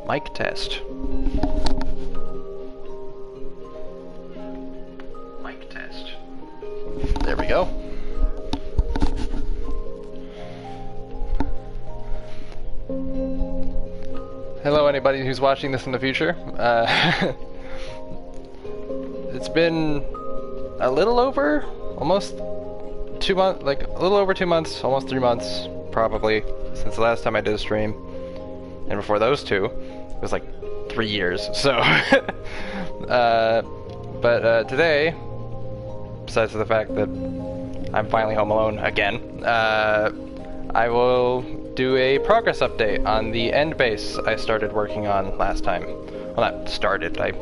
Mic test. Mic test. There we go. Hello, anybody who's watching this in the future. It's been a little over, almost 2 months, like a little over 2 months, almost 3 months, probably, since the last time I did a stream. And before those two, it was like 3 years, so. But today, besides the fact that I'm finally home alone again, I will do a progress update on the end base I started working on last time. Well, not started, I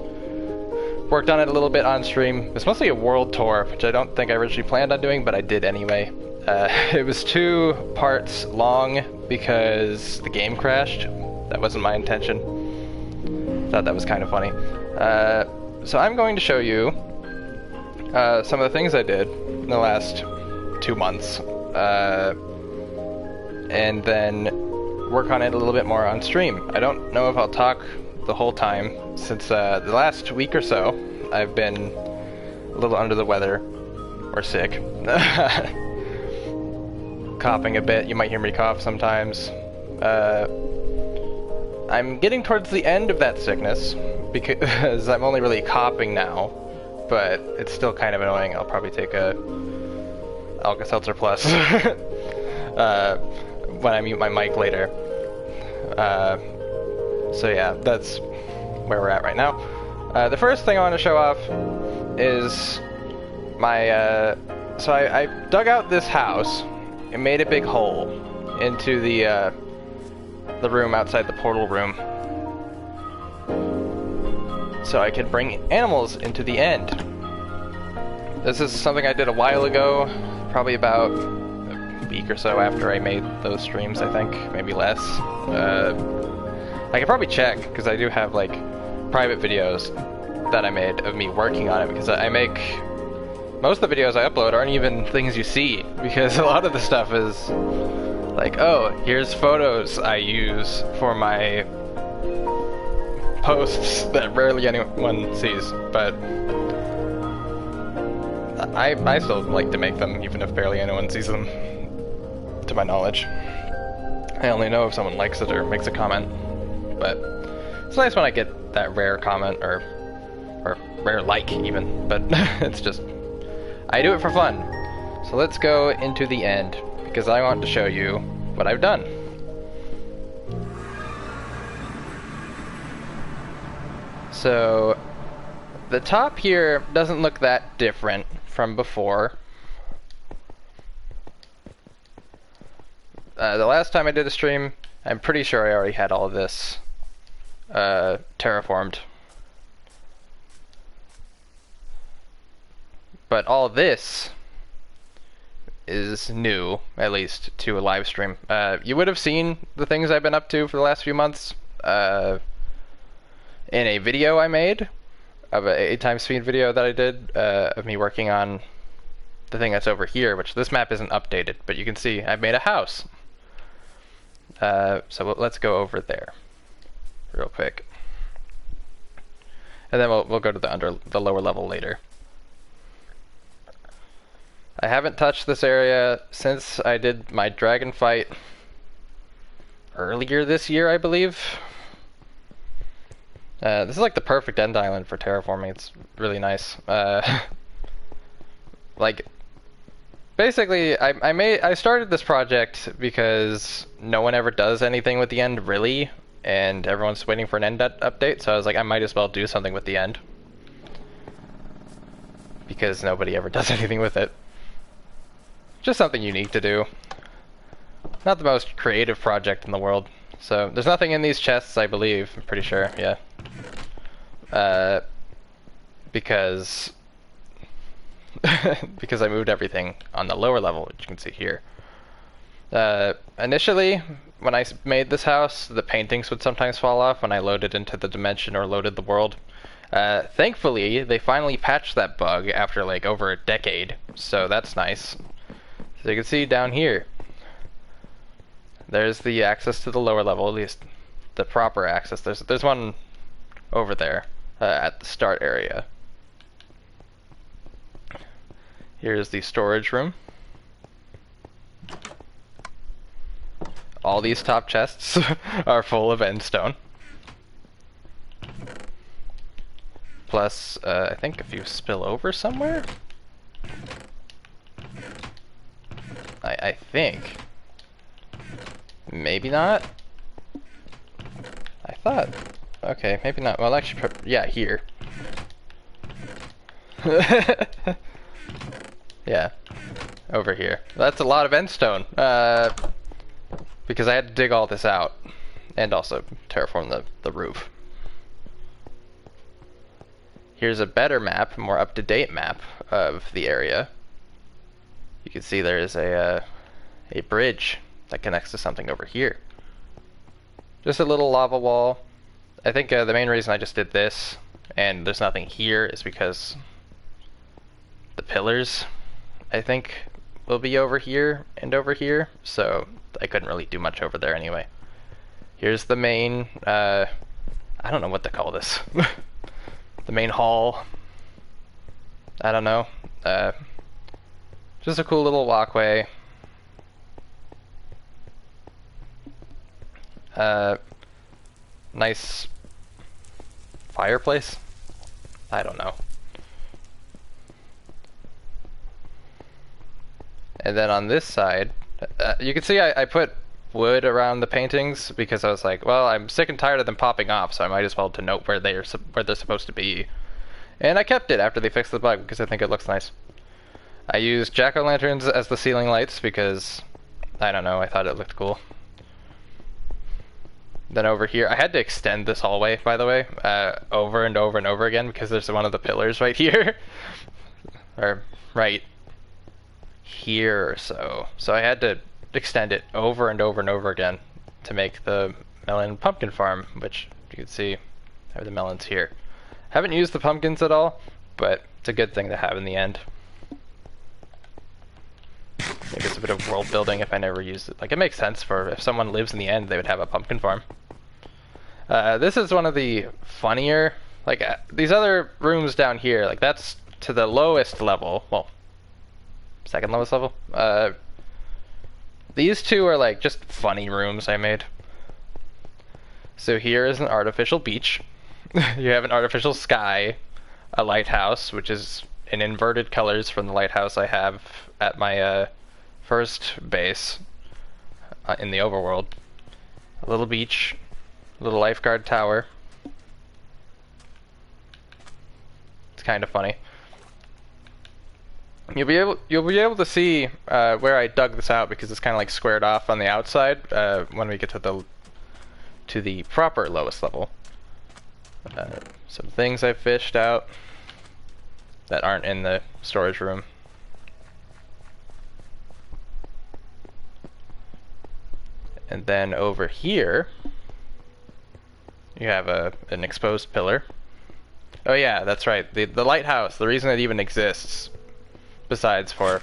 worked on it a little bit on stream. It's mostly a world tour, which I don't think I originally planned on doing, but I did anyway. It was 2 parts long because the game crashed. That wasn't my intention. Thought that was kind of funny. So I'm going to show you some of the things I did in the last 2 months. And then work on it a little bit more on stream. I don't know if I'll talk the whole time, since the last week or so I've been a little under the weather, or sick. Coughing a bit, you might hear me cough sometimes. I'm getting towards the end of that sickness, because I'm only really coughing now, but it's still kind of annoying. I'll probably take a Alka-Seltzer Plus when I mute my mic later. So yeah, that's where we're at right now. The first thing I want to show off is my, so I dug out this house and made a big hole into the room outside the portal room, so I could bring animals into the end. This is something I did a while ago, probably about a week or so after I made those streams, I think, maybe less. I could probably check, because I do have like private videos that I made of me working on it, because I make most of the videos I upload aren't even things you see, because a lot of the stuff is like, oh, here's photos I use for my posts that rarely anyone sees, but I still like to make them even if barely anyone sees them, to my knowledge. I only know if someone likes it or makes a comment, but it's nice when I get that rare comment, or rare like even, but it's just, I do it for fun. So let's go into the end, because I want to show you what I've done. So the top here doesn't look that different from before. The last time I did a stream, I'm pretty sure I already had all of this terraformed. But all this is new, at least to a live stream. You would have seen the things I've been up to for the last few months in a video I made, of a 8x speed video that I did of me working on the thing that's over here, which this map isn't updated, but you can see I've made a house. So let's go over there real quick, and then we'll go to the lower level later. I haven't touched this area since I did my dragon fight earlier this year, I believe. This is like the perfect end island for terraforming. It's really nice. Like, basically, I started this project because no one ever does anything with the end, really, and everyone's waiting for an end update, so I was like, I might as well do something with the end, because nobody ever does anything with it. Just something unique to do. Not the most creative project in the world. So there's nothing in these chests, I believe. I'm pretty sure, yeah. Because because I moved everything on the lower level, which you can see here. Initially, when I made this house, the paintings would sometimes fall off when I loaded into the dimension or loaded the world. Thankfully, they finally patched that bug after like over a decade, so that's nice. So you can see down here, there's the access to the lower level, at least the proper access. There's one over there at the start area. Here's the storage room. All these top chests are full of endstone. Plus, I think if you spill over somewhere, I think. Maybe not? I thought. Okay, maybe not. Well, actually, yeah, here. Yeah, over here. That's a lot of endstone. Because I had to dig all this out. And also terraform the roof. Here's a better map, more up-to-date map of the area. You can see there is a bridge that connects to something over here. Just a little lava wall. I think the main reason I just did this, and there's nothing here, is because the pillars, I think, will be over here and over here, so I couldn't really do much over there anyway. Here's the main, I don't know what to call this. The main hall. I don't know. Just a cool little walkway. Nice fireplace? I don't know. And then on this side, you can see I put wood around the paintings because I was like, well, I'm sick and tired of them popping off, so I might as well to note where they're supposed to be. And I kept it after they fixed the bug because I think it looks nice. I used jack-o'-lanterns as the ceiling lights because, I don't know, I thought it looked cool. Then over here, I had to extend this hallway, by the way, over and over and over again because there's one of the pillars right here. Or right here or so. So I had to extend it over and over and over again to make the melon pumpkin farm, which you can see I have the melons here. Haven't used the pumpkins at all, but it's a good thing to have in the end. Maybe it's a bit of world building if I never use it. Like, it makes sense for if someone lives in the end, they would have a pumpkin farm. This is one of the funnier, like, these other rooms down here, like, that's to the lowest level, well, second lowest level. These two are, like, just funny rooms I made. So here is an artificial beach. You have an artificial sky, a lighthouse, which is in inverted colors from the lighthouse I have at my first base in the overworld. A little beach, a little lifeguard tower. It's kind of funny. You'll be able to see where I dug this out because it's kind of like squared off on the outside when we get to the proper lowest level. Some things I fished out that aren't in the storage room. And then over here, you have an exposed pillar. Oh yeah, that's right. The lighthouse, the reason it even exists, besides for...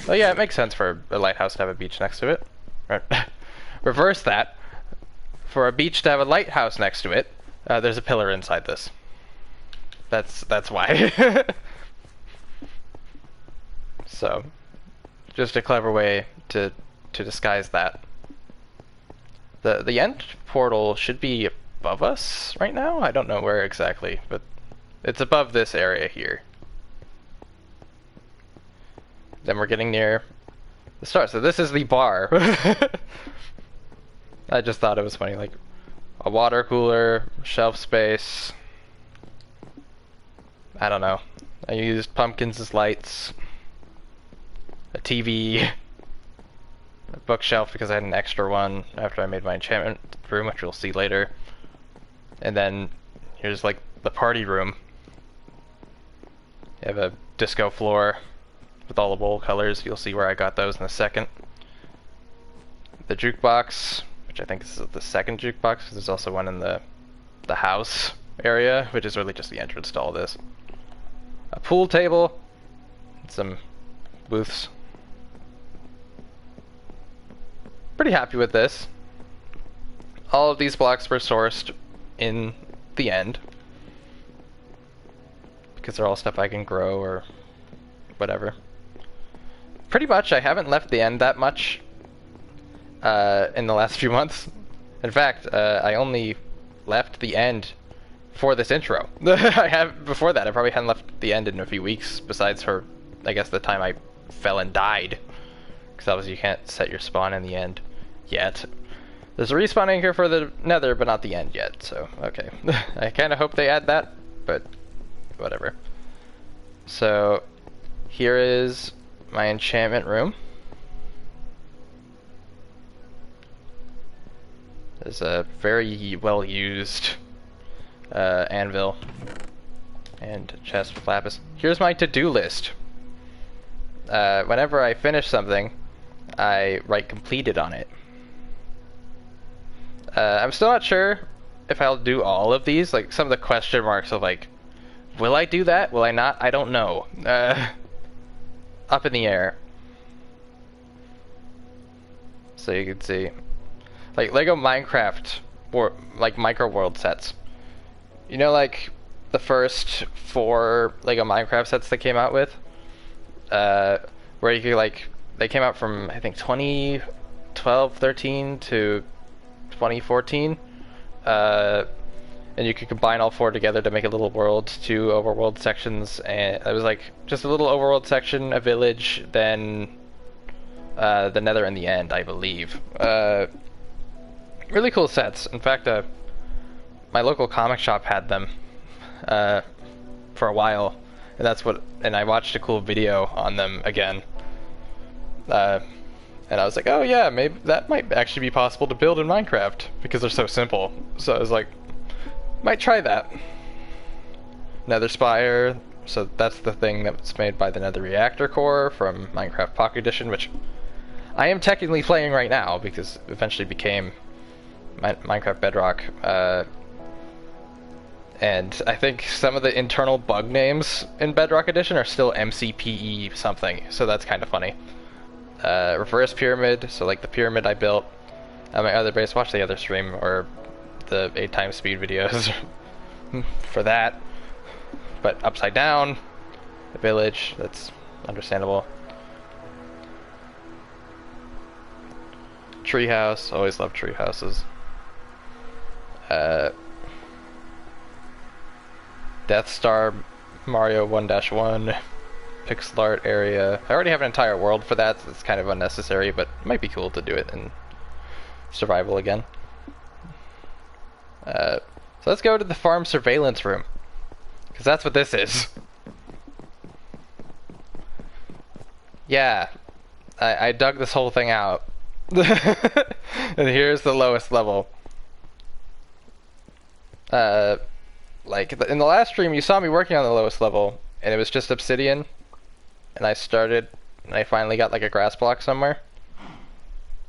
Oh yeah, it makes sense for a lighthouse to have a beach next to it. Right. Reverse that. For a beach to have a lighthouse next to it, there's a pillar inside this. That's why. So, just a clever way to disguise that. The end portal should be above us right now. I don't know where exactly, but it's above this area here. Then we're getting near the start. So this is the bar. I just thought it was funny, like a water cooler, shelf space. I don't know. I used pumpkins as lights, a TV, a bookshelf because I had an extra one after I made my enchantment room, which we'll see later. And then here's like the party room. You have a disco floor with all the bowl colors. You'll see where I got those in a second. The jukebox, which I think is the second jukebox, because there's also one in the house area, which is really just the entrance to all this. A pool table, some booths. Pretty happy with this. all of these blocks were sourced in the end, because they're all stuff I can grow or whatever. Pretty much, I haven't left the end that much in the last few months. In fact, I only left the end for this intro. Before that, I probably hadn't left the end in a few weeks, besides for, I guess, the time I fell and died. Because obviously you can't set your spawn in the end yet. There's a respawn anchor for the nether, but not the end yet, so, okay. I kind of hope they add that, but whatever. So, here is my enchantment room. There's a very well used anvil and chest with lapis. Here's my to-do list. Whenever I finish something, I write completed on it. I'm still not sure if I'll do all of these, like some of the question marks of like, will I do that? Will I not? I don't know. Up in the air. So you can see, like Lego Minecraft, or like micro world sets. You know, like the first 4 Lego Minecraft sets they came out with, where you could like, they came out from I think 2012, 13 to 2014, and you could combine all 4 together to make a little world, 2 overworld sections, and it was like just a little overworld section, a village, then the nether in the end, I believe. Really cool sets. In fact, my local comic shop had them for a while, and I watched a cool video on them again. And I was like, oh yeah, maybe that might actually be possible to build in Minecraft, because they're so simple. So I was like, might try that. Nether Spire, so that's the thing that's made by the Nether Reactor Core from Minecraft Pocket Edition, which I am technically playing right now, because it eventually became Minecraft Bedrock. And I think some of the internal bug names in Bedrock Edition are still MCPE something, so that's kind of funny. Reverse pyramid, so like the pyramid I built at my other base. Watch the other stream, or the 8 times speed videos for that. But upside down, a village, that's understandable. Treehouse, always love tree houses. Death Star Mario 1-1. Pixel art area. I already have an entire world for that, so it's kind of unnecessary, but it might be cool to do it in survival again. So let's go to the farm surveillance room, because that's what this is. Yeah, I dug this whole thing out. And here's the lowest level. Like in the last stream, you saw me working on the lowest level, and it was just obsidian. And I finally got like a grass block somewhere.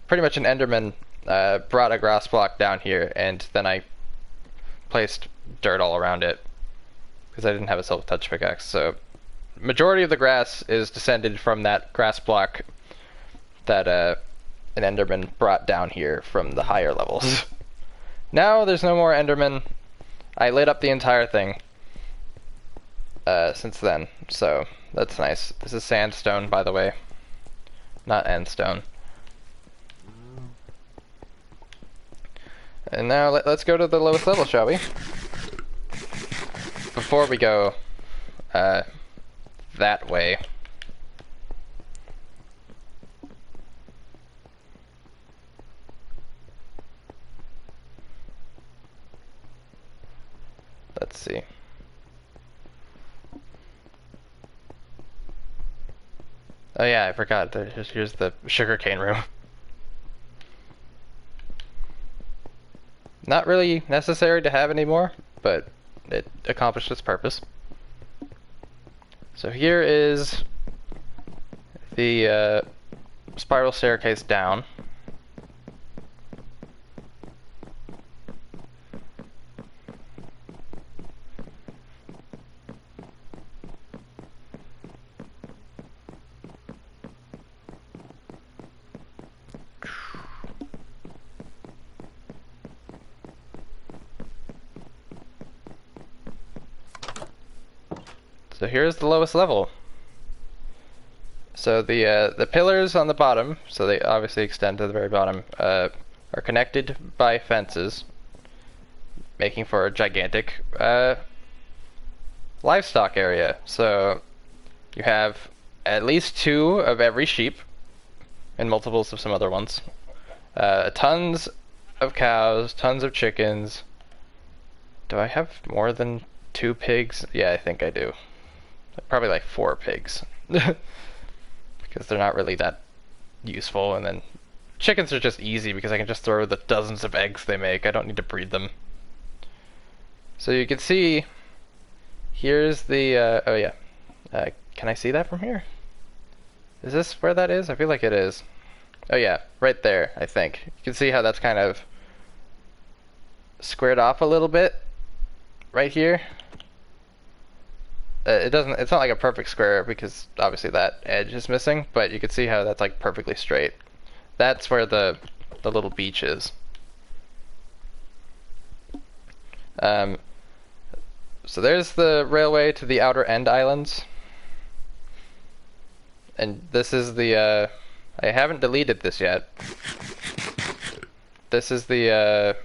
Pretty much an Enderman brought a grass block down here, and then I placed dirt all around it, because I didn't have a silk touch pickaxe. So majority of the grass is descended from that grass block that an Enderman brought down here from the higher levels. Now there's no more Enderman. I lit up the entire thing since then, so that's nice. This is sandstone, by the way, not endstone. And now let's go to the lowest level, shall we? Before we go that way. Let's see. Oh yeah, I forgot. Here's the sugarcane room. Not really necessary to have anymore, but it accomplished its purpose. So here is the spiral staircase down. So here's the lowest level. So the pillars on the bottom, so they obviously extend to the very bottom, are connected by fences, making for a gigantic livestock area. So you have at least 2 of every sheep, and multiples of some other ones. Tons of cows, tons of chickens. Do I have more than 2 pigs? Yeah, I think I do. Probably like 4 pigs. Because they're not really that useful, and then chickens are just easy because I can just throw the dozens of eggs they make. I don't need to breed them. So you can see, here's the, oh yeah. Can I see that from here? Is this where that is? I feel like it is. Oh yeah, right there, I think. You can see how that's kind of squared off a little bit right here. It's not like a perfect square because obviously that edge is missing, but you can see how that's like perfectly straight. That's where the little beach is. So there's the railway to the outer end islands. And this is the, I haven't deleted this yet. This is the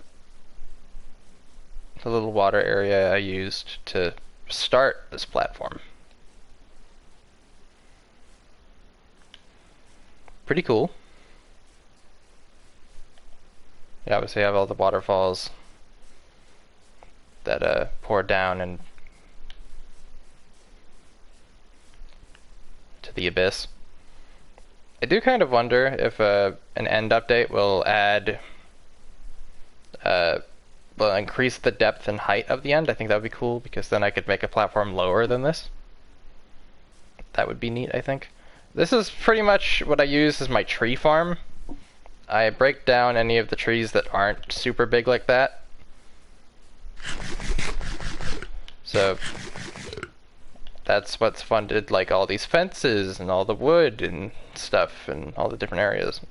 little water area I used to start this platform. Pretty cool. You obviously have all the waterfalls that pour down and to the abyss. I do kind of wonder if an end update will add will increase the depth and height of the end. I think that would be cool because then I could make a platform lower than this. That would be neat, I think. This is pretty much what I use as my tree farm. I break down any of the trees that aren't super big like that. So that's what's funded like all these fences and all the wood and stuff and all the different areas.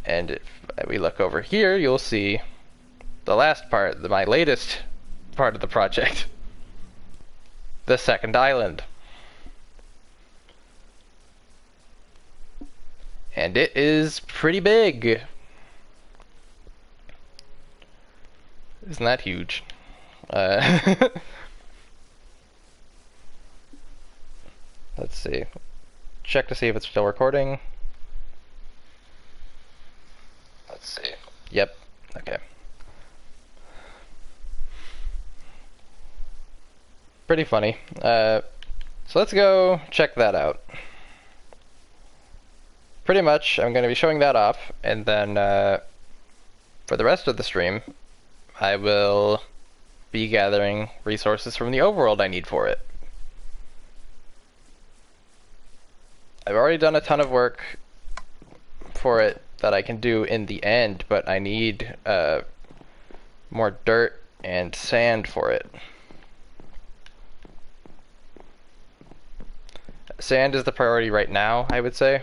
And if we look over here, you'll see the last part, my latest part of the project. The second island. And it is pretty big. Isn't that huge? Let's see. Check to see if it's still recording. Let's see. Yep. Okay. Pretty funny. So let's go check that out. Pretty much, I'm going to be showing that off, and then for the rest of the stream, I will be gathering resources from the overworld I need for it. I've already done a ton of work for it that I can do in the end, but I need more dirt and sand for it. Sand is the priority right now, I would say.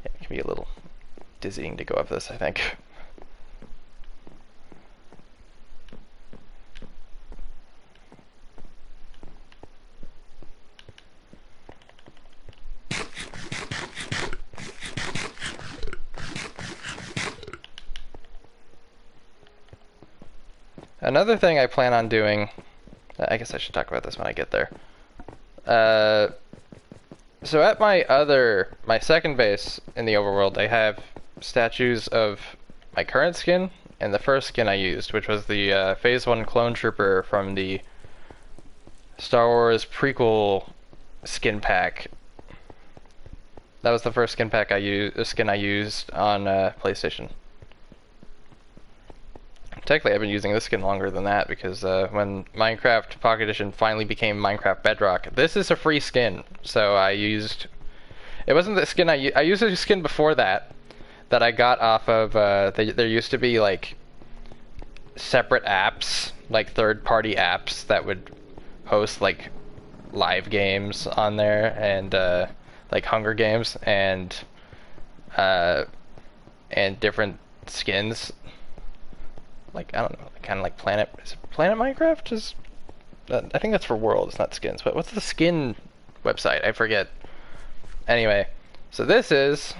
It can be a little dizzying to go up this, I think. Another thing I plan on doing, I guess I should talk about this when I get there. So at my second base in the overworld, I have statues of my current skin and the first skin I used, which was the Phase 1 clone trooper from the Star Wars prequel skin pack. That was the first skin I used on PlayStation. Technically, I've been using this skin longer than that because when Minecraft Pocket Edition finally became Minecraft Bedrock, this is a free skin. So I used... It wasn't the skin I used a skin before that I got off of... there used to be, like, separate apps, like third-party apps that would host, like, live games on there and, like, Hunger Games and different skins. Like, I don't know, kind of like Planet Minecraft? I think that's for worlds, not skins. But what's the skin website? I forget. Anyway, so this is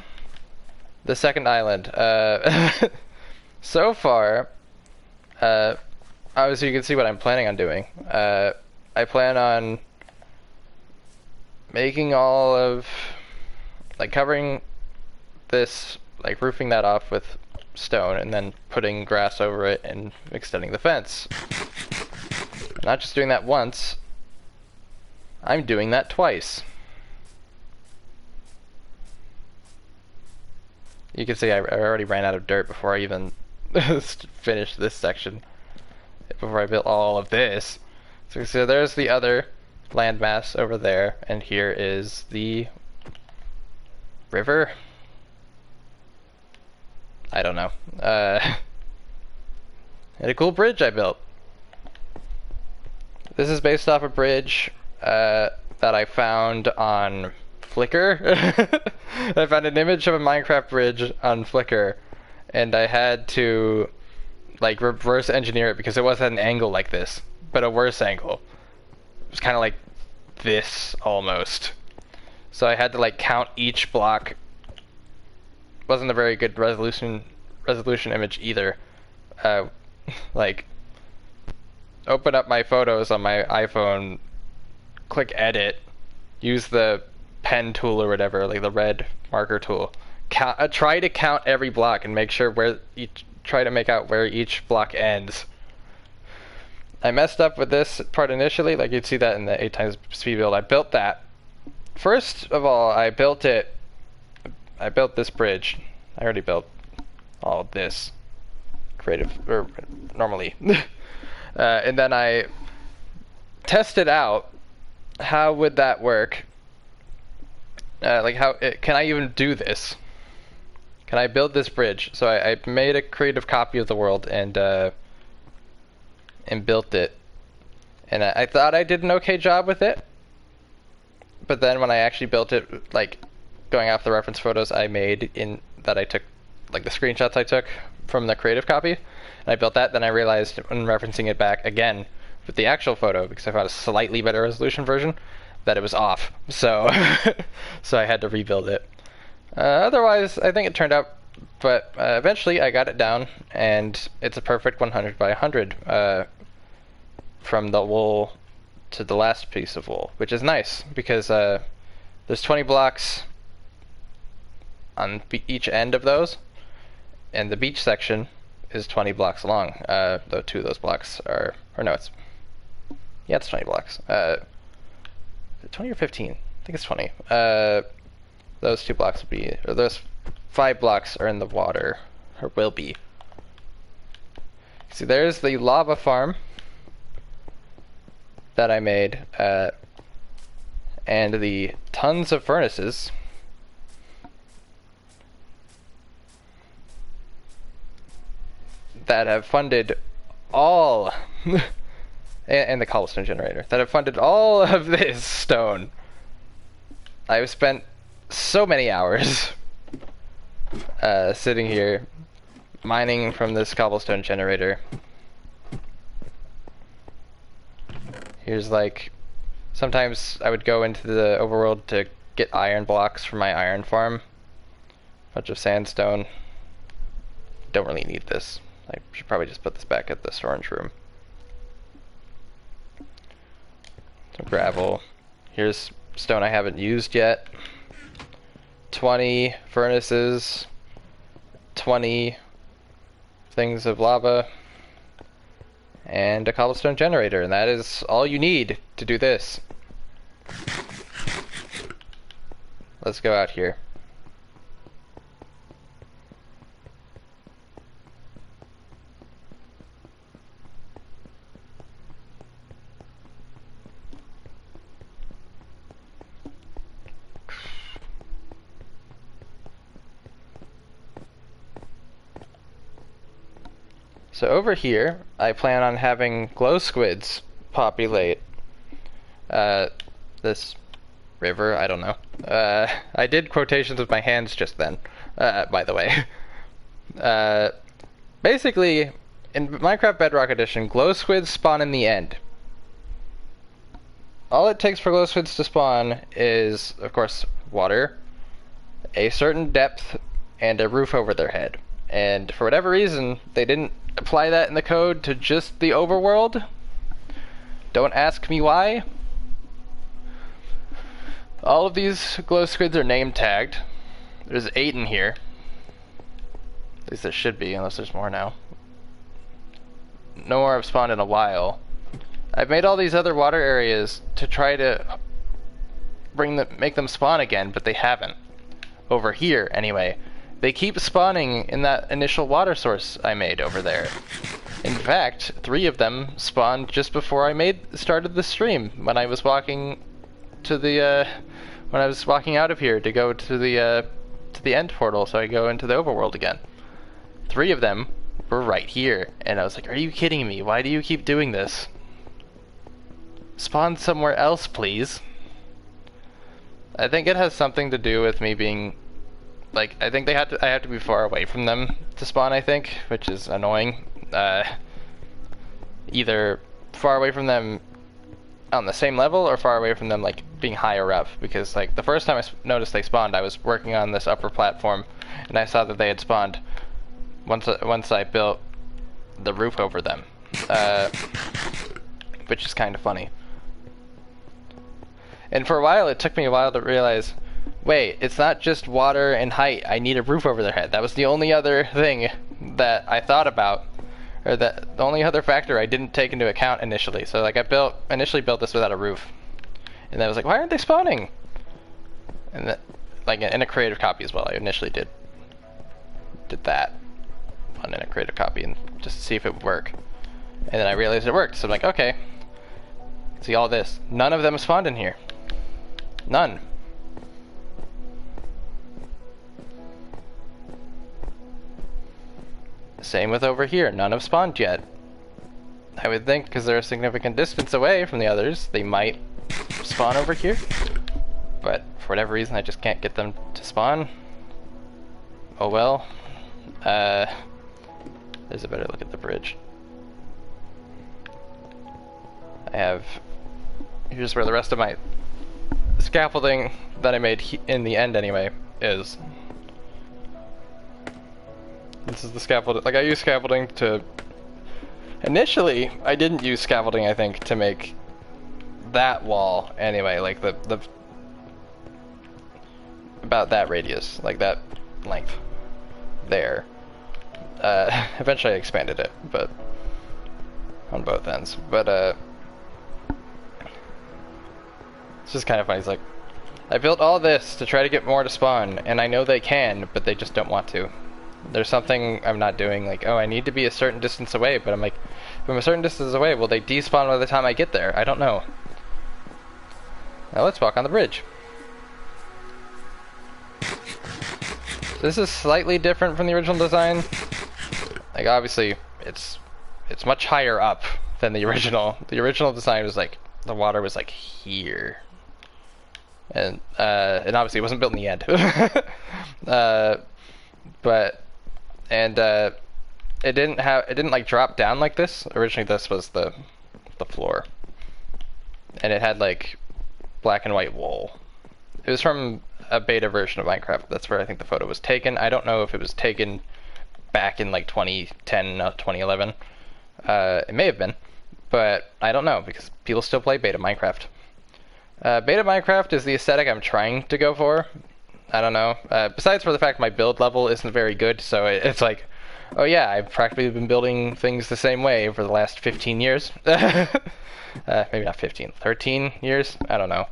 the second island. So far, obviously you can see what I'm planning on doing. I plan on making all of, like, covering this, like, roofing that off with stone and then putting grass over it and extending the fence. I'm not just doing that once, I'm doing that twice. You can see I already ran out of dirt before I even finished this section, before I built all of this. So there's the other landmass over there, and here is the river. I don't know. And a cool bridge I built. This is based off a bridge that I found on Flickr. I found an image of a Minecraft bridge on Flickr, and I had to, like, reverse engineer it because it was at an angle like this, but a worse angle. It was kind of like this almost. So I had to, like, count each block. Wasn't a very good resolution image either. Like, open up my photos on my iPhone, click edit, use the pen tool or whatever, like the red marker tool. Try to count every block and make sure try to make out where each block ends. I messed up with this part initially, like you'd see that in the 8 times speed build. I built that. First of all, I built this bridge. I already built all of this normally. And then I tested out how would that work. Like can I even do this? Can I build this bridge? So I made a creative copy of the world and built it. And I thought I did an okay job with it. But then when I actually built it, like going off the reference photos I made that I took, like the screenshots I took from the creative copy, and I built that, then I realized when referencing it back again with the actual photo, because I found a slightly better resolution version, that it was off. So so I had to rebuild it. Otherwise, I think it turned out, but eventually I got it down, and it's a perfect 100 by 100 from the wool to the last piece of wool, which is nice, because there's 20 blocks on each end of those, and the beach section is 20 blocks long, though 2 of those blocks are, or no, it's 20 blocks. 20 or 15? I think it's 20. Those 2 blocks would be, or those 5 blocks are in the water, or will be. See, there's the lava farm that I made, and the tons of furnaces that have funded all and the cobblestone generator that have funded all of this stone. I've spent so many hours sitting here mining from this cobblestone generator. Here's, like, sometimes I would go into the overworld to get iron blocks for my iron farm. Bunch of sandstone. Don't really need this. I should probably just put this back at the storage room. Some gravel. Here's stone I haven't used yet. 20 furnaces. 20 things of lava. And a cobblestone generator, and that is all you need to do this. Let's go out here. So over here, I plan on having glow squids populate this river. I don't know. I did quotations with my hands just then, by the way. Basically, in Minecraft Bedrock Edition, glow squids spawn in the end. all it takes for glow squids to spawn is, of course, water, a certain depth, and a roof over their head. And for whatever reason, they didn't apply that in the code to just the overworld. Don't ask me why. All of these glow squids are name tagged. There's 8 in here. At least there should be, unless there's more now. No more have spawned in a while. I've made all these other water areas to try to make them spawn again, but they haven't. Over here, anyway. They keep spawning in that initial water source I made over there. In fact, 3 of them spawned just before I started the stream, when I was walking to the when I was walking out of here to go to the end portal, so I go into the overworld again. 3 of them were right here, and I was like, "Are you kidding me? Why do you keep doing this? Spawn somewhere else, please." I think it has something to do with me being, like, I think I have to be far away from them to spawn, I think, which is annoying. Either far away from them on the same level, or far away from them, like, being higher up, because, like, the first time I noticed they spawned, I was working on this upper platform, and I saw that they had spawned once I built the roof over them, which is kind of funny. And for a while, it took me a while to realize, wait, it's not just water and height, I need a roof over their head. That was the only other thing that I thought about, or the only other factor I didn't take into account initially. So, like, I initially built this without a roof, and I was like, why aren't they spawning? And that, like, in a creative copy as well, I initially did that one in a creative copy, and just to see if it would work. And then I realized it worked, so I'm like, okay. See all this. None of them spawned in here. None. Same with over here. None have spawned yet. I would think, because they're a significant distance away from the others, they might spawn over here. But for whatever reason, I just can't get them to spawn. Oh well. There's a better look at the bridge. Here's where the rest of my scaffolding that I made in the end anyway is. This is the scaffolding. Like, I use scaffolding to... Initially, I didn't use scaffolding, I think, to make that wall anyway, like the about that radius, like that length there. Eventually I expanded it, but on both ends. But it's just kind of funny. It's like, I built all this to try to get more to spawn, and I know they can, but they just don't want to. There's something I'm not doing, like, oh, I need to be a certain distance away, but I'm like, if I'm a certain distance away, will they despawn by the time I get there? I don't know. Now let's walk on the bridge. This is slightly different from the original design. Like, obviously, it's much higher up than the original. The original design was like, the water was like here. And obviously it wasn't built in the end. It didn't like drop down like this. Originally this was the floor. And it had like black and white wool. It was from a beta version of Minecraft. That's where I think the photo was taken. I don't know if it was taken back in like 2010, 2011. It may have been, but I don't know because people still play beta Minecraft. Beta Minecraft is the aesthetic I'm trying to go for. I don't know. Besides for the fact my build level isn't very good, so it's like, oh yeah, I've practically been building things the same way for the last 15 years. Maybe not 15, 13 years? I don't know.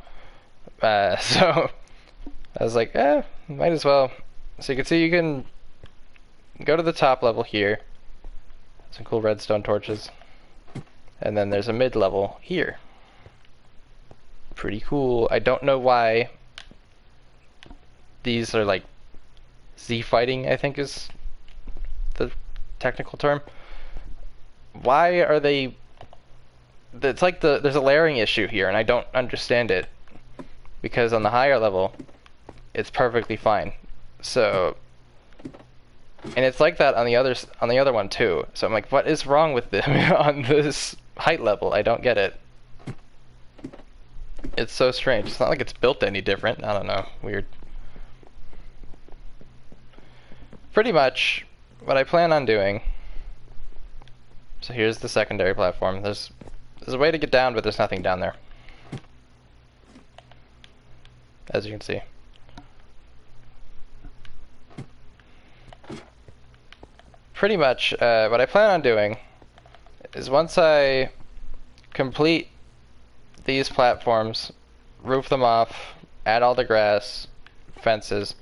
So I was like, might as well. So you can see you can go to the top level here. Some cool redstone torches. And then there's a mid level here. Pretty cool. I don't know why these are like Z fighting, I think is the technical term. Why are they... It's like there's a layering issue here, and I don't understand it. Because on the higher level, it's perfectly fine. So... And it's like that on the other one too. So I'm like, what is wrong with them on this height level? I don't get it. It's so strange. It's not like it's built any different. I don't know. Weird. Pretty much what I plan on doing. So here's the secondary platform. There's a way to get down, but there's nothing down there. As you can see. Pretty much what I plan on doing is once I complete these platforms, roof them off, add all the grass, fences.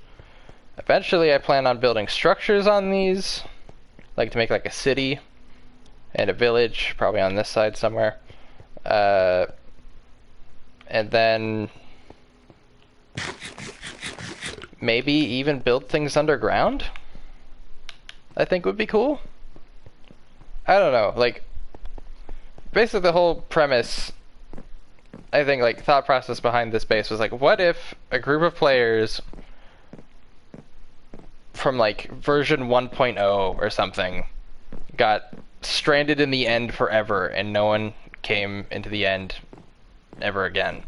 Eventually I plan on building structures on these, like to make like a city and a village, probably on this side somewhere. And then maybe even build things underground, I think would be cool. I don't know, like, basically the whole premise, I think, like, thought process behind this base was like, what if a group of players from like version 1.0 or something got stranded in the end forever and no one came into the end ever again?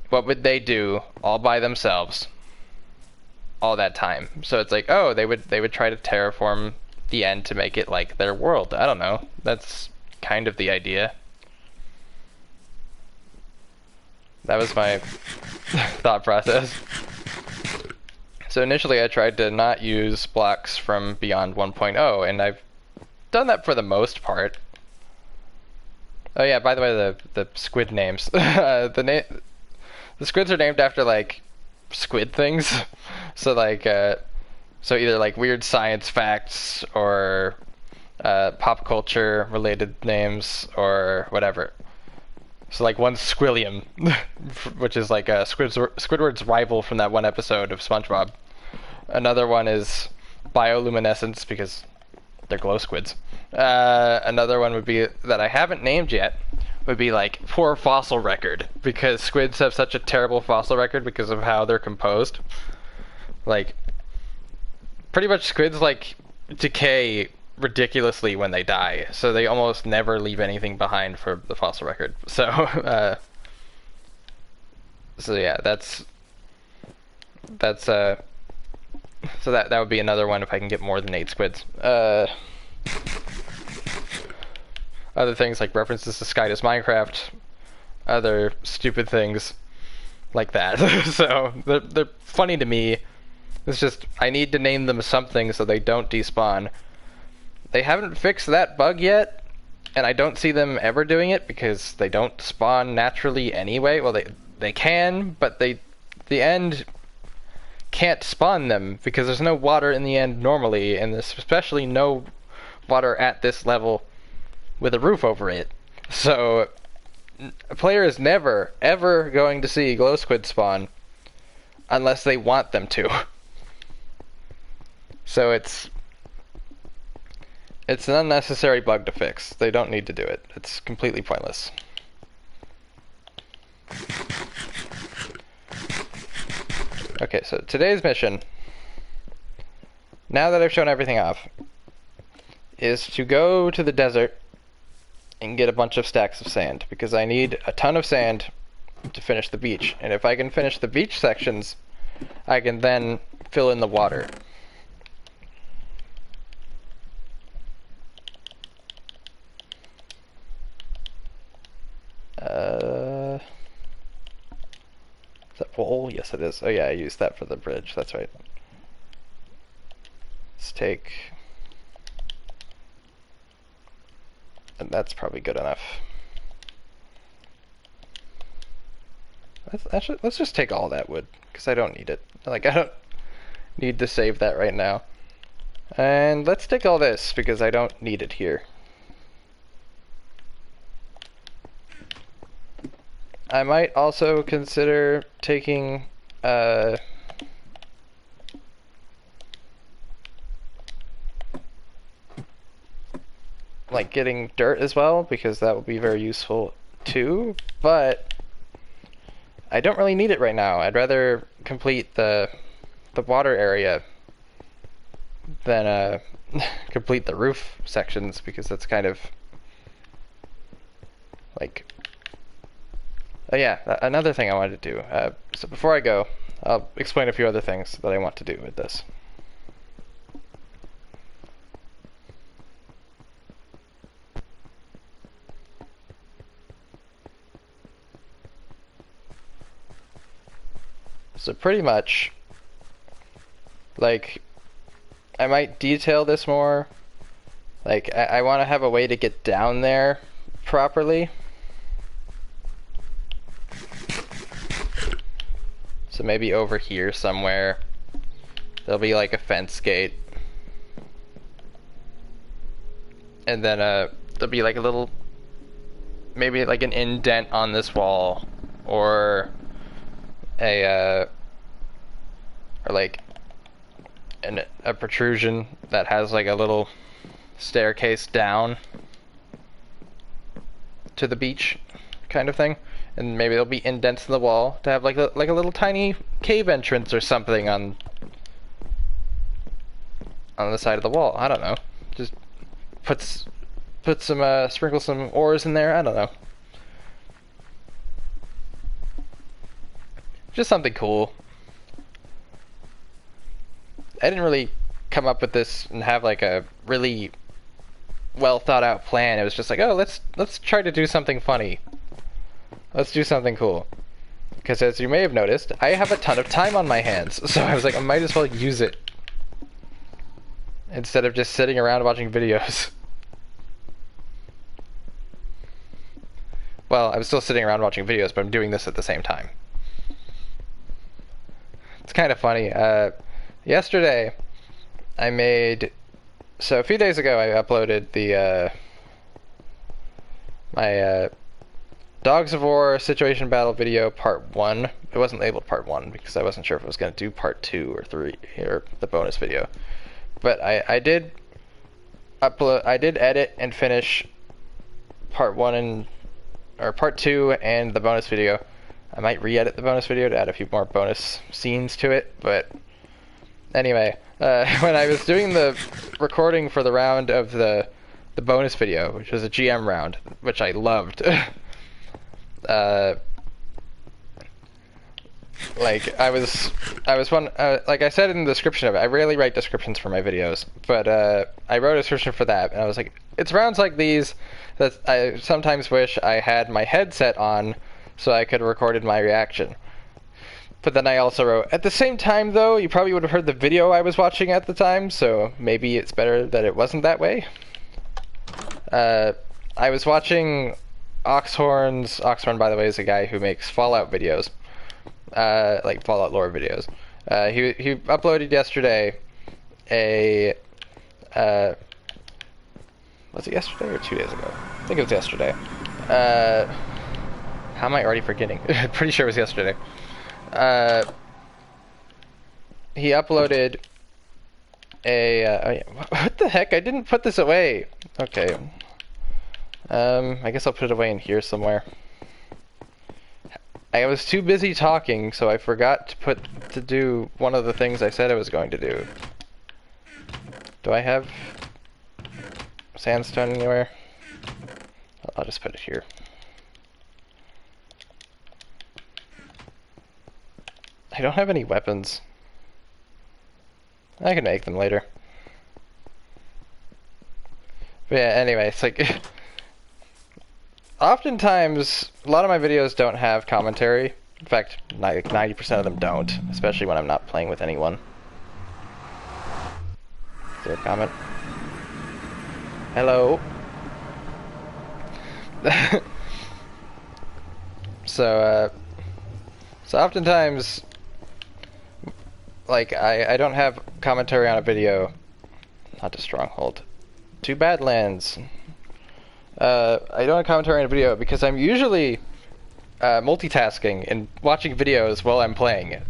What would they do all by themselves all that time? So it's like, oh, they would try to terraform the end to make it like their world. I don't know. That's kind of the idea. That was my thought process. So initially I tried to not use blocks from beyond 1.0, and I've done that for the most part. Oh yeah, by the way, the squid names. The squids are named after like squid things. So like so either like weird science facts or pop culture related names or whatever. So like one's Squilliam, which is like Squidward's rival from that one episode of SpongeBob. Another one is bioluminescence because they're glow squids. Another one would be, that I haven't named yet, would be like poor fossil record, because squids have such a terrible fossil record because of how they're composed. Like, pretty much squids like decay ridiculously when they die, so they almost never leave anything behind for the fossil record. So so yeah, so that would be another one if I can get more than 8 squids. Other things like references to Skydo's Minecraft, other stupid things like that. So they're funny to me. It's just I need to name them something so they don't despawn. They haven't fixed that bug yet, and I don't see them ever doing it because they don't spawn naturally anyway. Well, they can, but the end can't spawn them because there's no water in the end normally, and there's especially no water at this level with a roof over it. So a player is never, ever going to see glow squid spawn unless they want them to. So it's an unnecessary bug to fix. They don't need to do it. It's completely pointless. Okay, so today's mission, now that I've shown everything off, is to go to the desert and get a bunch of stacks of sand, because I need a ton of sand to finish the beach. And if I can finish the beach sections, I can then fill in the water. Is that wool? Yes, it is. Oh yeah, I used that for the bridge. That's right. Let's take... And that's probably good enough. Let's just take all that wood, because I don't need it. Like, I don't need to save that right now. And let's take all this, because I don't need it here. I might also consider taking like getting dirt as well, because that will be very useful too, but I don't really need it right now. I'd rather complete the water area than complete the roof sections, because that's kind of like Oh yeah, another thing I wanted to do. So before I go, I'll explain a few other things that I want to do with this. So pretty much, like, I might detail this more. Like, I want to have a way to get down there properly. So maybe over here somewhere, there'll be like a fence gate. And then there'll be like a little, maybe like an indent on this wall, or a or like a protrusion that has like a little staircase down to the beach kind of thing. And maybe there'll be indents in the wall to have like a little tiny cave entrance or something on the side of the wall. I don't know. Just put some sprinkle some ores in there. I don't know. Just something cool. I didn't really come up with this and have like a really well thought out plan. It was just like, oh, let's try to do something funny. Let's do something cool. Because as you may have noticed, I have a ton of time on my hands. So I was like, I might as well use it. Instead of just sitting around watching videos. Well, I was still sitting around watching videos, but I'm doing this at the same time. It's kind of funny. Yesterday, I made... So a few days ago, I uploaded the my Dogs of War Situation Battle video Part 1. It wasn't labeled Part 1 because I wasn't sure if I was going to do Part 2 or 3, or the bonus video. But I did edit and finish Part 1 or Part 2 and the bonus video. I might re-edit the bonus video to add a few more bonus scenes to it, but anyway, when I was doing the recording for the round of the bonus video, which was a GM round, which I loved, like I was one, like I said in the description of it, I rarely write descriptions for my videos, but I wrote a description for that, and I was like, it's rounds like these that I sometimes wish I had my headset on so I could have recorded my reaction. But then I also wrote, at the same time though, you probably would have heard the video I was watching at the time, so maybe it's better that it wasn't that way. I was watching Oxhorn's... Oxhorn, by the way, is a guy who makes Fallout videos. Like Fallout lore videos. He uploaded yesterday a... was it yesterday or 2 days ago? I think it was yesterday. How am I already forgetting? Pretty sure it was yesterday. He uploaded a... oh yeah. What the heck? I didn't put this away. Okay. I guess I'll put it away in here somewhere. I was too busy talking, so I forgot to do one of the things I said I was going to do. Do I have sandstone anywhere? I'll just put it here. I don't have any weapons. I can make them later. But yeah, anyway, it's like... Oftentimes, a lot of my videos don't have commentary. In fact, 90% of them don't, especially when I'm not playing with anyone. Is there a comment? Hello? So oftentimes, like, I don't have commentary on a video. Not to Stronghold. To Badlands. I don't have commentary on a video because I'm usually multitasking and watching videos while I'm playing it.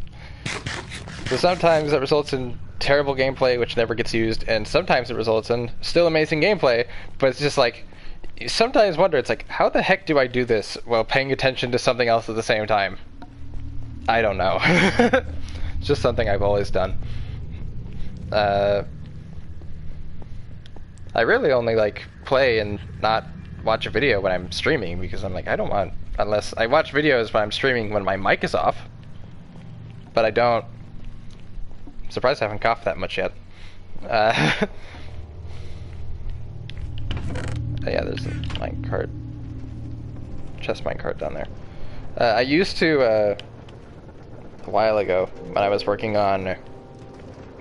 So sometimes that results in terrible gameplay which never gets used, and sometimes it results in still amazing gameplay, but it's just like, you sometimes wonder, it's like, how the heck do I do this while paying attention to something else at the same time? I don't know. It's just something I've always done. I really only like play and not watch a video when I'm streaming, because I'm like, I don't want Unless I watch videos when I'm streaming when my mic is off. But I don't. I'm surprised I haven't coughed that much yet. Yeah, there's a minecart. Chest minecart down there. I used to, a while ago, when I was working on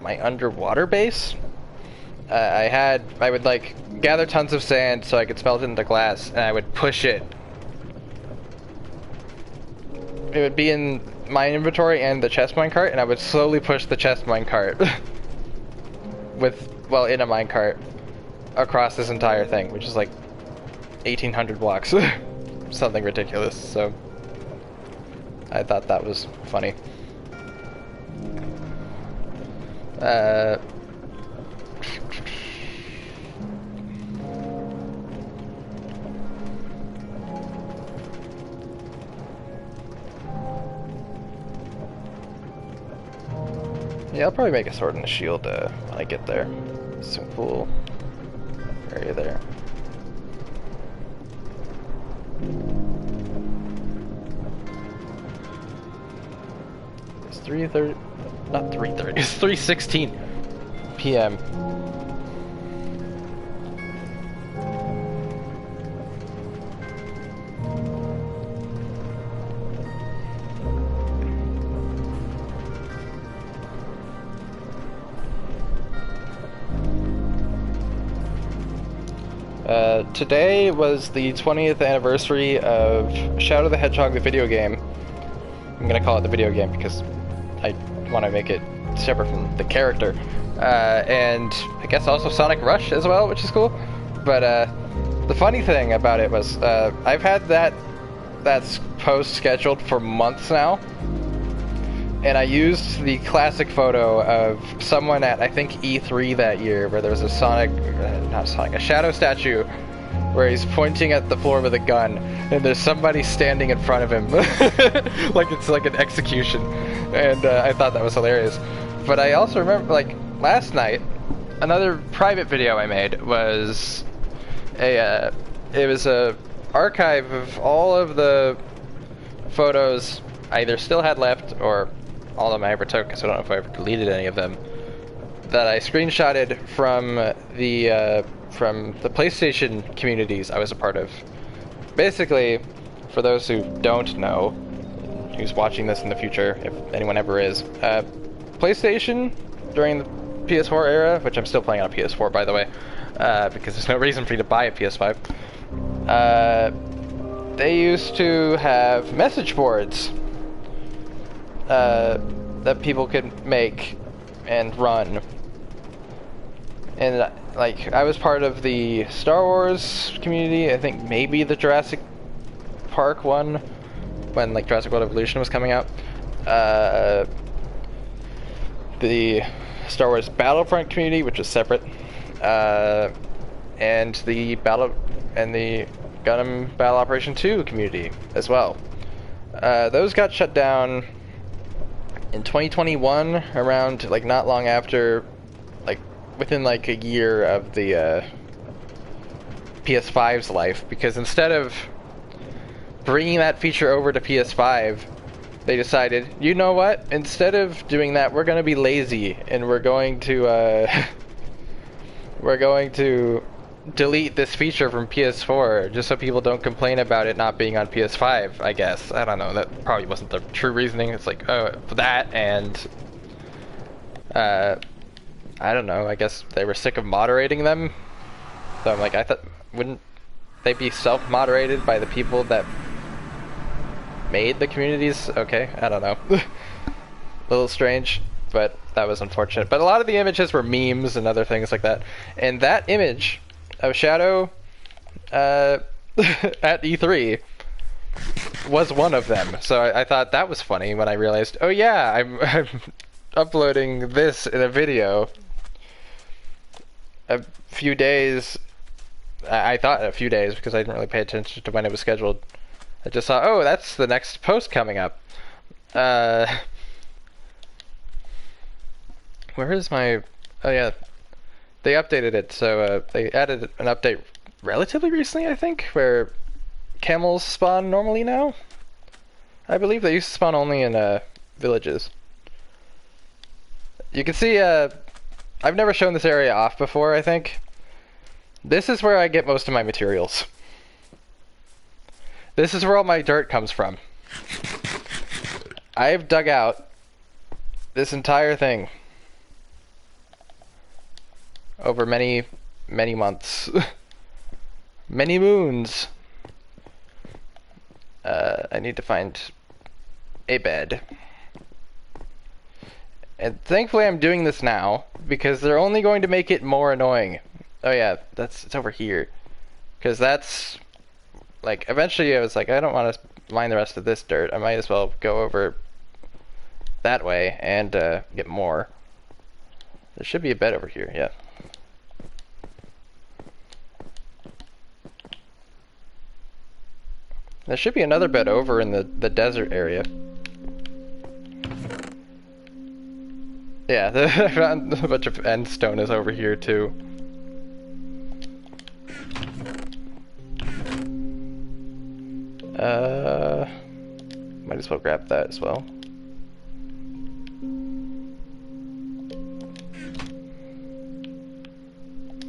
my underwater base, I would like gather tons of sand so I could smelt it into glass, and I would push it. It would be in my inventory and the chest minecart, and I would slowly push the chest minecart in a minecart across this entire thing, which is like 1,800 blocks. Something ridiculous, so I thought that was funny. Yeah, I'll probably make a sword and a shield when I get there. Some cool area there. It's 3:30, not 3:30, it's 3:16 p.m. Today was the 20th anniversary of Shadow the Hedgehog, the video game. I'm gonna call it the video game because I want to make it separate from the character. And I guess also Sonic Rush as well, which is cool. But the funny thing about it was I've had that post scheduled for months now. And I used the classic photo of someone at, I think, E3 that year, where there was a a Shadow statue, where he's pointing at the floor with a gun, and there's somebody standing in front of him, like it's like an execution, and I thought that was hilarious. But I also remember, like, last night, another private video I made was it was a archive of all of the photos I either still had left, or all of them I ever took, because I don't know if I ever deleted any of them, that I screenshotted from the PlayStation communities I was a part of. Basically, for those who don't know, who's watching this in the future, if anyone ever is, PlayStation during the PS4 era, which I'm still playing on a PS4 by the way, because there's no reason for you to buy a PS5, they used to have message boards that people could make and run. And like, I was part of the Star Wars community, I think maybe the Jurassic Park one, when like Jurassic World Evolution was coming out. The Star Wars Battlefront community, which is separate, and the Gundam Battle Operation 2 community as well. Those got shut down in 2021, around, like, not long after, like, within, like, a year of the PS5's life, because instead of bringing that feature over to PS5, they decided, you know what, instead of doing that, we're going to be lazy, and we're going to delete this feature from PS4, just so people don't complain about it not being on PS5, I guess. I don't know, that probably wasn't the true reasoning. It's like, oh, for that, and I don't know, I guess they were sick of moderating them. So I'm like, I thought, wouldn't they be self-moderated by the people that made the communities? Okay, I don't know. A little strange, but that was unfortunate. But a lot of the images were memes and other things like that. And that image of Shadow at E3 was one of them. So I thought that was funny when I realized, oh yeah, I'm uploading this in a video a few days. I thought a few days, because I didn't really pay attention to when it was scheduled. I just saw, oh, that's the next post coming up. Where is my... Oh yeah, they updated it, so they added an update relatively recently, I think, where camels spawn normally now. I believe they used to spawn only in villages. You can see, I've never shown this area off before, I think. This is where I get most of my materials. This is where all my dirt comes from. I've dug out this entire thing over many, many months. Many moons. I need to find a bed. And thankfully I'm doing this now, because they're only going to make it more annoying. Oh yeah, it's over here. Because that's, like, eventually I was like, I don't want to mine the rest of this dirt. I might as well go over that way and get more. There should be a bed over here, yeah. There should be another bed over in the desert area. Yeah, I found a bunch of end stone is over here too. Might as well grab that as well.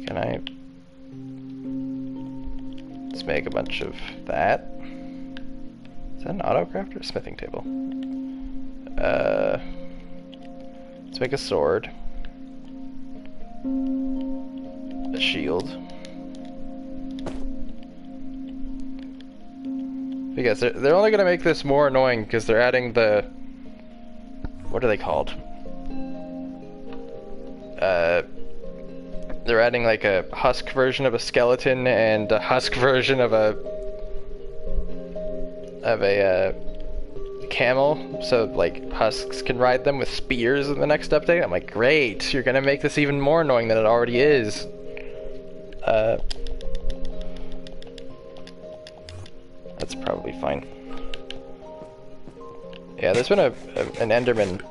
Can I let's make a bunch of that? Is that an auto crafter? Smithing table. Let's make a sword. A shield. Because they're only gonna make this more annoying because they're adding the, what are they called? They're adding like a husk version of a skeleton and a husk version of a camel, so like husks can ride them with spears in the next update. I'm like, great, you're gonna make this even more annoying than it already is. That's probably fine. Yeah, there's been an Enderman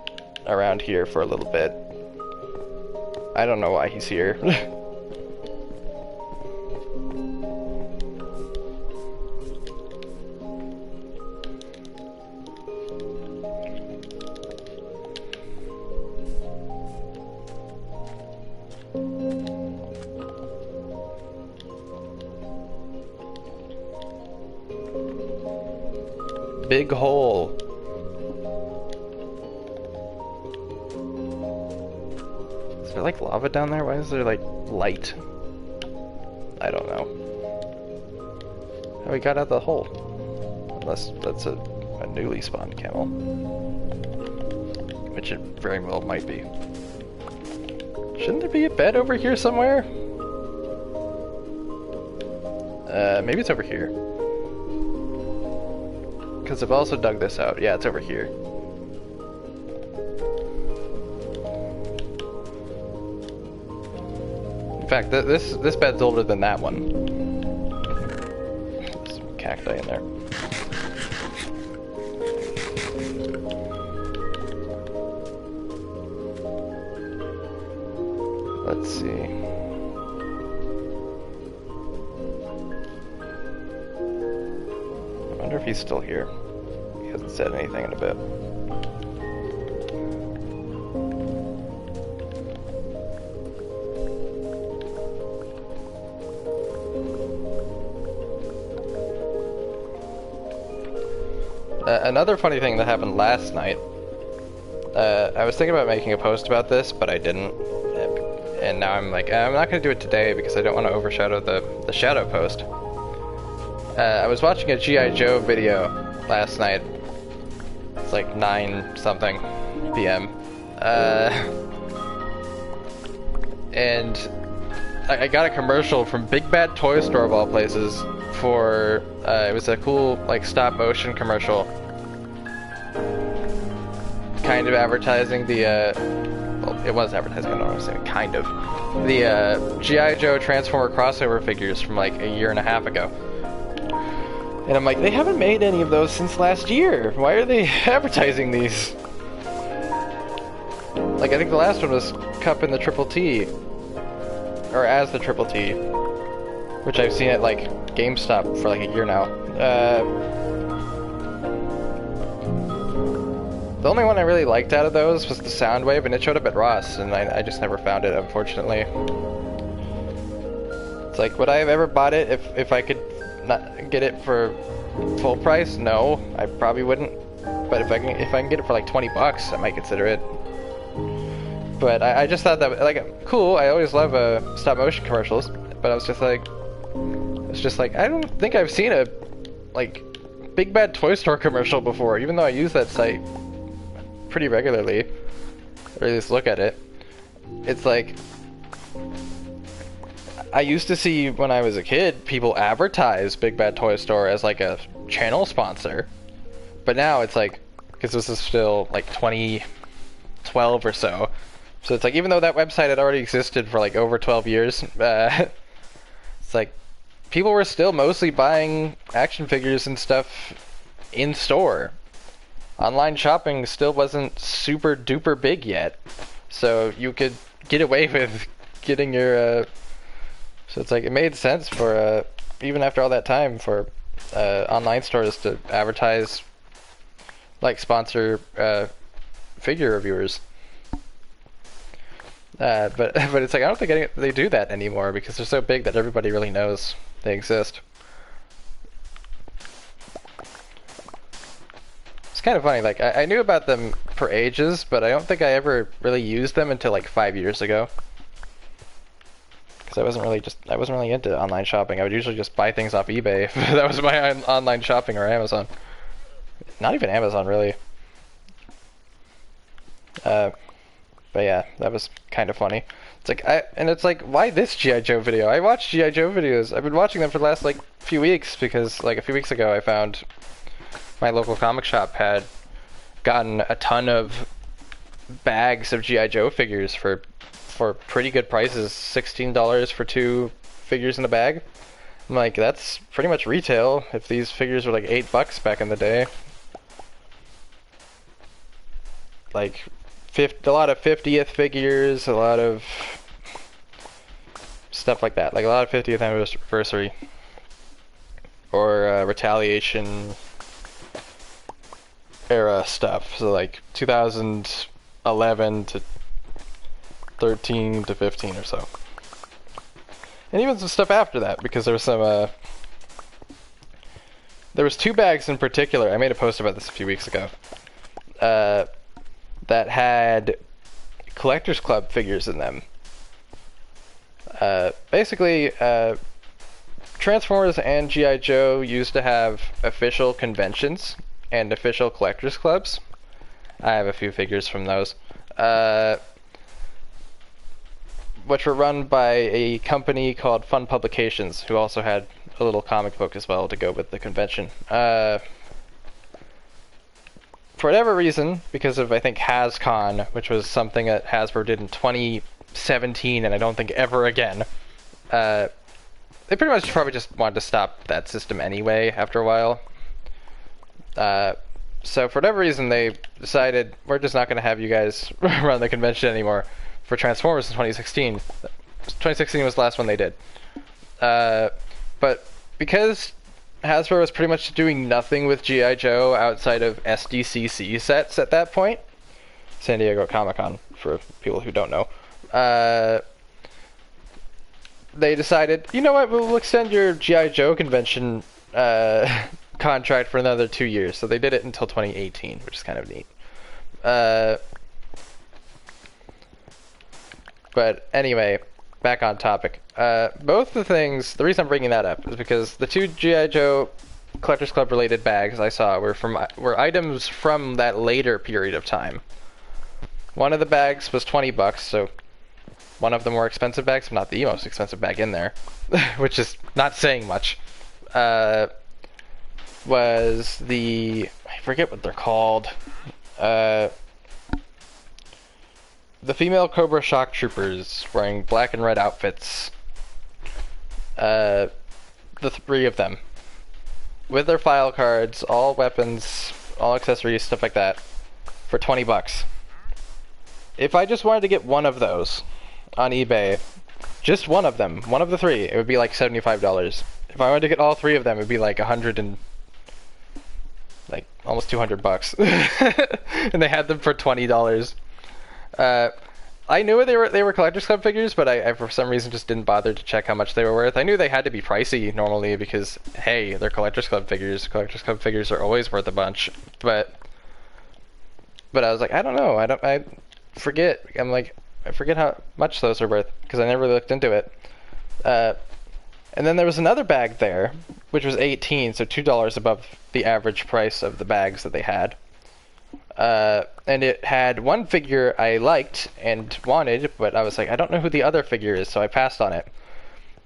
around here for a little bit. I don't know why he's here. Big hole. Is there like lava down there? Why is there like light? I don't know. How we got out the hole? Unless that's a newly spawned camel. Which it very well might be. Shouldn't there be a bed over here somewhere? Maybe it's over here. Because I've also dug this out. Yeah, it's over here. In fact, this bed's older than that one. There's some cacti in there. Let's see. I wonder if he's still here. He hasn't said anything in a bit. Another funny thing that happened last night. I was thinking about making a post about this, but I didn't. And now I'm like, I'm not going to do it today because I don't want to overshadow the shadow post. I was watching a G.I. Joe video last night. It's like 9 something p.m. And I got a commercial from Big Bad Toy Store of all places for, it was a cool like stop motion commercial. Kind of advertising the, well, it was advertising, I don't know what I'm saying, kind of. The G.I. Joe Transformer crossover figures from like a year and a half ago. And I'm like, they haven't made any of those since last year. Why are they advertising these? Like, I think the last one was Cup in the Triple T. Or as the Triple T. Which I've seen at, like, GameStop for like a year now. The only one I really liked out of those was the Soundwave, and it showed up at Ross, and I just never found it, unfortunately. It's like, would I have ever bought it if I could not get it for full price? No, I probably wouldn't. But if I can get it for like 20 bucks, I might consider it. But I just thought that, like, cool. I always love stop motion commercials, but I was just like, I don't think I've seen a like Big Bad Toy Store commercial before, even though I use that site pretty regularly, or at least look at it. It's like, I used to see when I was a kid people advertise Big Bad Toy Store as like a channel sponsor, but now it's like, because this is still like 2012 or so, so it's like, even though that website had already existed for like over 12 years, it's like people were still mostly buying action figures and stuff in store. Online shopping still wasn't super duper big yet, so you could get away with getting your so it's like, it made sense for even after all that time, for online stores to advertise, like, sponsor figure reviewers. But it's like, I don't think they do that anymore, because they're so big that everybody really knows they exist. It's kind of funny, like, I knew about them for ages, but I don't think I ever really used them until like 5 years ago. Because I wasn't really into online shopping. I would usually just buy things off eBay. That was my online shopping, or Amazon. Not even Amazon, really. But yeah, that was kind of funny. It's like, it's like, why this G.I. Joe video? I watch G.I. Joe videos. I've been watching them for the last like few weeks, because like a few weeks ago I found my local comic shop had gotten a ton of bags of G.I. Joe figures for pretty good prices. $16 for 2 figures in a bag. I'm like, that's pretty much retail if these figures were like $8 back in the day. Like, a lot of 50th figures, a lot of stuff like that. Like a lot of 50th anniversary or Retaliation era stuff. So like 2011 to 13 to 15 or so. And even some stuff after that, because there was some there was 2 bags in particular. I made a post about this a few weeks ago. That had Collectors Club figures in them. Basically, Transformers and G.I. Joe used to have official conventions and official collectors clubs. I have a few figures from those. Which were run by a company called Fun Publications, who also had a little comic book as well to go with the convention. For whatever reason, because of, I think, HasCon, which was something that Hasbro did in 2017, and I don't think ever again, they pretty much probably just wanted to stop that system anyway after a while. So for whatever reason, they decided, we're just not going to have you guys run the convention anymore for Transformers in 2016. 2016 was the last one they did. But because Hasbro was pretty much doing nothing with G.I. Joe outside of SDCC sets at that point, San Diego Comic-Con, for people who don't know, they decided, you know what, we'll extend your G.I. Joe convention contract for another 2 years. So they did it until 2018, which is kind of neat. But anyway, back on topic. Both the things, the reason I'm bringing that up is because the 2 G.I. Joe Collectors Club related bags I saw were items from that later period of time. One of the bags was $20, so one of the more expensive bags, but not the most expensive bag in there, which is not saying much, was the, I forget what they're called, the female Cobra Shock Troopers wearing black and red outfits. The 3 of them. With their file cards, all weapons, all accessories, stuff like that, for $20. If I just wanted to get one of those on eBay, just one of them, one of the 3, it would be like $75. If I wanted to get all three of them, it'd be like 100 and like almost $200, and they had them for $20. I knew they were Collector's Club figures, but I for some reason just didn't bother to check how much they were worth. I knew they had to be pricey normally because hey, they're Collector's Club figures. Collector's Club figures are always worth a bunch, but I was like, I don't know. I forget. I'm like, I forget how much those are worth because I never really looked into it. And then there was another bag there, which was $18, so $2 above the average price of the bags that they had. And it had one figure I liked and wanted, but I was like, I don't know who the other figure is, so I passed on it.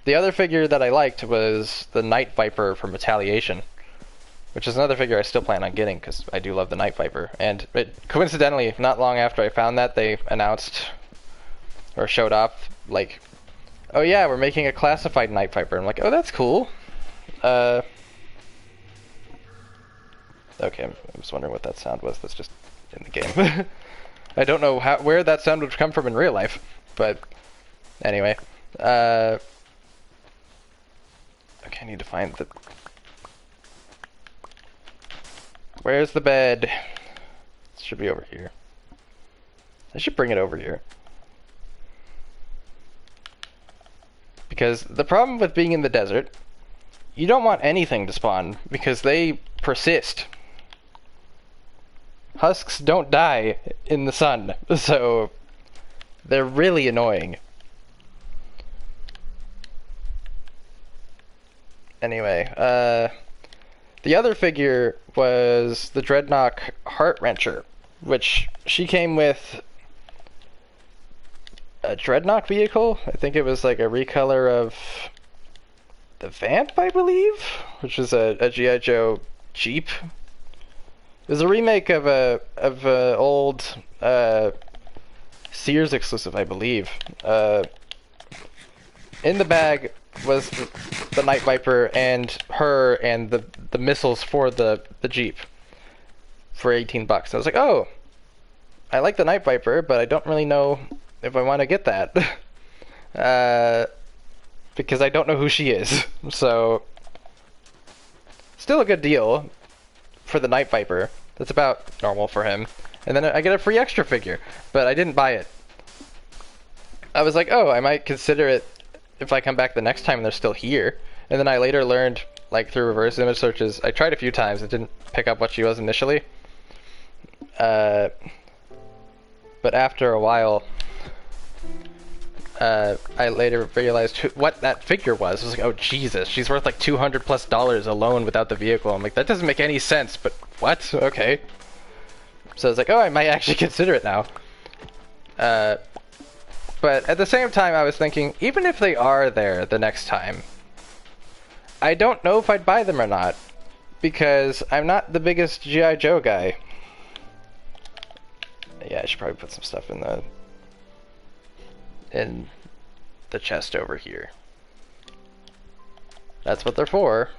The other figure that I liked was the Night Viper from Retaliation, which is another figure I still plan on getting because I do love the Night Viper. And coincidentally, not long after I found that, they announced or showed off, like, oh yeah, we're making a classified Night Viper. I'm like, oh, that's cool. Okay, I'm just wondering what that sound was. That's just in the game. I don't know where that sound would come from in real life, but anyway. Okay, I need to find the... Where's the bed? It should be over here. I should bring it over here. Because the problem with being in the desert, you don't want anything to spawn, because they persist. Husks don't die in the sun, so they're really annoying. Anyway, the other figure was the Dreadnought Heart Wrencher, which she came with a Dreadnought vehicle. I think it was like a recolor of the Vamp, I believe, which is a G.I. Joe Jeep. It was a remake of a old Sears exclusive, I believe. In the bag was the Night Viper and her and the missiles for the Jeep for $18. I was like, oh, I like the Night Viper, but I don't really know if I want to get that. Because I don't know who she is. So, still a good deal for the Night Viper. That's about normal for him. And then I get a free extra figure, but I didn't buy it. I was like, oh, I might consider it if I come back the next time and they're still here. And then I later learned, like through reverse image searches, I tried a few times, it didn't pick up what she was initially. But after a while, I later realized what that figure was. I was like, oh Jesus, she's worth like $200+ alone without the vehicle. I'm like, that doesn't make any sense, but what? Okay. So I was like, oh, I might actually consider it now. But at the same time, I was thinking, even if they are there the next time, I don't know if I'd buy them or not, because I'm not the biggest G.I. Joe guy. Yeah, I should probably put some stuff in the chest over here. That's what they're for.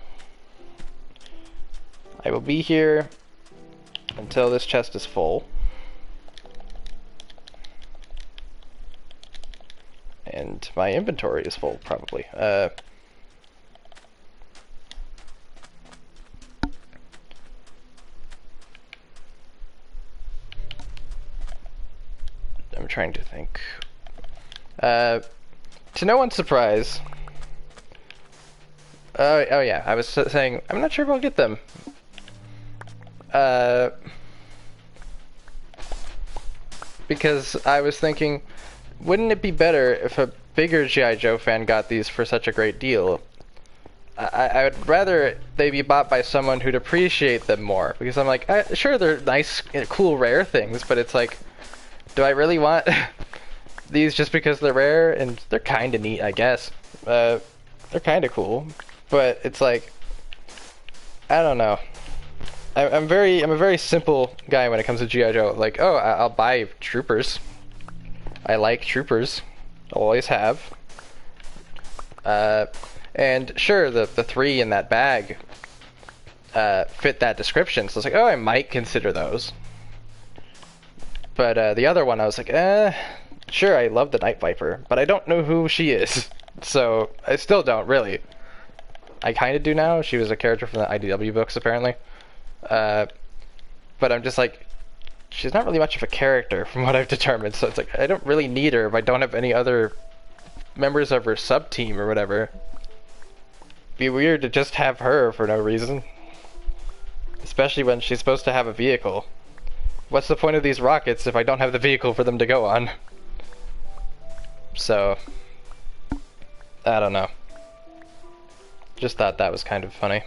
I will be here until this chest is full. And my inventory is full, probably. I'm trying to think. To no one's surprise. Oh yeah, I was saying, I'm not sure if I'll get them. Because I was thinking, wouldn't it be better if a bigger G.I. Joe fan got these for such a great deal? I would rather they be bought by someone who'd appreciate them more. Because I'm like, sure, they're nice, cool, rare things, but it's like, do I really want these just because they're rare? And they're kind of neat, I guess. They're kind of cool, but it's like, I don't know. I'm a very simple guy when it comes to G.I. Joe. Like, oh, I'll buy Troopers. I like Troopers. Always have. And sure, the three in that bag fit that description. So I was like, oh, I might consider those. But the other one, I was like, sure, I love the Night Viper, but I don't know who she is. So I still don't really. I kind of do now. She was a character from the IDW books, apparently. But I'm just like, she's not really much of a character from what I've determined, so it's like, I don't really need her if I don't have any other members of her sub-team or whatever. Be weird to just have her for no reason. Especially when she's supposed to have a vehicle. What's the point of these rockets if I don't have the vehicle for them to go on? So, I don't know. Just thought that was kind of funny.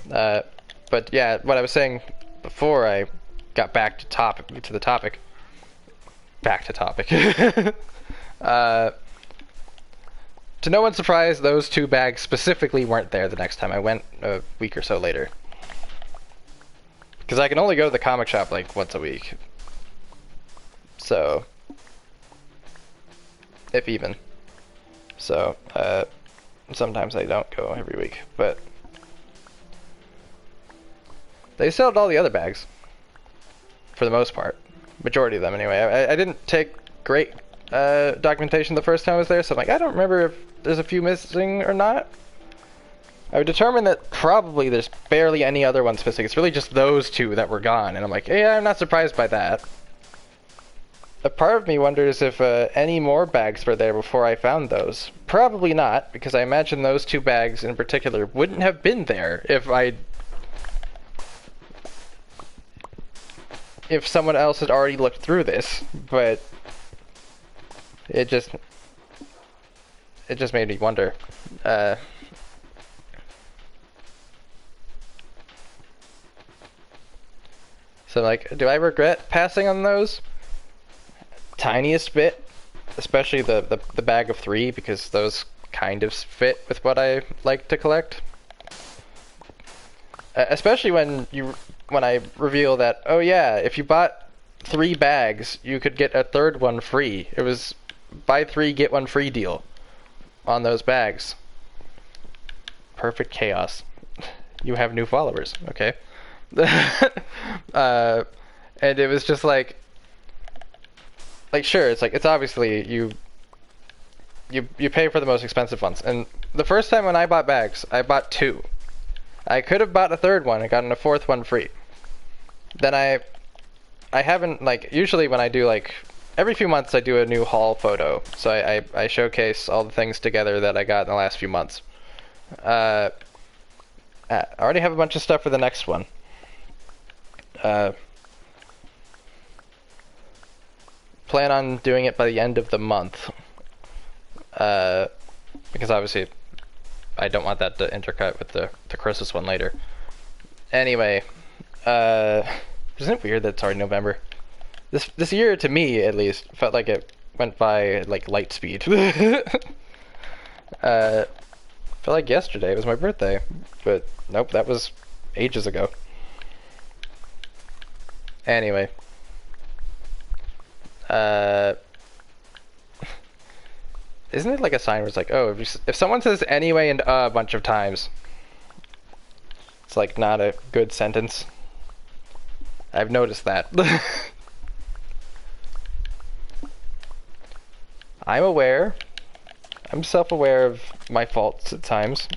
But yeah, what I was saying before I got back to the topic. Back to topic. To no one's surprise, those 2 bags specifically weren't there the next time I went a week or so later. Because I can only go to the comic shop like once a week. So, if even. So, sometimes I don't go every week, but they sold all the other bags. For the most part. Majority of them, anyway. I didn't take great documentation the first time I was there, so I'm like, I don't remember if there's a few missing or not. I would determine that probably there's barely any other ones missing. It's really just those 2 that were gone, and I'm like, yeah, I'm not surprised by that. A part of me wonders if any more bags were there before I found those. Probably not, because I imagine those 2 bags in particular wouldn't have been there if someone else had already looked through this, but it just made me wonder. So like, do I regret passing on those? Tiniest bit, especially the bag of 3, because those kind of fit with what I like to collect. Especially when I reveal that, oh yeah, if you bought 3 bags, you could get a 3rd one free. It was buy 3 get 1 free deal on those bags. Perfect chaos. You have new followers, okay? And it was just like sure, it's like, it's obviously you pay for the most expensive ones. And the first time when I bought bags, I bought 2. I could have bought a 3rd one and gotten a 4th one free. Then I haven't, like, usually when I do, like, every few months I do a new haul photo. So I showcase all the things together that I got in the last few months. I already have a bunch of stuff for the next one. Plan on doing it by the end of the month. Because obviously I don't want that to intercut with the Christmas one later. Anyway, isn't it weird that it's already November? This year, to me at least, felt like it went by like light speed. Felt like yesterday was my birthday, but nope, that was ages ago. Anyway, isn't it like a sign where it's like, oh, if someone says anyway and a bunch of times, it's like not a good sentence? I've noticed that. I'm aware. I'm self-aware of my faults at times.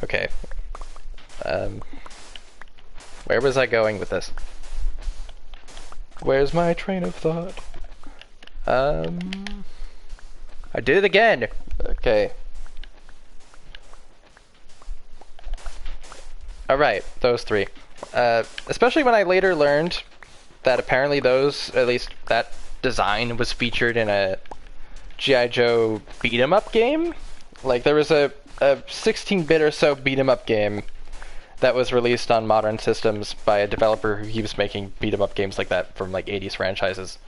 Okay. Where was I going with this? Where's my train of thought? I did it again! Okay. Alright, those 3. Especially when I later learned that apparently at least that design was featured in a G.I. Joe beat-em-up game. Like, there was a 16-bit or so beat-em-up game that was released on modern systems by a developer who keeps making beat-em-up games like that from, like, 80s franchises.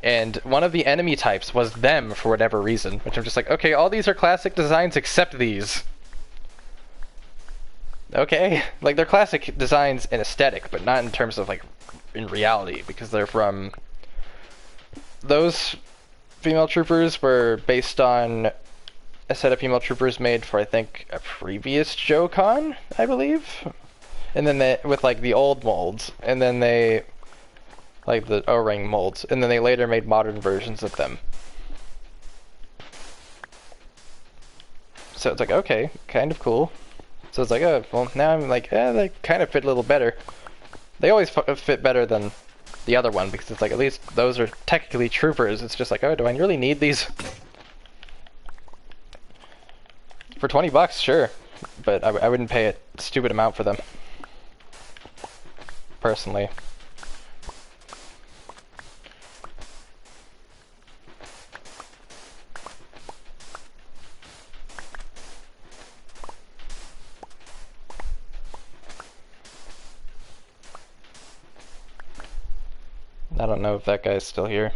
And one of the enemy types was them for whatever reason, which I'm just like, okay, all these are classic designs except these. Okay, like, they're classic designs in aesthetic, but not in terms of, like, in reality, because they're from... Those female troopers were based on a set of female troopers made for, I think, a previous JoeCon, I believe? And then they, with, like, the old molds, and then they... like, the O-ring molds, and then they later made modern versions of them. So it's like, okay, kind of cool. So it's like, oh, well, now I'm like, they kind of fit a little better. They always fit better than the other one, because it's like, at least those are technically troopers. It's just like, oh, do I really need these? For 20 bucks, sure. But I wouldn't pay a stupid amount for them. Personally. I don't know if that guy's still here.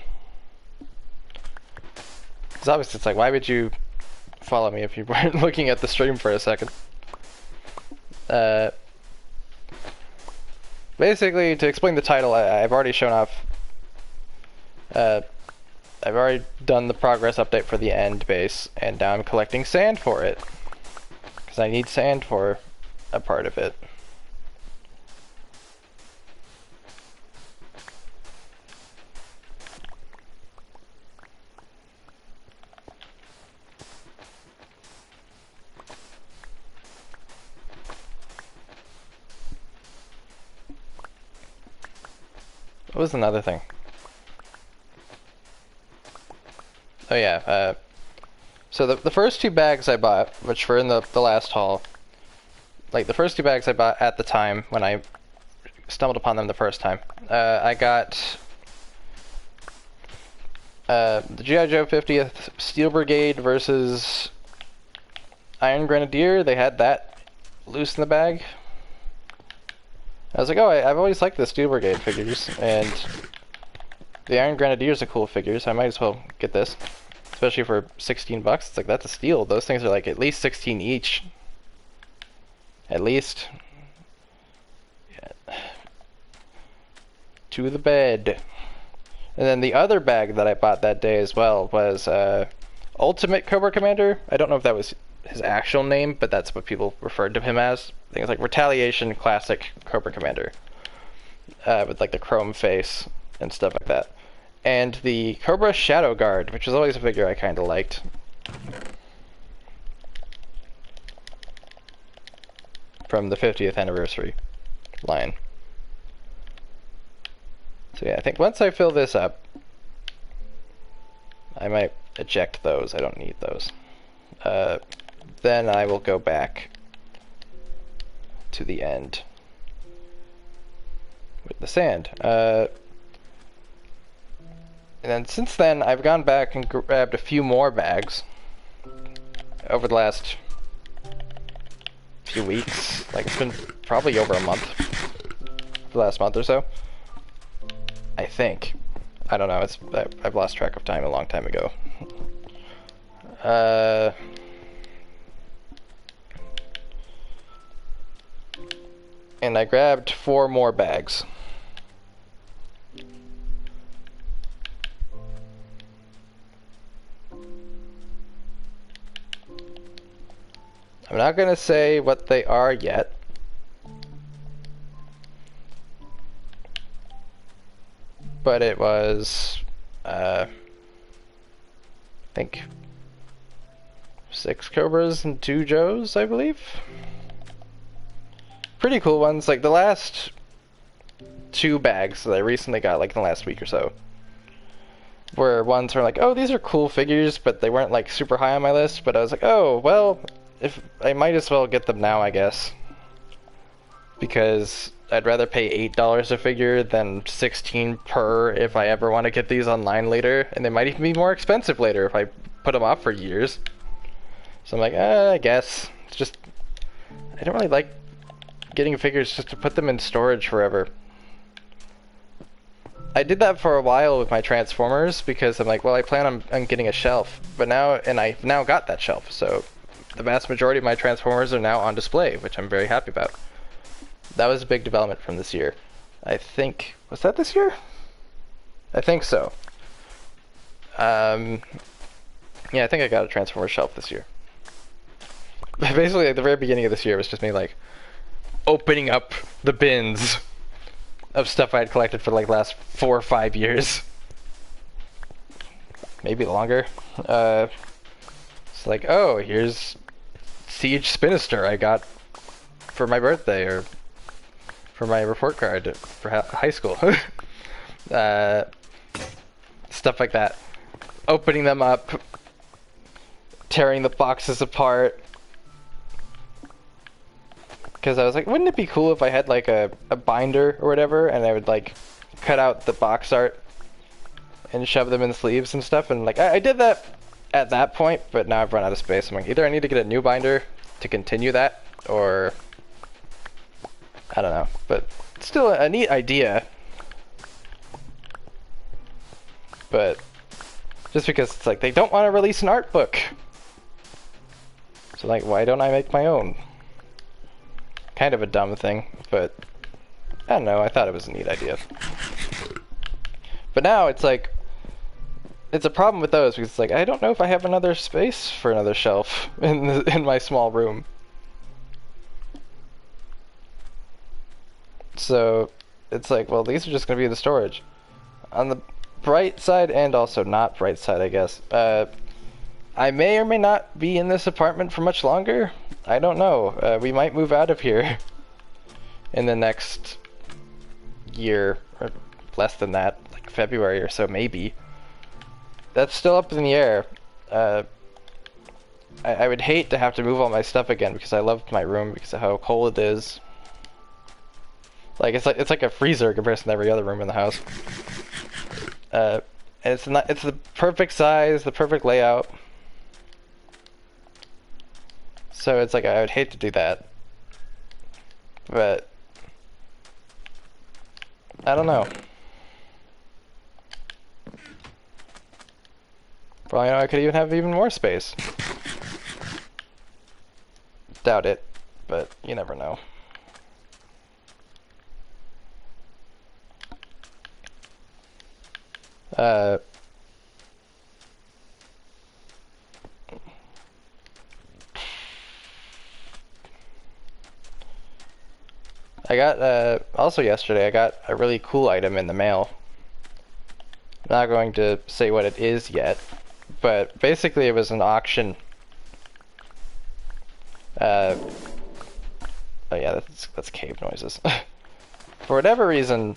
Because obviously it's like, why would you follow me if you weren't looking at the stream for a second? Basically, to explain the title, I've already shown off. I've already done the progress update for the end base, and now I'm collecting sand for it. Because I need sand for a part of it. What was another thing? Oh yeah, so the first two bags I bought, which were in the last haul, like the first two bags I bought at the time when I stumbled upon them the first time, I got the G.I. Joe 50th Steel Brigade versus Iron Grenadier. They had that loose in the bag. I was like, oh, I've always liked the Steel Brigade figures, and the Iron Grenadiers are cool figures, so I might as well get this. Especially for 16 bucks, it's like, that's a steal. Those things are like at least 16 each. At least. Yeah. To the bed. And then the other bag that I bought that day as well was Ultimate Cobra Commander. I don't know if that was his actual name, but that's what people referred to him as. I think it's like Retaliation Classic Cobra Commander. With like the chrome face and stuff like that. And the Cobra Shadow Guard, which was always a figure I kind of liked. From the 50th anniversary line. So yeah, I think once I fill this up, I might eject those. I don't need those. Then I will go back to the end with the sand. And then since then, I've gone back and grabbed a few more bags over the last few weeks. Like, it's been probably over a month, the last month or so. I think. I don't know, I've lost track of time a long time ago. And I grabbed 4 more bags. I'm not gonna say what they are yet. But it was, I think 6 Cobras and 2 Joes, I believe. Pretty cool ones. Like the last 2 bags that I recently got, like in the last week or so, were ones where like, oh, these are cool figures, but they weren't like super high on my list. But I was like, oh, well, if I might as well get them now, I guess, because I'd rather pay $8 a figure than 16 per if I ever want to get these online later, and they might even be more expensive later if I put them off for years. So I'm like, I guess. It's just, I don't really like getting figures just to put them in storage forever. I did that for a while with my Transformers because I'm like, well, I plan on getting a shelf, but now, and I've now got that shelf, so the vast majority of my Transformers are now on display, which I'm very happy about. That was a big development from this year. I think, was that this year? I think so. Yeah, I think I got a Transformer shelf this year. Basically, at the very beginning of this year, it was just me, like, opening up the bins of stuff I had collected for, like, the last 4 or 5 years. Maybe longer. It's like, oh, here's Siege Spinister I got for my birthday, or for my report card for high school. Stuff like that. Opening them up, tearing the boxes apart. Because I was like, wouldn't it be cool if I had like a binder or whatever, and I would like cut out the box art and shove them in sleeves and stuff. And like I did that at that point, but now I've run out of space. I'm like, either I need to get a new binder to continue that, or I don't know. But still a neat idea. But just because it's like they don't want to release an art book, so like, why don't I make my own? Kind of a dumb thing, but I don't know, I thought it was a neat idea. But now it's like, it's a problem with those, because it's like, I don't know if I have another space for another shelf in my small room. So it's like, well, these are just going to be in the storage. On the bright side, and also not bright side, I guess, I may or may not be in this apartment for much longer. I don't know. We might move out of here in the next year, or less than that, like February or so, maybe. That's still up in the air. I would hate to have to move all my stuff again, because I love my room because of how cold it is. Like it's like a freezer in comparison to every other room in the house. And it's the perfect size, the perfect layout. So it's like, I would hate to do that, but I don't know. Probably know I could even have even more space. Doubt it, but you never know. I got, also yesterday, I got a really cool item in the mail. I'm not going to say what it is yet, but basically it was an auction. Oh yeah, that's cave noises. For whatever reason,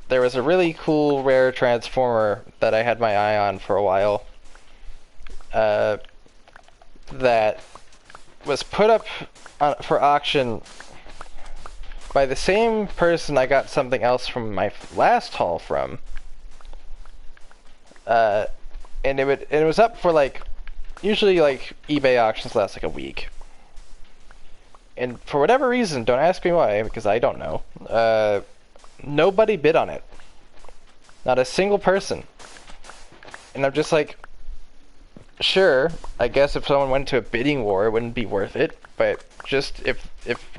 there was a really cool rare transformer that I had my eye on for a while, that was put up for auction by the same person I got something else from my last haul from. And it was up for like, usually like eBay auctions last like a week. And for whatever reason, don't ask me why, because I don't know, nobody bid on it. Not a single person. And I'm just like, sure, I guess if someone went to a bidding war, it wouldn't be worth it. But just if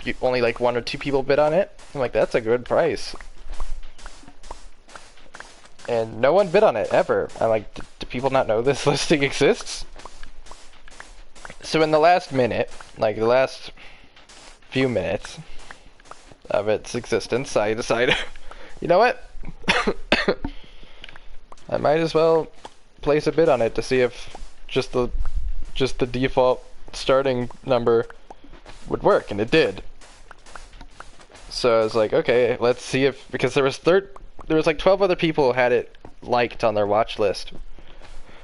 you only like 1 or 2 people bid on it, I'm like, that's a good price. And no one bid on it, ever. I'm like, do people not know this listing exists? So in the last minute, like the last few minutes of its existence, I decided, you know what? I might as well place a bid on it to see if just the default starting number would work, and it did. So I was like, okay, let's see if, because there was like 12 other people who had it liked on their watch list.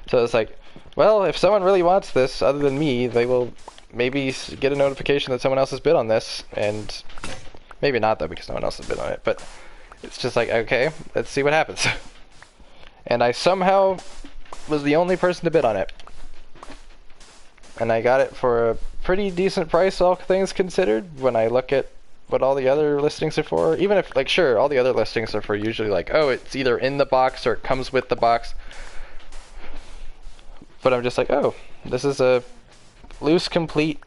So I was like, well, if someone really wants this other than me, they will maybe get a notification that someone else has bid on this, and maybe not though, because no one else has bid on it, but it's just like, okay, let's see what happens. And I somehow was the only person to bid on it. And I got it for a pretty decent price, all things considered, when I look at what all the other listings are for. Even if, like, sure, all the other listings are for usually like, oh, it's either in the box or it comes with the box. But I'm just like, oh, this is a loose, complete,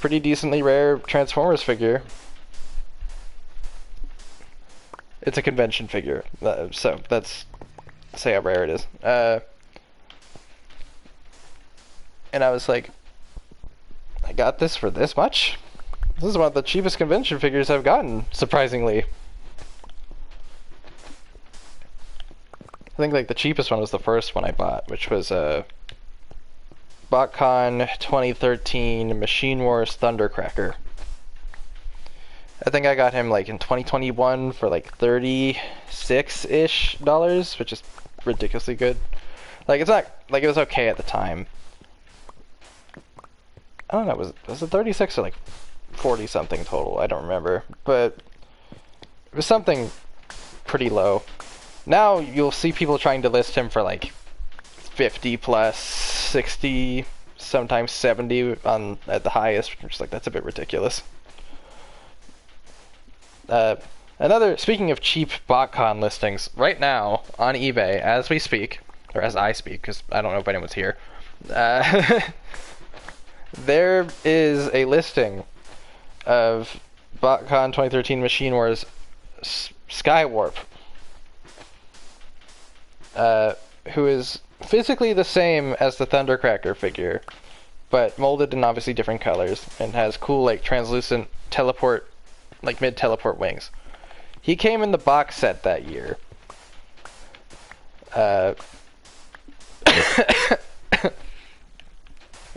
pretty decently rare Transformers figure. It's a convention figure, so that's, say how rare it is. And I was like, I got this for this much? This is one of the cheapest convention figures I've gotten, surprisingly. I think like the cheapest one was the first one I bought, which was BotCon 2013 Machine Wars Thundercracker. I think I got him like in 2021 for like $36-ish, which is ridiculously good. Like, it's not, like, it was okay at the time. I don't know, was it 36 or like 40 something total? I don't remember, but it was something pretty low. Now you'll see people trying to list him for like 50 plus, 60, sometimes 70 on at the highest. Which is like, that's a bit ridiculous. Speaking of cheap BotCon listings, right now on eBay as we speak, or as I speak, because I don't know if anyone's here. There is a listing of BotCon 2013 Machine Wars Skywarp, who is physically the same as the Thundercracker figure, but molded in obviously different colors, and has cool, like, translucent teleport, like, mid-teleport wings. He came in the box set that year.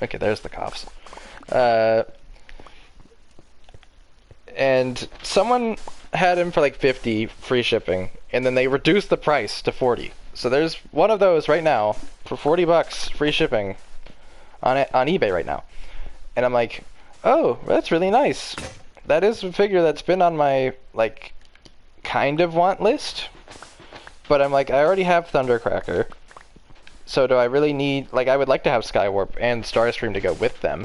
Okay, there's the coughs. And someone had him for like 50 free shipping, and then they reduced the price to 40. So there's one of those right now for 40 bucks free shipping on eBay right now. And I'm like, oh, that's really nice. That is a figure that's been on my like kind of want list. But I'm like, I already have Thundercracker. So do I really need, like, I would like to have Skywarp and Starscream to go with them.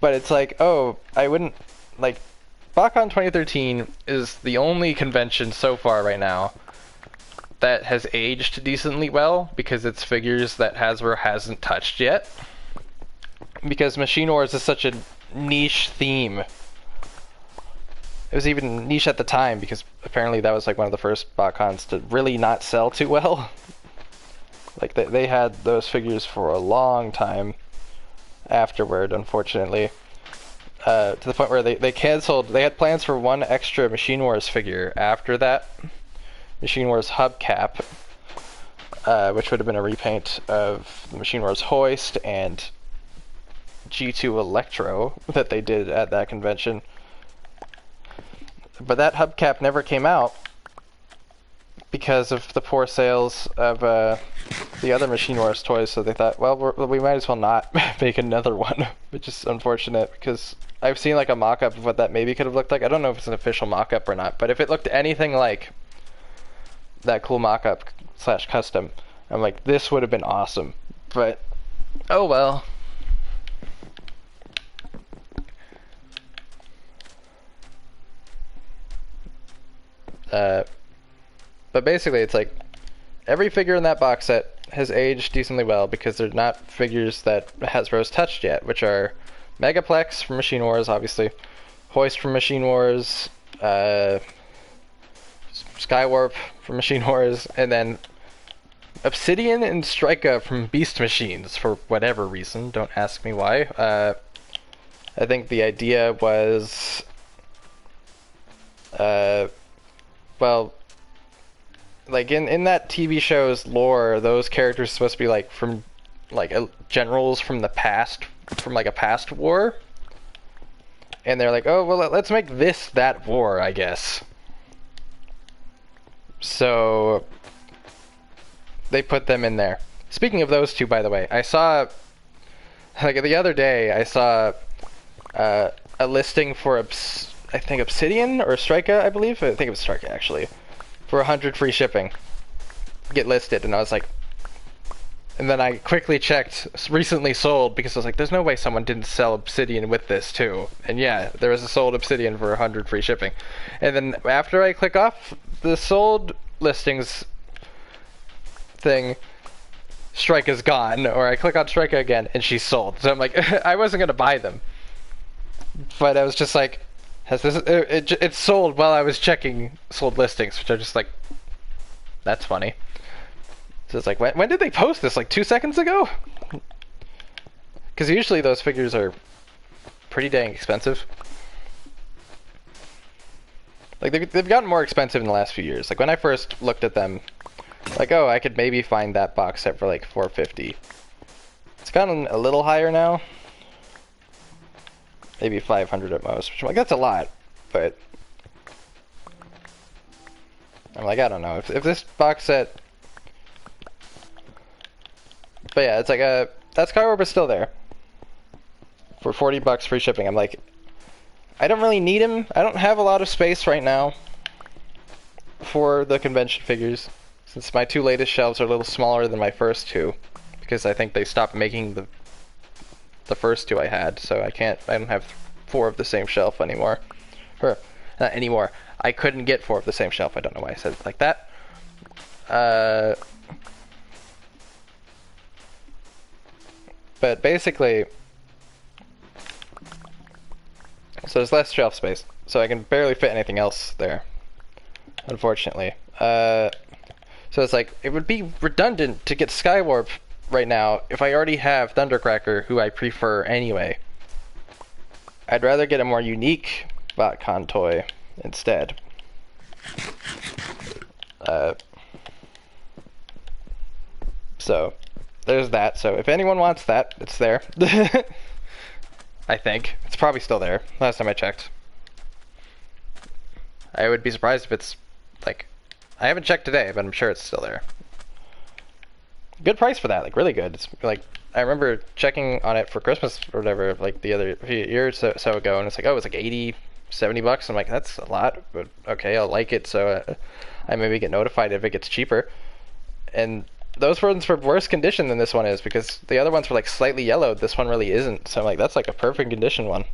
But it's like, oh, I wouldn't, like, BotCon 2013 is the only convention so far right now that has aged decently well, because it's figures that Hasbro hasn't touched yet. Because Machine Wars is such a niche theme. It was even niche at the time, because apparently that was like one of the first BotCons to really not sell too well. Like, they had those figures for a long time afterward, unfortunately. To the point where they canceled, they had plans for one extra Machine Wars figure after that. Machine Wars Hubcap, which would have been a repaint of the Machine Wars Hoist and G2 Electro that they did at that convention. But that Hubcap never came out because of the poor sales of the other Machine Wars toys, so they thought, well, we might as well not make another one, which is unfortunate, because I've seen like a mock-up of what that maybe could have looked like. I don't know if it's an official mock-up or not, but if it looked anything like that cool mock-up / custom, I'm like, this would have been awesome. But, oh well. But basically, it's like, every figure in that box set has aged decently well, because they're not figures that Hasbro's touched yet, which are Megaplex from Machine Wars, obviously, Hoist from Machine Wars, Skywarp from Machine Wars, and then Obsidian and Strika from Beast Machines, for whatever reason. Don't ask me why. I think the idea was, well, like in that TV show's lore, those characters are supposed to be like from like generals from the past, from like a past war, and they're like, oh well, let's make this that war, I guess. So they put them in there. Speaking of those two, by the way, I saw, like, the other day I saw a listing for I think Obsidian or Strika, I believe. I think it was Strika, actually, for 100 free shipping. Get listed, and I was like, and then I quickly checked recently sold, because I was like, there's no way someone didn't sell Obsidian with this too. And yeah, there was a sold Obsidian for 100 free shipping. And then after I click off the sold listings thing, Strika's gone, or I click on Strika again and she's sold. So I'm like, I wasn't gonna buy them, but I was just like, has this it's sold while I was checking sold listings, which are just like, that's funny. So it's like, when did they post this? Like 2 seconds ago? Because usually those figures are pretty dang expensive. Like, they've gotten more expensive in the last few years. Like, when I first looked at them, like, oh, I could maybe find that box set for like $450. It's It's gotten a little higher now. Maybe 500 at most, which I'm like, that's a lot, but I'm like, I don't know. If this box set... But yeah, it's like that Skyward is still there. For 40 bucks free shipping. I'm like, I don't really need him. I don't have a lot of space right now for the convention figures, since my two latest shelves are a little smaller than my first two, because I think they stopped making the first two I had, so I don't have 4 of the same shelf anymore. Or, not anymore. I couldn't get 4 of the same shelf. I don't know why I said it like that. But basically, so there's less shelf space, so I can barely fit anything else there, unfortunately. So it's like, it would be redundant to get Skywarp right now if I already have Thundercracker, who I prefer anyway. I'd rather get a more unique BotCon toy instead. So there's that. So if anyone wants that, it's there. I think it's probably still there. Last time I checked. I would be surprised if it's like, I haven't checked today, but I'm sure it's still there. Good price for that, like really good. It's like, I remember checking on it for Christmas or whatever, like the other year or so ago, and it's like, oh, it's like 80, 70 bucks. I'm like, that's a lot, but okay, I'll like it, so I maybe get notified if it gets cheaper. And those ones were worse condition than this one is, because the other ones were like slightly yellowed. This one really isn't, so I'm like, that's like a perfect condition one.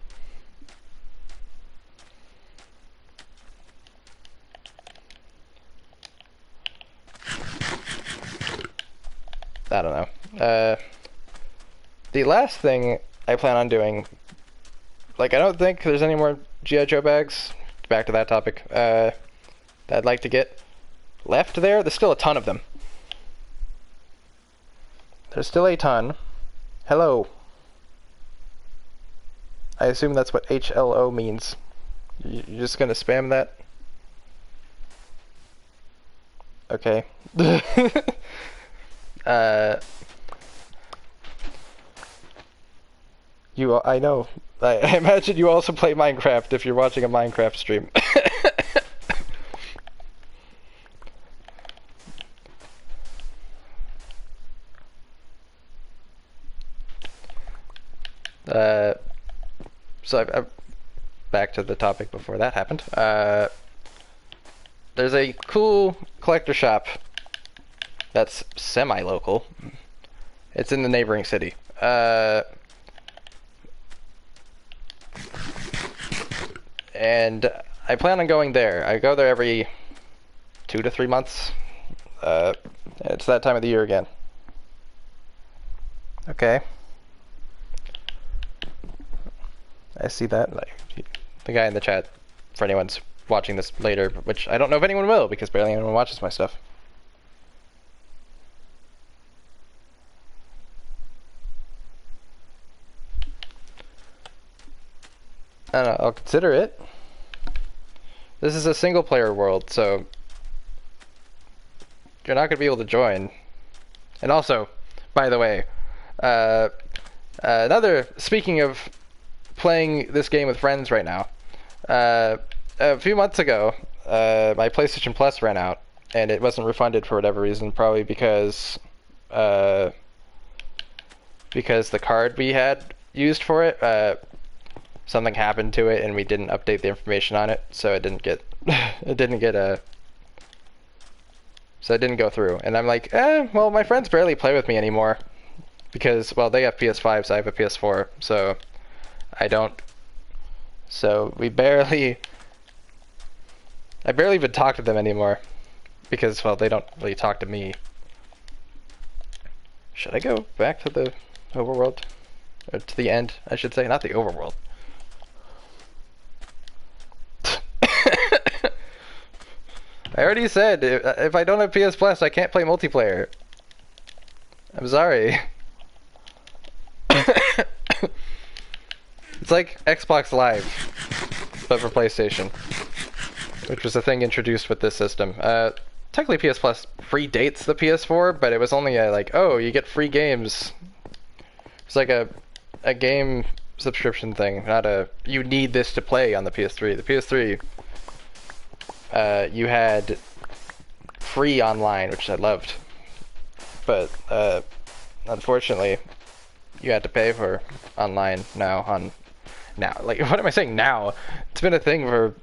I don't know. The last thing I plan on doing, like, I don't think there's any more G.I. Joe bags, back to that topic, that I'd like to get left there. There's still a ton of them. There's still a ton. Hello. I assume that's what HLO means. You're just gonna spam that? Okay. I know. I imagine you also play Minecraft if you're watching a Minecraft stream. So I'm back to the topic before that happened. There's a cool collector shop that's semi-local. It's in the neighboring city. And I plan on going there. I go there every 2 to 3 months. It's that time of the year again. Okay. I see that. Like, the guy in the chat, for anyone's watching this later, which I don't know if anyone will, because barely anyone watches my stuff. I don't know, I'll consider it. This is a single player world, so you're not going to be able to join. And also, by the way, speaking of playing this game with friends right now, a few months ago, my PlayStation Plus ran out, and it wasn't refunded for whatever reason, probably because the card we had used for it, something happened to it, and we didn't update the information on it, so it didn't get so it didn't go through. And I'm like, well, my friends barely play with me anymore, because, well, they have PS5s, I have a PS4, so I don't. So I barely even talk to them anymore, because, well, they don't really talk to me. Should I go back to the overworld? Or to the end, I should say, not the overworld. I already said, if I don't have PS Plus, I can't play multiplayer. I'm sorry. It's like Xbox Live, but for PlayStation, which was a thing introduced with this system. Technically PS Plus predates the PS4, but it was only like, oh, you get free games It's like a game subscription thing, not a you need this to play on the PS3. The PS3, you had free online, which I loved, but unfortunately, you had to pay for online now. Like, what am I saying now? It's been a thing for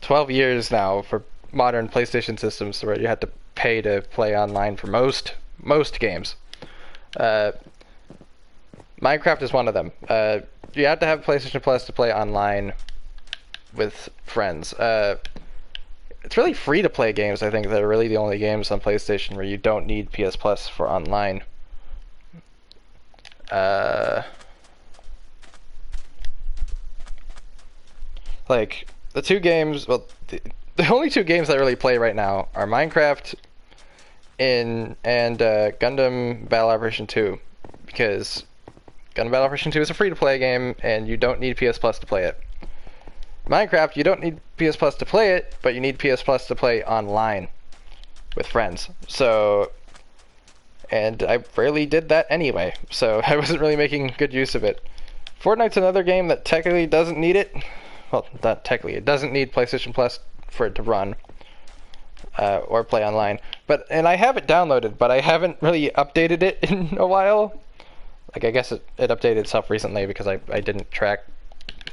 12 years now for modern PlayStation systems, where you had to pay to play online for most games. Minecraft is one of them. You have to have PlayStation Plus to play online with friends. It's really free to play games, I think, that are really the only games on PlayStation where you don't need PS Plus for online. Like, the two games, well, the only two games I really play right now are Minecraft and Gundam Battle Operation 2, because Gundam Battle Operation 2 is a free-to-play game, and you don't need PS Plus to play it. Minecraft, you don't need PS Plus to play it, but you need PS Plus to play online with friends. So, and I rarely did that anyway, so I wasn't really making good use of it. Fortnite's another game that technically doesn't need it. Well, not technically, it doesn't need PlayStation Plus for it to run or play online. And I have it downloaded, but I haven't really updated it in a while. Like, I guess it updated itself recently because I didn't track,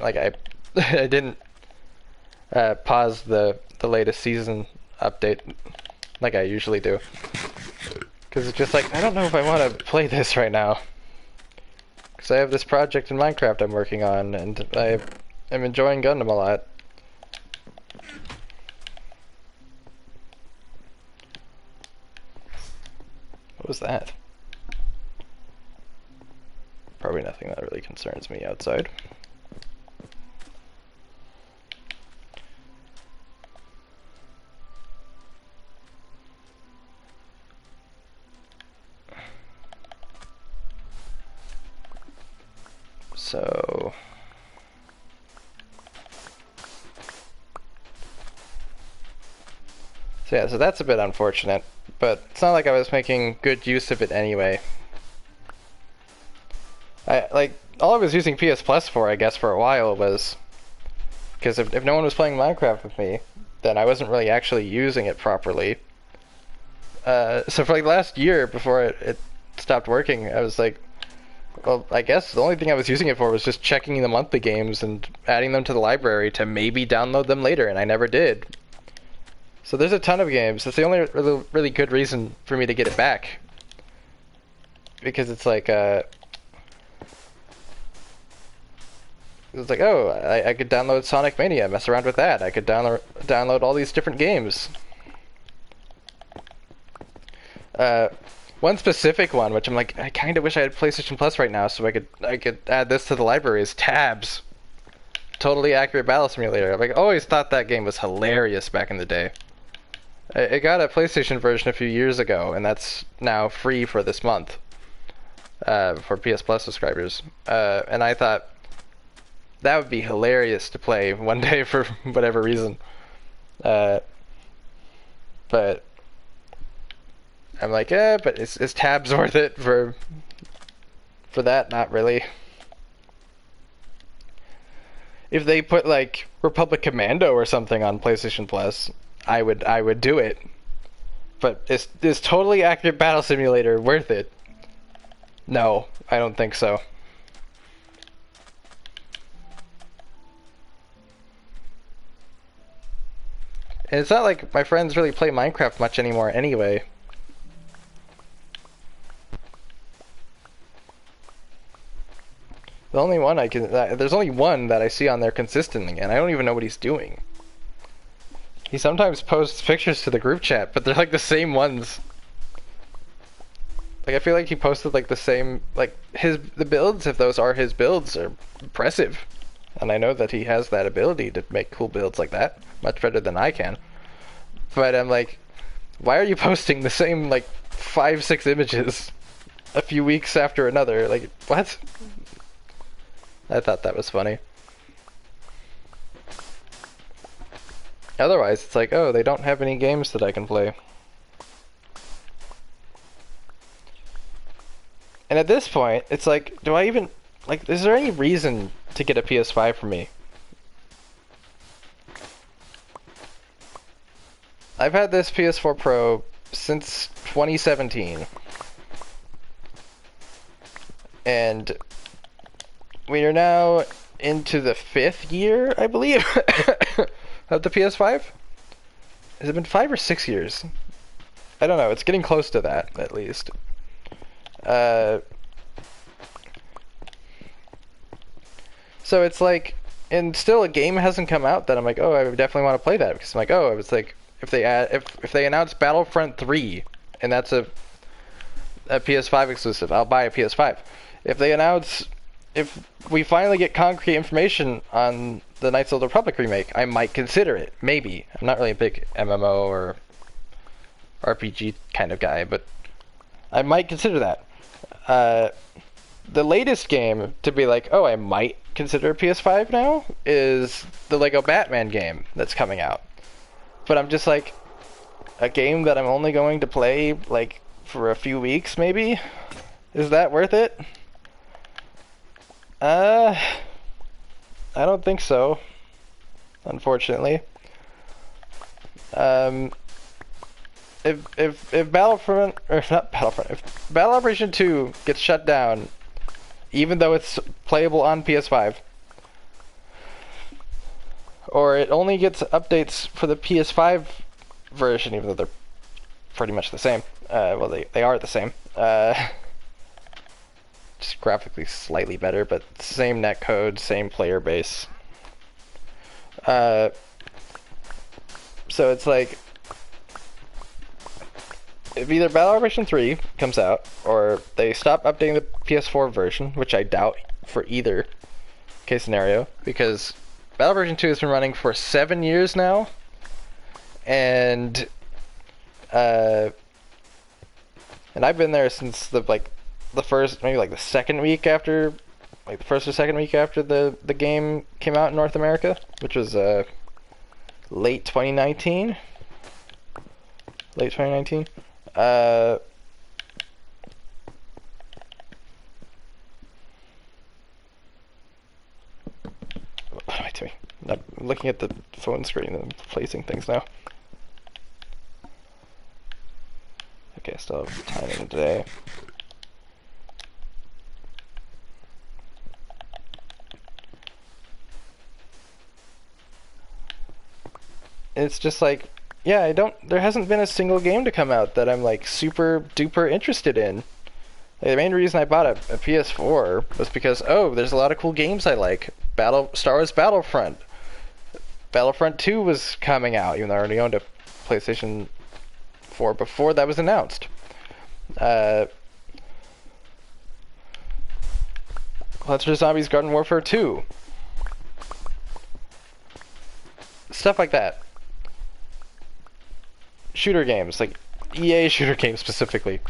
like, I didn't pause the latest season update like I usually do. Because it's just like, I don't know if I want to play this right now. Because I have this project in Minecraft I'm working on, and I am enjoying Gundam a lot. What was that? Probably nothing that really concerns me outside. So yeah, so that's a bit unfortunate, but it's not like I was making good use of it anyway. All I was using PS Plus for, I guess, for a while was because if no one was playing Minecraft with me, then I wasn't really actually using it properly. So for like the last year before it stopped working, I was like, well, I guess the only thing I was using it for was just checking the monthly games and adding them to the library to maybe download them later, and I never did. So there's a ton of games. That's the only really good reason for me to get it back. Because it's like, oh, I could download Sonic Mania, mess around with that. I could download all these different games. One specific one, which I'm like, I kind of wish I had PlayStation Plus right now, so I could add this to the library, is Tabs. Totally Accurate Battle Simulator. I've always thought that game was hilarious back in the day. It got a PlayStation version a few years ago, and that's now free for this month for PS Plus subscribers. And I thought that would be hilarious to play one day for whatever reason. But I'm like, but is Tabs worth it for that? Not really. If they put like Republic Commando or something on PlayStation Plus, I would do it. But is Totally Accurate Battle Simulator worth it? No, I don't think so. And it's not like my friends really play Minecraft much anymore anyway. The only one there's only one that I see on there consistently, and I don't even know what he's doing. He sometimes posts pictures to the group chat, but they're like the same ones. Like, I feel like he posted like the same, like the builds, if those are his builds, are impressive. And I know that he has that ability to make cool builds like that, much better than I can. But I'm like, why are you posting the same like 5-6 images a few weeks after another? Like, what? I thought that was funny. Otherwise, it's like, oh, they don't have any games that I can play. And at this point, it's like, do I even, like, is there any reason to get a PS5 for me? I've had this PS4 Pro since 2017. And we are now into the 5th year, I believe, of the PS5. Has it been 5 or 6 years? I don't know. It's getting close to that, at least. So it's like, and still a game hasn't come out that I'm like, oh, I definitely want to play that, because I'm like, oh, it's like if they announce Battlefront 3 and that's a PS5 exclusive, I'll buy a PS5. If we finally get concrete information on the Knights of the Republic remake, I might consider it. Maybe. I'm not really a big MMO or RPG kind of guy, but I might consider that. The latest game to be like, oh, I might consider a PS5 now is the Lego Batman game that's coming out. But I'm just like, a game that I'm only going to play like for a few weeks maybe? Is that worth it? I don't think so, unfortunately. If Battlefront, or not Battlefront, if Battle Operation 2 gets shut down, even though it's playable on PS5, or it only gets updates for the PS5 version, even though they're pretty much the same. Well, they are the same. Just graphically slightly better, but same netcode, same player base. So it's like, if either Battle Operation 3 comes out, or they stop updating the PS4 version, which I doubt for either case scenario, because Battle Operation 2 has been running for 7 years now, and I've been there since the first, maybe like the second week after, like the first or second week after the game came out in North America, which was late 2019. Late 2019. What am I doing? I'm looking at the phone screen and placing things now. Okay, still have timing today. It's just like, yeah, there hasn't been a single game to come out that I'm like super duper interested in. Like, the main reason I bought a PS4 was because, oh, there's a lot of cool games I like. Star Wars Battlefront. Battlefront 2 was coming out, even though I already owned a PlayStation 4 before that was announced. Plants vs. Zombies Garden Warfare 2. Stuff like that. Shooter games, like EA shooter games specifically.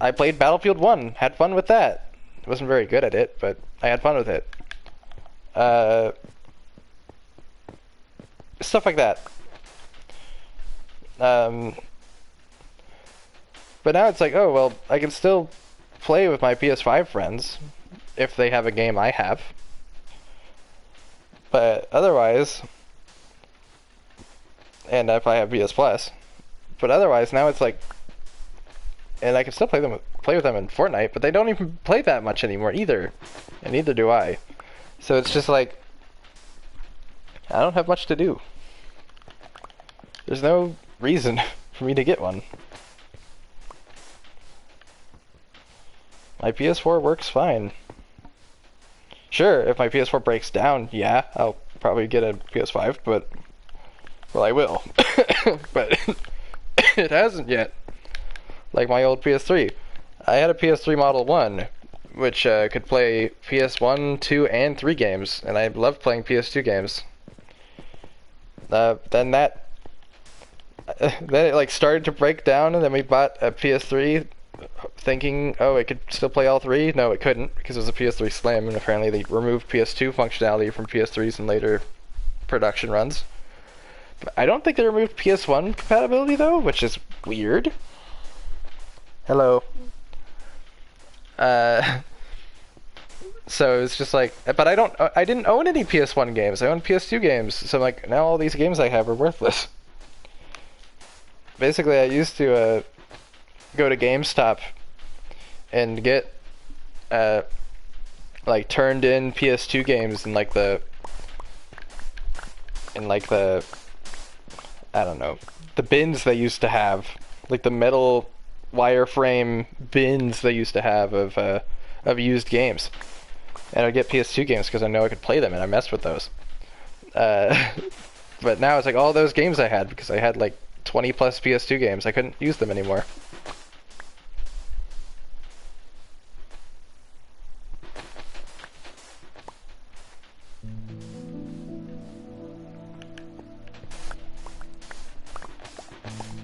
I played Battlefield 1, had fun with that. Wasn't very good at it, but I had fun with it. Stuff like that. But now it's like, oh, well, I can still play with my PS5 friends if they have a game I have. But otherwise, and if I have PS Plus, but otherwise now it's like, and I can still play with them in Fortnite, but they don't even play that much anymore either, and neither do I. So it's just like, I don't have much to do. There's no reason for me to get one. My PS4 works fine. Sure, if my PS4 breaks down, yeah, I'll probably get a PS5, but, well, I will. But it hasn't yet. Like my old PS3. I had a PS3 Model 1, which could play PS1, 2, and 3 games, and I loved playing PS2 games. Then it like started to break down, and then we bought a PS3 thinking, oh, it could still play all 3. No, it couldn't, because it was a PS3 Slim, and apparently they removed PS2 functionality from PS3s in later production runs. But I don't think they removed PS1 compatibility, though, which is weird. Hello. So it was just like, but I didn't own any PS1 games. I owned PS2 games. So like now all these games I have are worthless. Basically, I used to go to GameStop and get like turned in PS2 games in like the I don't know, the bins they used to have, like the metal wireframe bins they used to have of used games. And I'd get PS2 games because I know I could play them, and I messed with those. But now it's like all those games I had, because I had like 20 plus PS2 games, I couldn't use them anymore.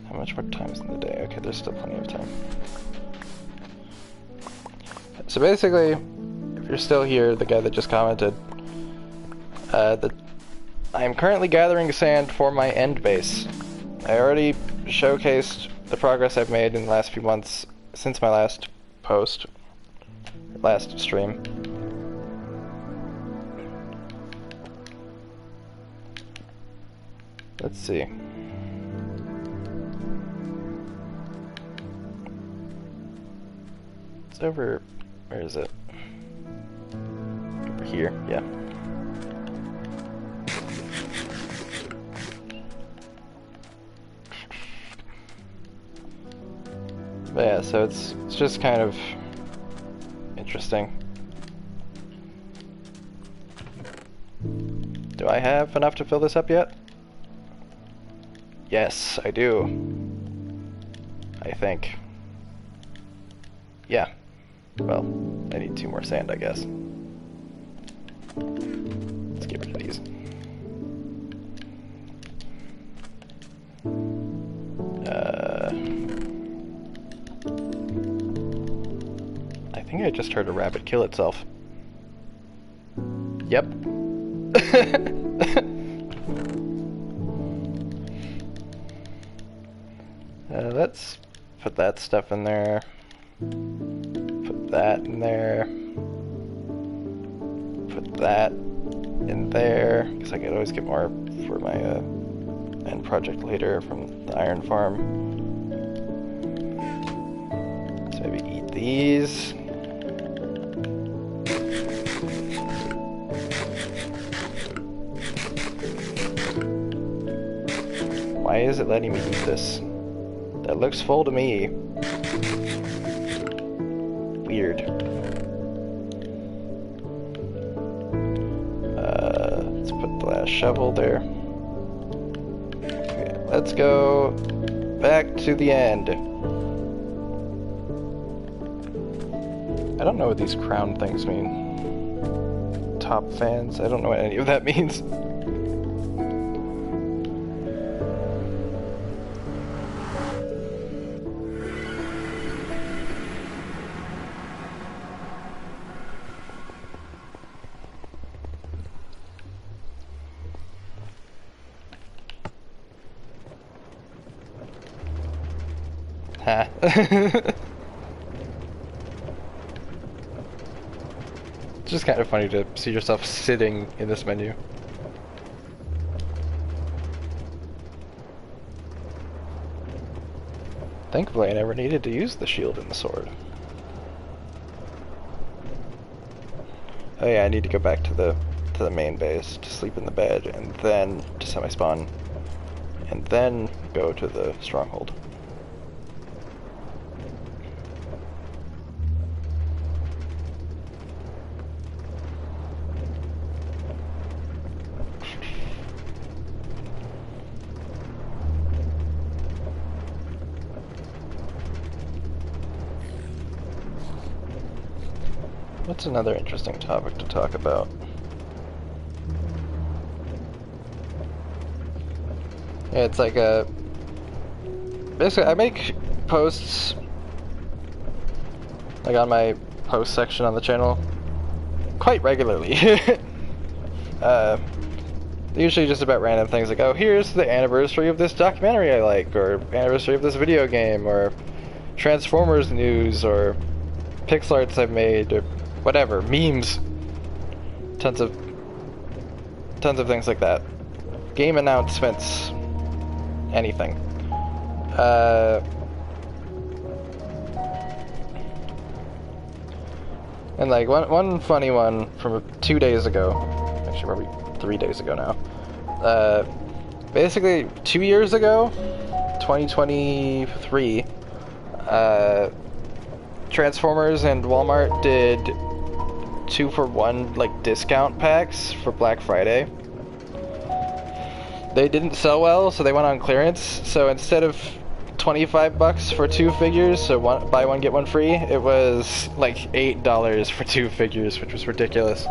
How much more time's in the day? Okay, there's still plenty of time. So basically, if you're still here, the guy that just commented, I am currently gathering sand for my end base. I already showcased the progress I've made in the last few months since my last stream. Let's see. It's over, where is it? Over here, yeah. But yeah, so it's just kind of interesting. Do I have enough to fill this up yet? Yes, I do. I think. Yeah. Well, I need 2 more sand, I guess. Let's get rid of these. I think I just heard a rabbit kill itself. Yep. Let's put that stuff in there. Put that in there. Put that in there, because I could always get more for my end project later from the iron farm. So maybe eat these. Why is it letting me eat this? That looks full to me. Weird. Let's put the last shovel there. Okay, let's go back to the end. I don't know what these crown things mean. Top fans? I don't know what any of that means. It's just kind of funny to see yourself sitting in this menu. Thankfully, I never needed to use the shield and the sword. Oh yeah, I need to go back to the main base to sleep in the bed, and then to semi-spawn, and then go to the stronghold. What's another interesting topic to talk about? Yeah, it's like basically I make posts like on my post section on the channel quite regularly. Usually just about random things like, oh, here's the anniversary of this documentary I like, or anniversary of this video game, or Transformers news, or pixel arts I've made, or whatever, memes, tons of things like that. Game announcements, anything. And like one funny one from 2 days ago, actually probably 3 days ago now. Basically 2 years ago, 2023, Transformers and Walmart did 2-for-1 like discount packs for Black Friday. They didn't sell well, so they went on clearance. So instead of $25 for 2 figures, so buy one get one free, it was like $8 for 2 figures, which was ridiculous.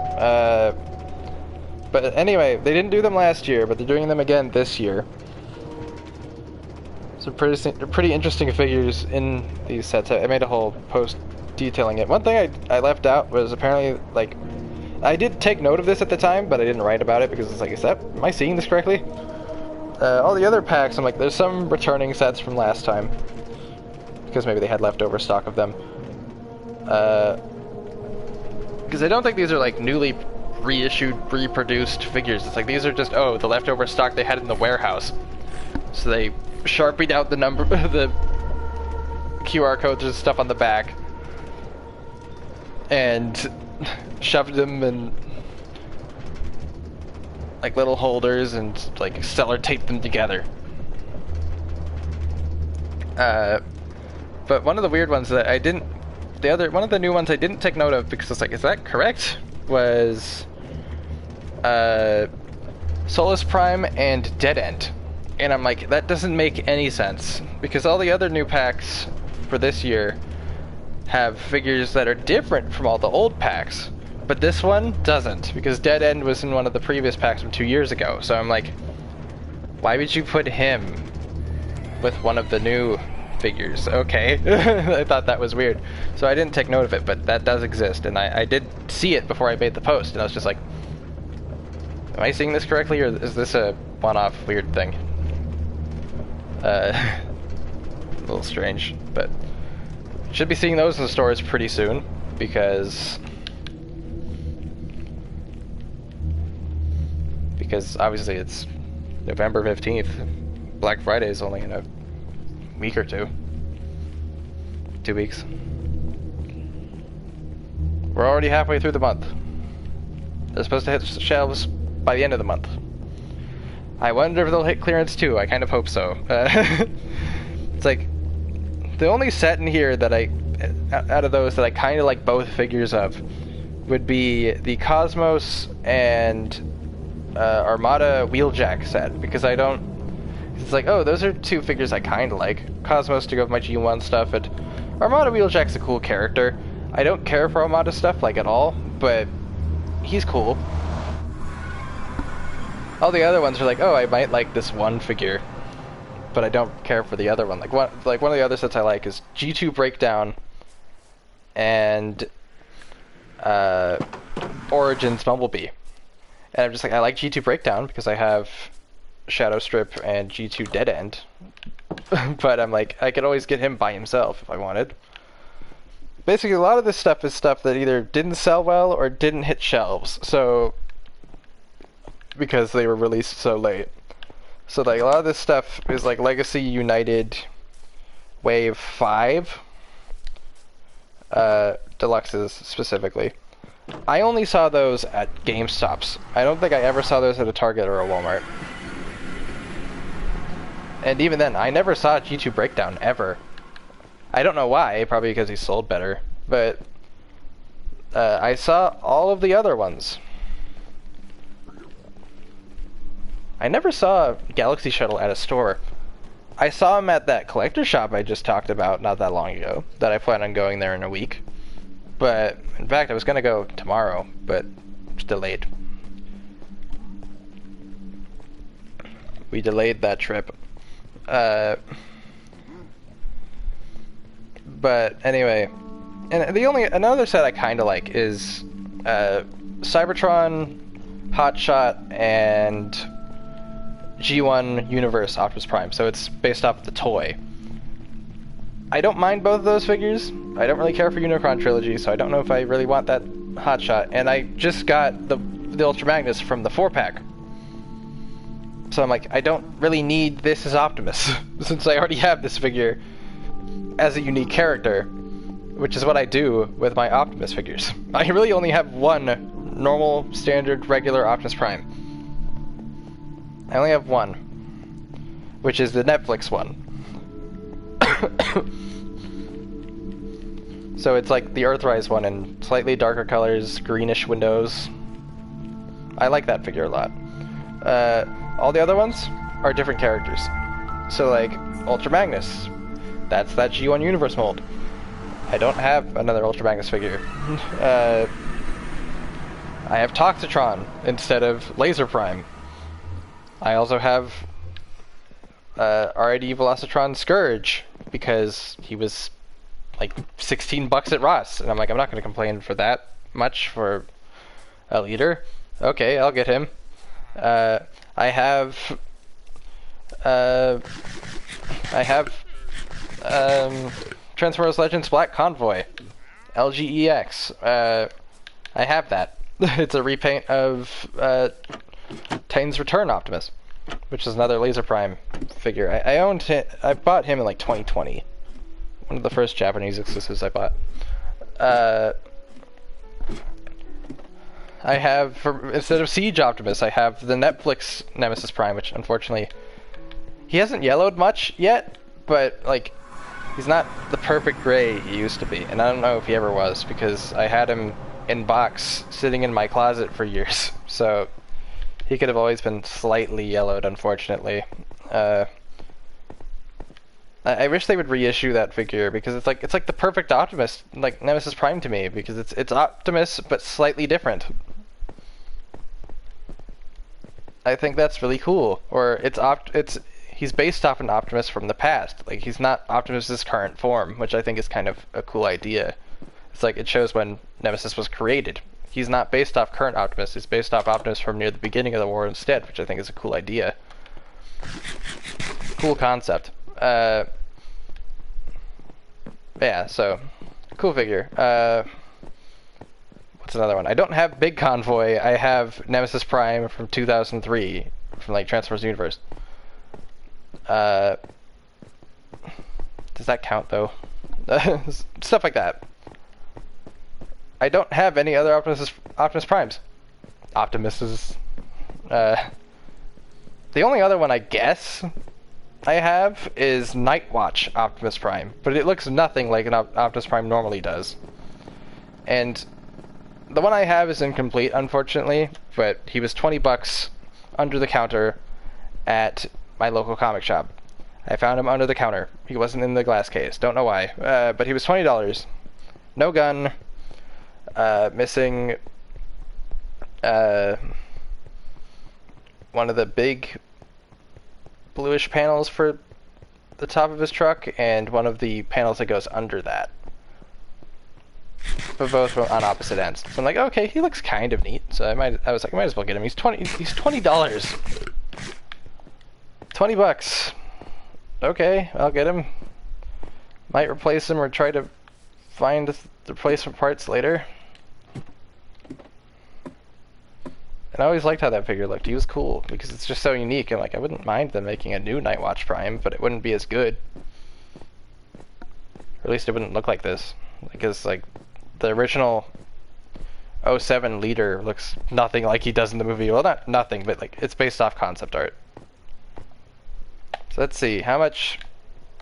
But anyway, they didn't do them last year, but they're doing them again this year. So pretty interesting figures in these sets. I made a whole post detailing it. One thing I left out was apparently, like, I did take note of this at the time, but I didn't write about it because it's like, am I seeing this correctly? All the other packs, I'm like, there's some returning sets from last time, because maybe they had leftover stock of them. Because I don't think these are like newly reissued, reproduced figures. It's like these are just, oh, the leftover stock they had in the warehouse. So they sharpied out the number, the QR codes and stuff on the back, and shoved them in like little holders and like stellar taped them together. But one of the weird ones that I didn't, one of the new ones I didn't take note of because it's like, is that correct? Was Solus Prime and Dead End. And I'm like, that doesn't make any sense, because all the other new packs for this year have figures that are different from all the old packs, but this one doesn't, because Dead End was in one of the previous packs from 2 years ago. So I'm like, why would you put him with one of the new figures? Okay. I thought that was weird, so I didn't take note of it, but that does exist, and I did see it before I made the post, and I was just like, am I seeing this correctly, or is this a one-off weird thing? A little strange, but should be seeing those in the stores pretty soon, because obviously it's November 15th. Black Friday is only in a week or two. 2 weeks. We're already halfway through the month. They're supposed to hit shelves by the end of the month. I wonder if they'll hit clearance too. I kind of hope so. It's like, the only set in here that out of those that I kind of like both figures of would be the Cosmos and Armada Wheeljack set, because it's like, oh, those are 2 figures I kind of like. Cosmos to go with my G1 stuff, and Armada Wheeljack's a cool character. I don't care for Armada stuff, like, at all, but he's cool. All the other ones are like, oh, I might like this one figure, but I don't care for the other one. Like one of the other sets I like is G2 Breakdown and Origins Bumblebee. And I'm just like, I like G2 Breakdown because I have Shadow Strip and G2 Dead End. But I'm like, I could always get him by himself if I wanted. Basically, a lot of this stuff is stuff that either didn't sell well or didn't hit shelves. So, because they were released so late. So like a lot of this stuff is like Legacy United Wave 5 deluxes specifically. I only saw those at GameStops. I don't think I ever saw those at a Target or a Walmart. And even then, I never saw G2 Breakdown ever. I don't know why, probably because he sold better, but I saw all of the other ones. I never saw Galaxy Shuttle at a store. I saw him at that collector shop I just talked about not that long ago, that I plan on going there in a week. But, in fact, I was going to go tomorrow, but it's delayed. We delayed that trip. But anyway, and another set I kind of like is Cybertron, Hotshot, and G1 Universe Optimus Prime. So it's based off the toy. I don't mind both of those figures. I don't really care for Unicron Trilogy, so I don't know if I really want that hotshot. And I just got the Ultra Magnus from the 4-pack. So I'm like, I don't really need this as Optimus, since I already have this figure as a unique character, which is what I do with my Optimus figures. I really only have one normal, standard, regular Optimus Prime. I only have one, which is the Netflix one. So it's like the Earthrise one in slightly darker colors, greenish windows. I like that figure a lot. All the other ones are different characters. So like Ultra Magnus, that's that G1 Universe mold. I don't have another Ultra Magnus figure. I have Toxitron instead of Laser Prime. I also have RID Velocitron Scourge because he was like 16 bucks at Ross, and I'm like, I'm not going to complain for that much for a leader. Okay, I'll get him. I have Transformers Legends Black Convoy, LGEX. I have that. It's a repaint of Titan's Return Optimus, which is another Laser Prime figure. I owned him. I bought him in like 2020. One of the first Japanese exclusives I bought. I have, instead of Siege Optimus, I have the Netflix Nemesis Prime, which unfortunately, he hasn't yellowed much yet, but like, he's not the perfect gray he used to be, and I don't know if he ever was, because I had him in box, sitting in my closet for years, so he could have always been slightly yellowed, unfortunately. I wish they would reissue that figure, because it's like the perfect Optimus, like Nemesis Prime to me, because it's Optimus but slightly different. I think that's really cool. Or he's based off an Optimus from the past. Like, he's not Optimus's current form, which I think is kind of a cool idea. It's like it shows when Nemesis was created. He's not based off current Optimus, he's based off Optimus from near the beginning of the war instead, which I think is a cool idea. Cool concept. Yeah, so cool figure. What's another one? I don't have Big Convoy. I have Nemesis Prime from 2003 from like Transformers Universe. Does that count though? Stuff like that. I don't have any other Optimus Primes. Optimuses. The only other one I guess I have is Nightwatch Optimus Prime, but it looks nothing like an Optimus Prime normally does. And the one I have is incomplete, unfortunately, but he was 20 bucks under the counter at my local comic shop. I found him under the counter. He wasn't in the glass case. Don't know why. But he was $20. No gun. Missing one of the big bluish panels for the top of his truck, and one of the panels that goes under that. But both on opposite ends. So I'm like, okay, he looks kind of neat. So I was like, I might as well get him. He's $20. 20 bucks. Okay, I'll get him. Might replace him or try to find the replacement parts later. And I always liked how that figure looked. He was cool because it's just so unique, and like I wouldn't mind them making a new Nightwatch Prime, but it wouldn't be as good. Or at least it wouldn't look like this. Because like the original 07 leader looks nothing like he does in the movie. Well, not nothing, but like it's based off concept art. So let's see, how much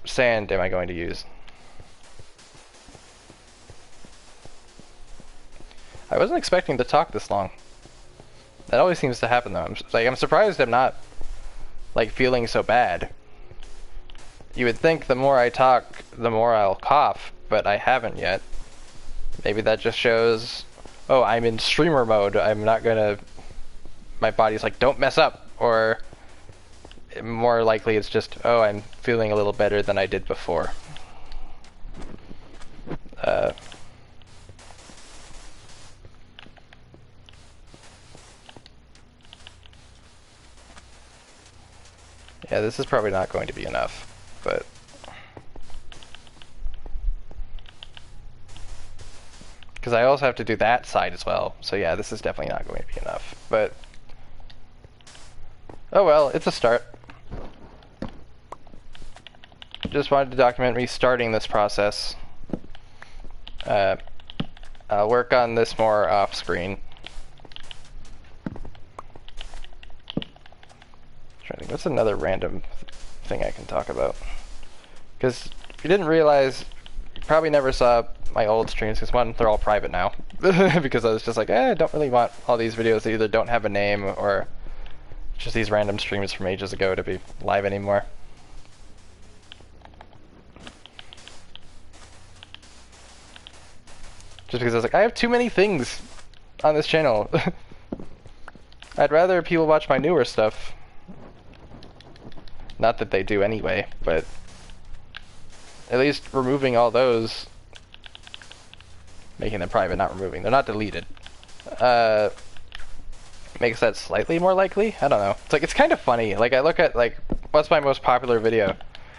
sand am I going to use? I wasn't expecting to talk this long. That always seems to happen though. I'm surprised I'm not like feeling so bad. You would think the more I talk, the more I'll cough, but I haven't yet. Maybe that just shows, oh, I'm in streamer mode. I'm not gonna, my body's like, don't mess up. Or more likely it's just, oh, I'm feeling a little better than I did before. Yeah, this is probably not going to be enough, but Because I also have to do that side as well. So yeah, this is definitely not going to be enough. But oh well, it's a start. Just wanted to document me starting this process. I'll work on this more off screen. Trying to think, what's another random thing I can talk about? Because if you didn't realize, you probably never saw my old streams, because one, they're all private now. Because I was just like, I don't really want all these videos that either don't have a name or just these random streams from ages ago to be live anymore. Just because I was like, I have too many things on this channel. I'd rather people watch my newer stuff. Not that they do anyway, but at least removing all those, making them private, not removing. They're not deleted. Makes that slightly more likely. I don't know. It's like, it's kind of funny. Like, I look at, like, what's my most popular video?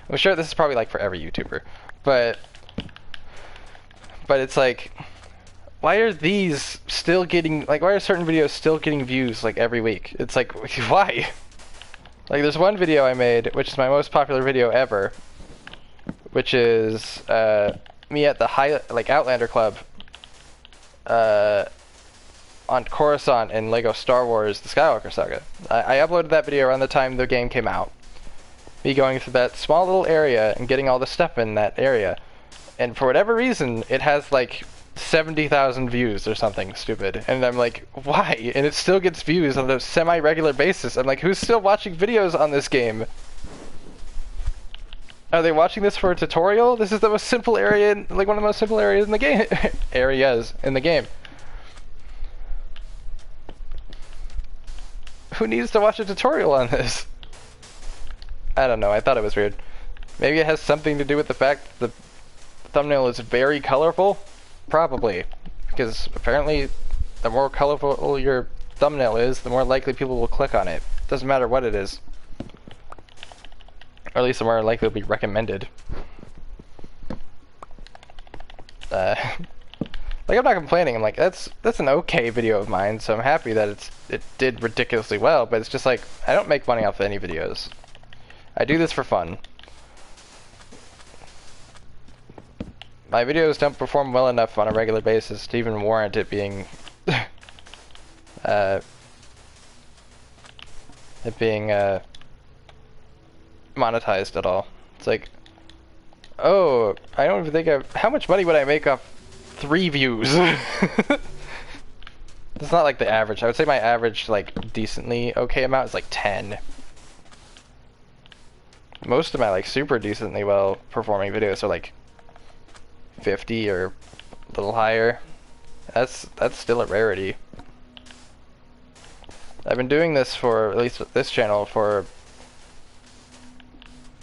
I'm sure this is probably like for every YouTuber, but it's like, why are these still getting, like, why are certain videos still getting views, like, every week? It's like, why? Like, there's one video I made, which is my most popular video ever, which is, me at the Outlander Club, on Coruscant in LEGO Star Wars The Skywalker Saga. I uploaded that video around the time the game came out. Me going through that small little area and getting all the stuff in that area. And for whatever reason, it has, like, 70,000 views or something stupid, and I'm like, why? And it still gets views on a semi-regular basis. I'm like, who's still watching videos on this game? Are they watching this for a tutorial? This is the most simple area, like one of the most simple areas in the game. Areas in the game. Who needs to watch a tutorial on this? I don't know, I thought it was weird. Maybe it has something to do with the fact that the thumbnail is very colorful? Probably, because apparently the more colorful your thumbnail is, the more likely people will click on it. Doesn't matter what it is. Or at least the more likely it'll be recommended. Like, I'm not complaining. I'm like, that's an okay video of mine, so I'm happy that it did ridiculously well, but it's just like, I don't make money off any videos. I do this for fun. My videos don't perform well enough on a regular basis to even warrant it being monetized at all. It's like, oh, I don't even think how much money would I make off 3 views? It's not like the average. I would say my average, like, decently okay amount is like 10. Most of my, like, super decently well performing videos are like 50 or a little higher. That's still a rarity. I've been doing this for, at least this channel, for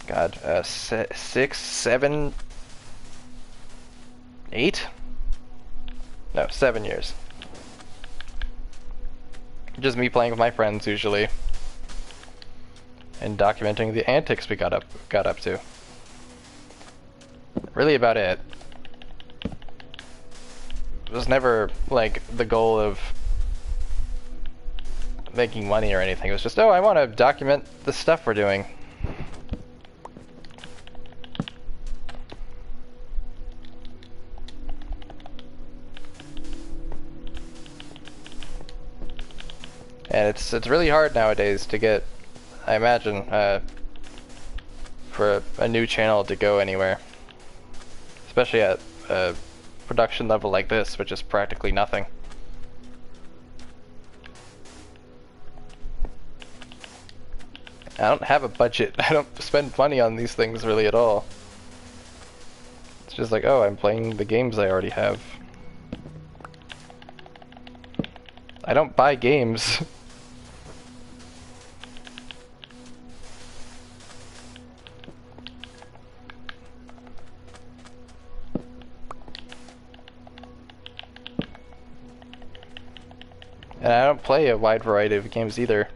God, 6, 7, 8? No, 7 years. Just me playing with my friends usually, and documenting the antics we got up to. Really about it. It was never like the goal of making money or anything. It was just, oh, I want to document the stuff we're doing. And it's really hard nowadays to get, I imagine, for a new channel to go anywhere, especially at a production level like this, which is practically nothing. I don't have a budget. I don't spend money on these things really at all. It's just like, oh, I'm playing the games I already have. I don't buy games. And I don't play a wide variety of games either.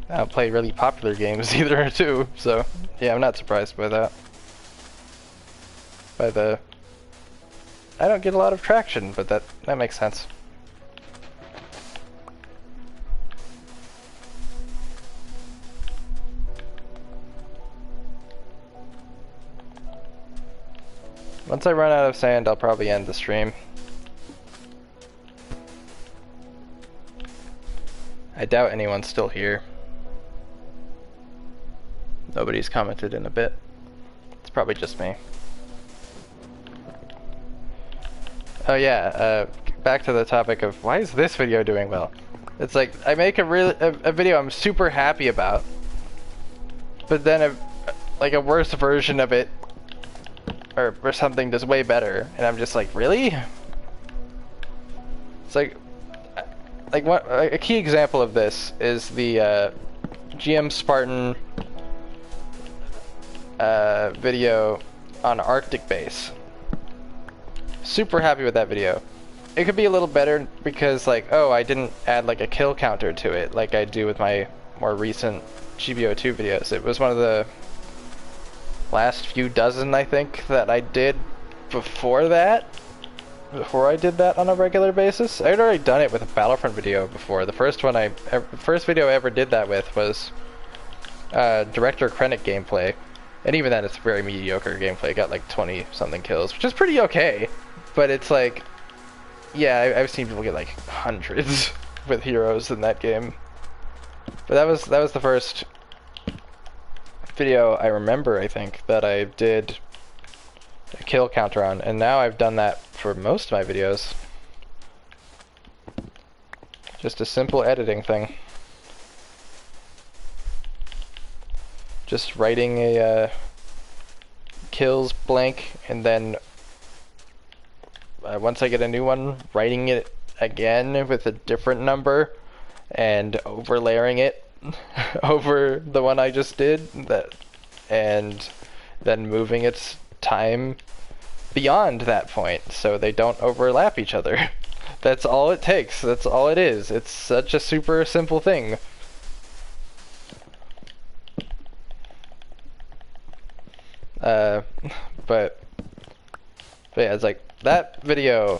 I don't play really popular games either, too, so yeah, I'm not surprised by that. by the... I don't get a lot of traction, but that makes sense. Once I run out of sand, I'll probably end the stream. I doubt anyone's still here. Nobody's commented in a bit. It's probably just me. Oh yeah, back to the topic of why is this video doing well? It's like, I make a video I'm super happy about, but then a worse version of it or something does way better, and I'm just like, really? It's like what a key example of this is the GM Spartan video on Arctic base. Super happy with that video. It could be a little better because, like, oh, I didn't add like a kill counter to it like I do with my more recent GBO2 videos. It was one of the last few dozen, I think, that I did before that. Before I did that on a regular basis. I'd already done it with a Battlefront video before. The first video I ever did that with was Director Krennic gameplay. And even then, it's very mediocre gameplay. It got like 20-something kills, which is pretty okay. But it's like, yeah, I've seen people get like hundreds with heroes in that game. But that was the first video I remember, I think, that I did a kill counter on, and now I've done that for most of my videos. Just a simple editing thing. Just writing a kills blank, and then once I get a new one, writing it again with a different number and overlaying it over the one I just did, and then moving its time beyond that point so they don't overlap each other. That's all it takes. That's all it is. It's such a super simple thing. But yeah, it's like that video,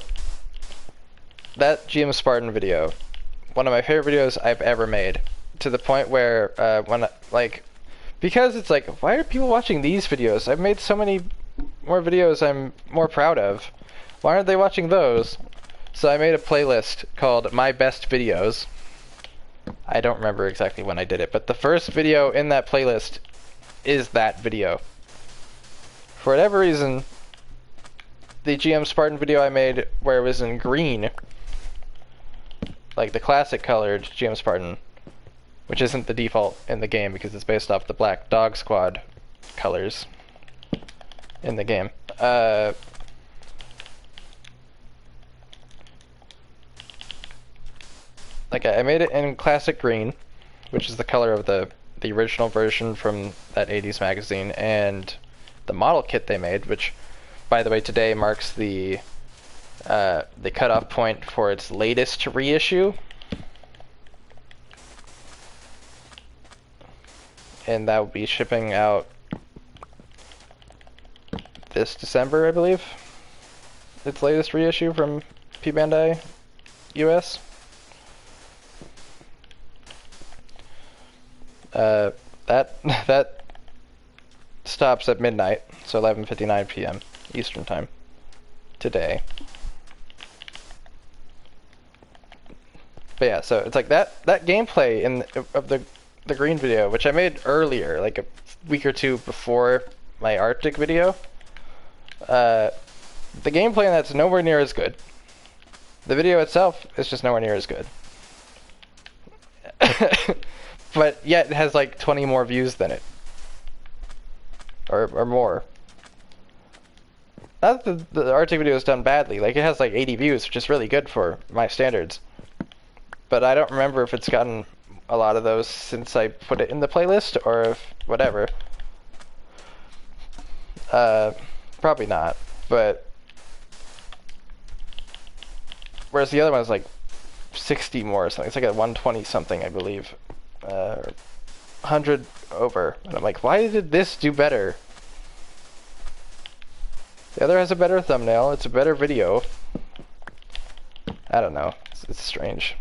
that GM Spartan video, one of my favorite videos I've ever made, to the point where because it's like, why are people watching these videos? I've made so many more videos I'm more proud of. Why aren't they watching those? So I made a playlist called My Best Videos. I don't remember exactly when I did it, but the first video in that playlist is that video. For whatever reason, the GM Spartan video I made where it was in green, like the classic colored GM Spartan, which isn't the default in the game because it's based off the Black Dog Squad colors in the game. Like I made it in classic green, which is the color of the original version from that 80s magazine, and the model kit they made, which, by the way, today marks the cutoff point for its latest reissue. And that will be shipping out this December, I believe. Its latest reissue from P Bandai US. That stops at midnight, so 11:59 p.m. Eastern time today. But yeah, so it's like that gameplay of the green video, which I made earlier, like a week or two before my Arctic video. The gameplay in that's nowhere near as good. The video itself is just nowhere near as good. But yet it has like 20 more views than it. Or more. Not that the Arctic video is done badly, like it has like 80 views, which is really good for my standards. But I don't remember if it's gotten a lot of those since I put it in the playlist, or if whatever. Probably not, but whereas the other one is like 60 more or something. It's like at 120 something, I believe. 100 over. And I'm like, why did this do better? The other has a better thumbnail. It's a better video. I don't know. It's strange.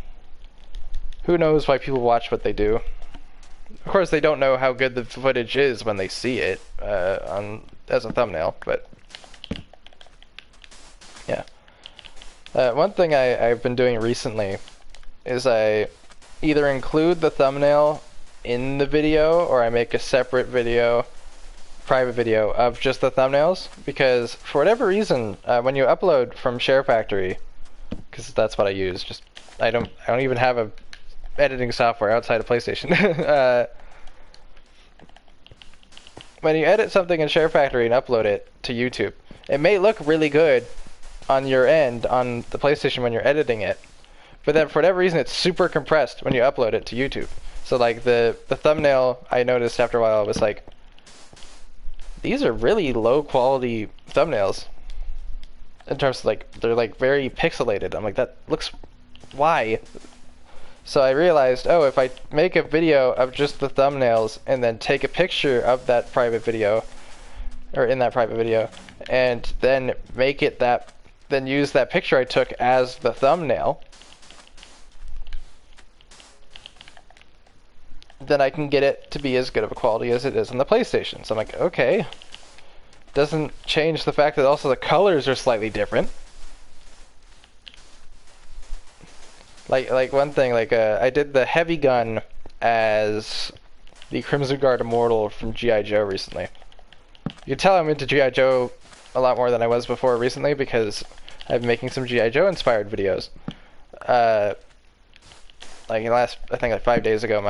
Who knows why people watch what they do? Of course, they don't know how good the footage is when they see it as a thumbnail, but yeah. One thing I've been doing recently is I either include the thumbnail in the video or I make a separate video, private video of just the thumbnails, because for whatever reason, when you upload from Share Factory, because that's what I use, I don't even have a editing software outside of PlayStation. When you edit something in Share Factory and upload it to YouTube, it may look really good on your end on the PlayStation when you're editing it, but then for whatever reason it's super compressed when you upload it to YouTube. So like the thumbnail, I noticed after a while, I was like, these are really low quality thumbnails in terms of like they're like very pixelated. I'm like, that looks, why? So I realized, oh, if I make a video of just the thumbnails and then take a picture of that private video, or in that private video, and then make it then use that picture I took as the thumbnail, then I can get it to be as good of a quality as it is on the PlayStation. So I'm like, okay. Doesn't change the fact that also the colors are slightly different. Like one thing, I did the heavy gun as the Crimson Guard Immortal from G.I. Joe recently. You can tell I'm into G.I. Joe a lot more than I was before recently because I've been making some G.I. Joe inspired videos. Like in the last, I think like 5 days ago,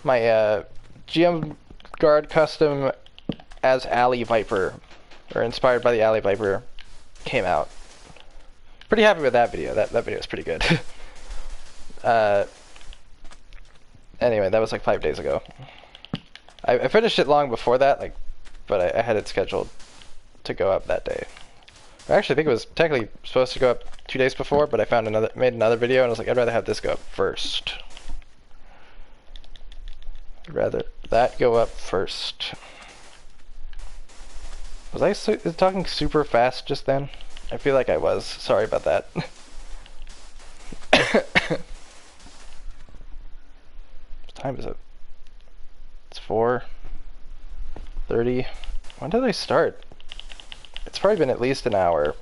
my GM Guard custom as Alley Viper, or inspired by the Alley Viper, came out. Pretty happy with that video. That video is pretty good. Anyway, that was like 5 days ago. I finished it long before that, but I had it scheduled to go up that day. I actually think it was technically supposed to go up 2 days before, but I made another video and I was like, I'd rather have this go up first. I'd rather that go up first. Was I talking super fast just then? I feel like I was. Sorry about that. What time is it? It's 4:30. When did I start? It's probably been at least an hour.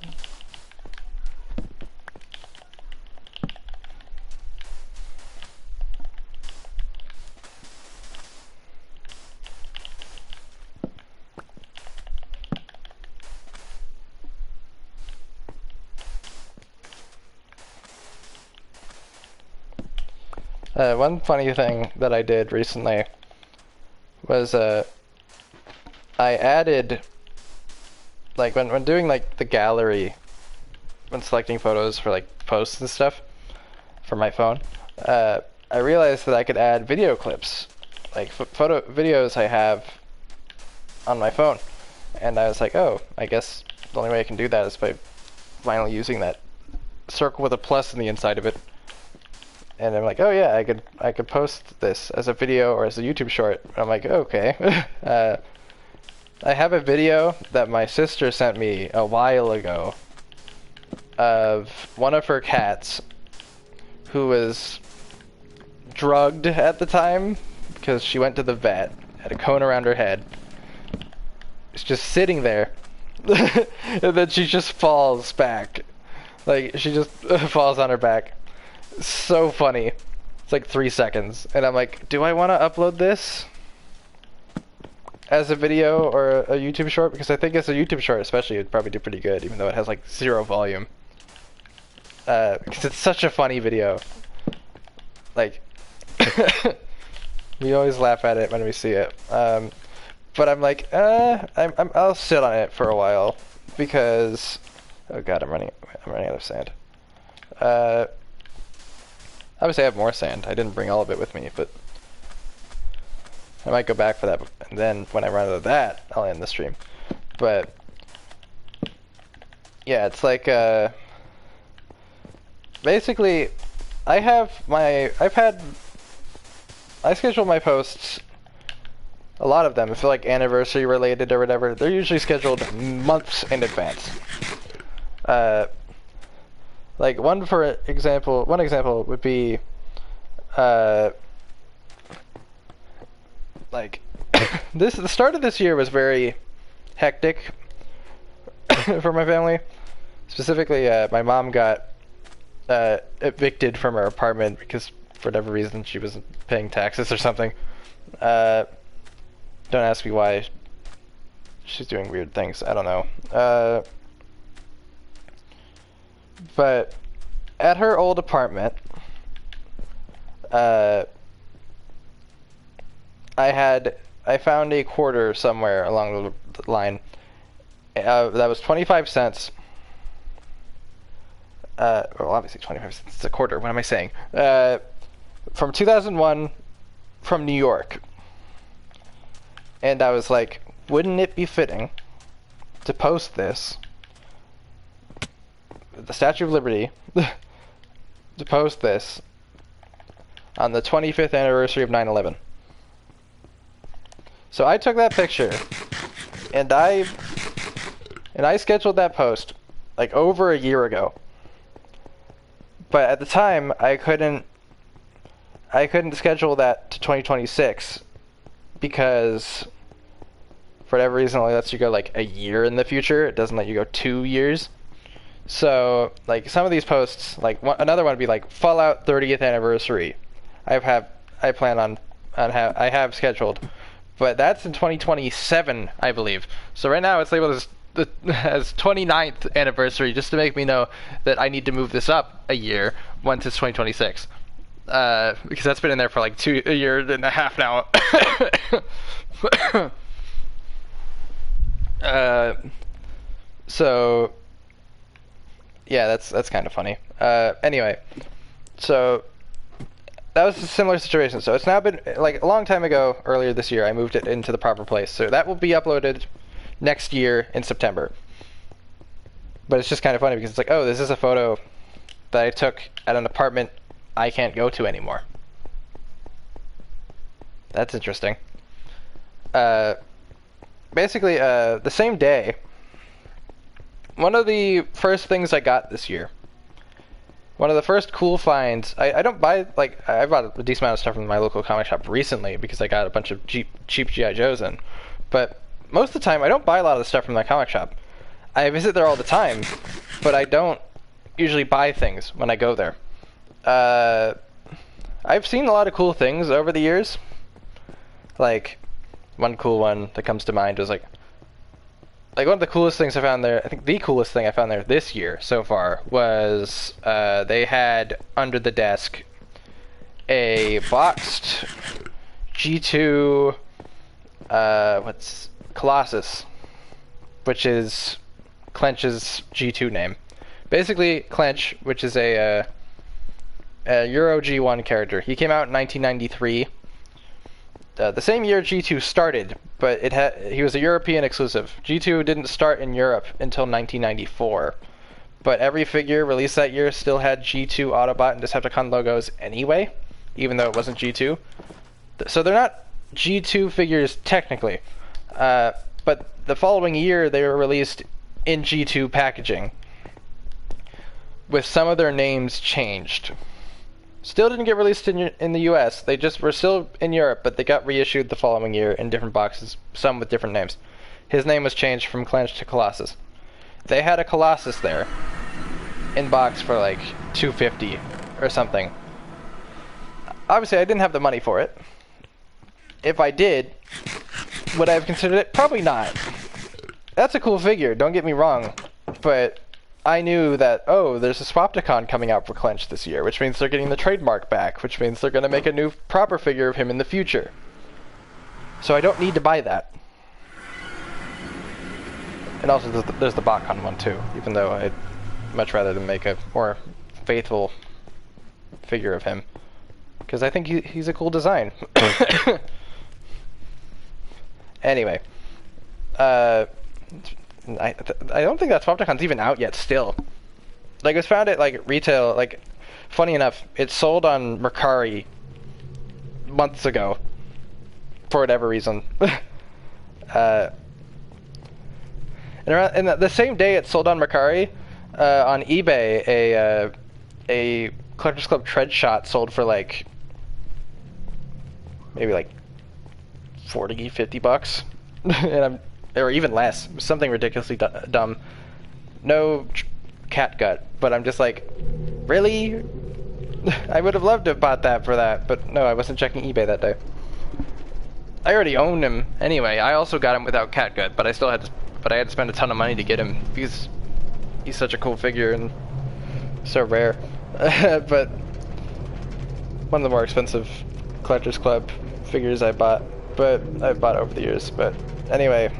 One funny thing that I did recently was I added, like when doing like the gallery, when selecting photos for like posts and stuff for my phone, I realized that I could add video clips, like videos I have on my phone, and I was like, oh, I guess the only way I can do that is by finally using that circle with a plus in the inside of it. And I'm like, oh yeah, I could post this as a video or as a YouTube short. And I'm like, okay. I have a video that my sister sent me a while ago of one of her cats who was drugged at the time because she went to the vet, had a cone around her head. It's just sitting there. And then she just falls back. Like, she just falls on her back. So funny. It's like 3 seconds. And I'm like, do I want to upload this as a video or a YouTube short? Because I think as a YouTube short especially, it'd probably do pretty good, even though it has like 0 volume. Because it's such a funny video. Like, we always laugh at it when we see it. But I'm like, I'll sit on it for a while because, oh god, I'm running out of sand. Obviously I have more sand. I didn't bring all of it with me, but I might go back for that, and then when I run out of that, I'll end the stream. But yeah, it's like basically I schedule my posts a lot of them, if they're like anniversary related or whatever, they're usually scheduled months in advance. Like one example would be, like the start of this year was very hectic for my family. Specifically, my mom got evicted from her apartment because for whatever reason she wasn't paying taxes or something. Don't ask me why. She's doing weird things. I don't know. But at her old apartment, I found a quarter somewhere along the line that was 25 cents. Well, obviously 25 cents is a quarter. What am I saying? From 2001, from New York. And I was like, wouldn't it be fitting to post this, the Statue of Liberty, to post this on the 25th anniversary of 9/11. So I took that picture, and I scheduled that post like over a year ago. But at the time, I couldn't schedule that to 2026 because for whatever reason it only lets you go like a year in the future. It doesn't let you go 2 years. So like some of these posts, like another one would be like Fallout 30th anniversary. I have scheduled, but that's in 2027, I believe. So right now it's labeled as 29th anniversary, just to make me know that I need to move this up a year once it's 2026. Because that's been in there for like a year and a half now. So yeah, that's kind of funny. Anyway, so that was a similar situation. So it's now been like a long time ago, earlier this year, I moved it into the proper place. So that will be uploaded next year in September. But it's just kind of funny because it's like, oh, this is a photo that I took at an apartment I can't go to anymore. That's interesting. Basically, the same day, one of the first things I got this year, one of the first cool finds, I don't buy, like, I bought a decent amount of stuff from my local comic shop recently because I got a bunch of cheap G.I. Joes in, but most of the time I don't buy a lot of the stuff from my comic shop. I visit there all the time, but I don't usually buy things when I go there. I've seen a lot of cool things over the years. Like, one cool one that comes to mind was like one of the coolest things I found there, I think the coolest thing I found there this year so far was they had under the desk a boxed G2 Colossus, which is Clench's G2 name. Basically, Clench, which is a Euro G1 character. He came out in 1993. The same year G2 started, but he was a European exclusive. G2 didn't start in Europe until 1994. But every figure released that year still had G2 Autobot and Decepticon logos anyway, even though it wasn't G2. So they're not G2 figures technically. But the following year they were released in G2 packaging, with some of their names changed. Still didn't get released in the US. They just were still in Europe, but they got reissued the following year in different boxes, some with different names. His name was changed from Clench to Colossus. They had a Colossus there in box for like $250 or something. Obviously, I didn't have the money for it. If I did, would I have considered it? Probably not. That's a cool figure, don't get me wrong, but I knew that, oh, there's a Swapticon coming out for Clench this year, which means they're getting the trademark back, which means they're going to make a new proper figure of him in the future. So I don't need to buy that. And also there's the BotCon one too, even though I'd much rather than make a more faithful figure of him, because I think he's a cool design. Anyway, I don't think that Swapticon's even out yet still. Like, it was found at, like, retail, like, funny enough, it sold on Mercari months ago. for whatever reason. And the same day it sold on Mercari, on eBay, a Collector's Club Tread Shot sold for like maybe like 40, 50 bucks, or even less, something ridiculously dumb. No cat gut, but I'm just like, really? I would have loved to have bought that for that, but no, I wasn't checking eBay that day. I already owned him anyway. I also got him without cat gut, but I had to spend a ton of money to get him because he's such a cool figure and so rare. But one of the more expensive Collector's Club figures I bought, but I've bought over the years. But anyway,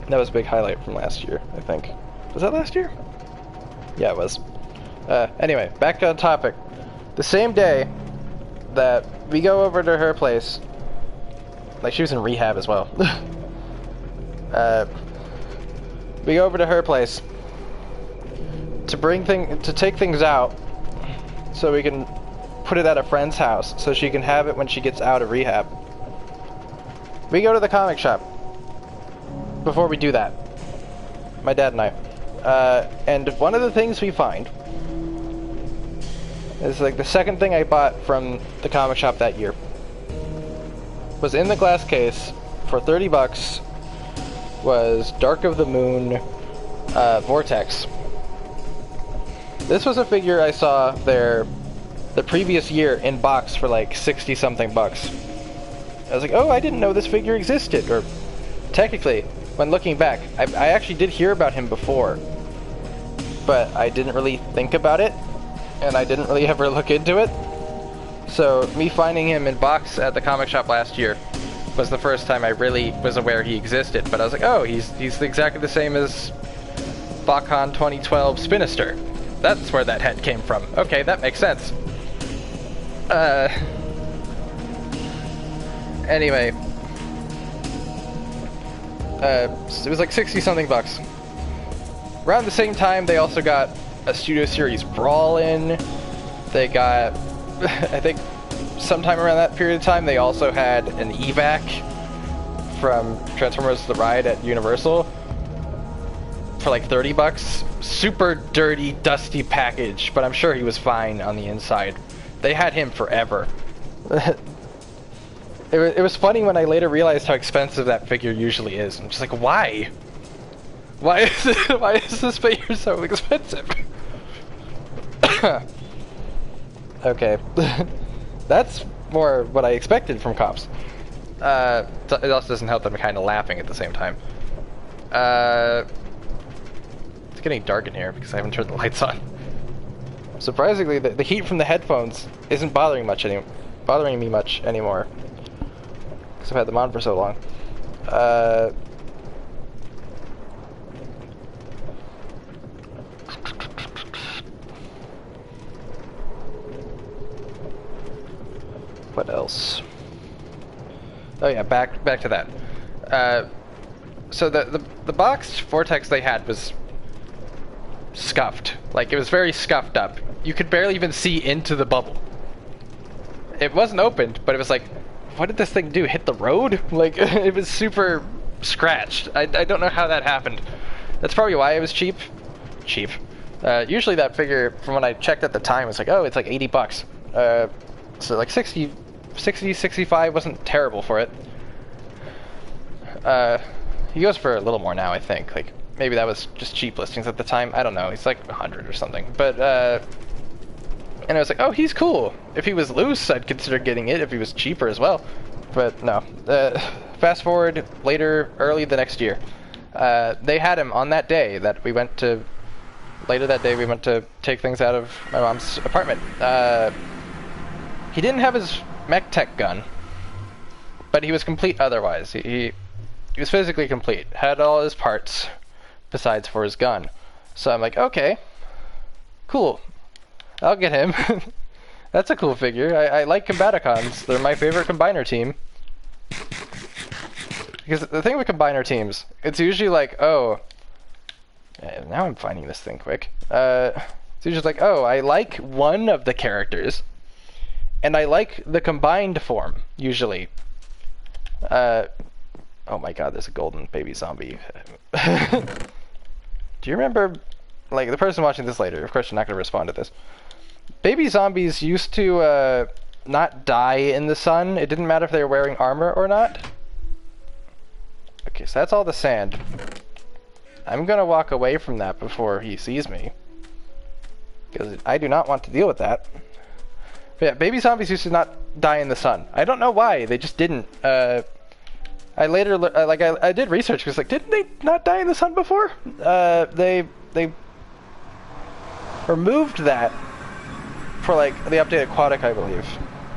that was a big highlight from last year, I think. Was that last year? Yeah, it was. Anyway, back on topic. The same day that we go over to her place, like she was in rehab as well. We go over to her place to take things out so we can put it at a friend's house so she can have it when she gets out of rehab. We go to the comic shop before we do that, my dad and I, and one of the things we find is like the second thing I bought from the comic shop that year was in the glass case for 30 bucks was Dark of the Moon Vortex. This was a figure I saw there the previous year in box for like 60 something bucks. I was like, oh, I didn't know this figure existed. Or technically, when looking back, I actually did hear about him before, but I didn't really think about it, and I didn't really ever look into it. So me finding him in box at the comic shop last year was the first time I really was aware he existed. But I was like, oh, he's exactly the same as BotCon 2012 Spinister. That's where that head came from. Okay, that makes sense. Anyway, it was like 60 something bucks. Around the same time, they also got a Studio Series Brawl in. They got, I think, sometime around that period of time, they also had an evac from Transformers The Ride at Universal for like 30 bucks. Super dirty, dusty package, but I'm sure he was fine on the inside. They had him forever. It was funny when I later realized how expensive that figure usually is. I'm just like, why? Why is this figure so expensive? Okay. That's more what I expected from cops. It also doesn't help that I'm kind of laughing at the same time. It's getting dark in here because I haven't turned the lights on. Surprisingly, the heat from the headphones isn't bothering me much anymore. Because I've had them on for so long. What else? Oh yeah, back to that. So the boxed Vortex they had was scuffed. Like, it was very scuffed up. You could barely even see into the bubble. It wasn't opened, but it was like, what did this thing do? Hit the road? Like, it was super scratched. I don't know how that happened. That's probably why it was cheap. Usually that figure, from when I checked at the time, was like, oh, it's like 80 bucks. So like 60, 65 wasn't terrible for it. He goes for a little more now, I think. Like, maybe that was just cheap listings at the time. I don't know. He's like 100 or something. But, and I was like, oh, he's cool. If he was loose, I'd consider getting it if he was cheaper as well. But no. Fast forward early the next year. They had him on that day that we went to, later that day we went to take things out of my mom's apartment. He didn't have his mech tech gun, but he was complete otherwise. He was physically complete, had all his parts besides for his gun. So I'm like, okay, cool, I'll get him. That's a cool figure. I like Combaticons. They're my favorite combiner team. Because the thing with combiner teams, it's usually like, oh, now I'm finding this thing quick. It's usually like, oh, I like one of the characters, and I like the combined form, usually. Oh my god, there's a golden baby zombie. Do you remember, like, the person watching this later, of course you're not going to respond to this. Baby zombies used to, not die in the sun. It didn't matter if they were wearing armor or not. Okay, so that's all the sand. I'm gonna walk away from that before he sees me, because I do not want to deal with that. But yeah, baby zombies used to not die in the sun. I don't know why, they just didn't. I later, I did research, because, like, didn't they not die in the sun before? They removed that for, like, the update Aquatic, I believe.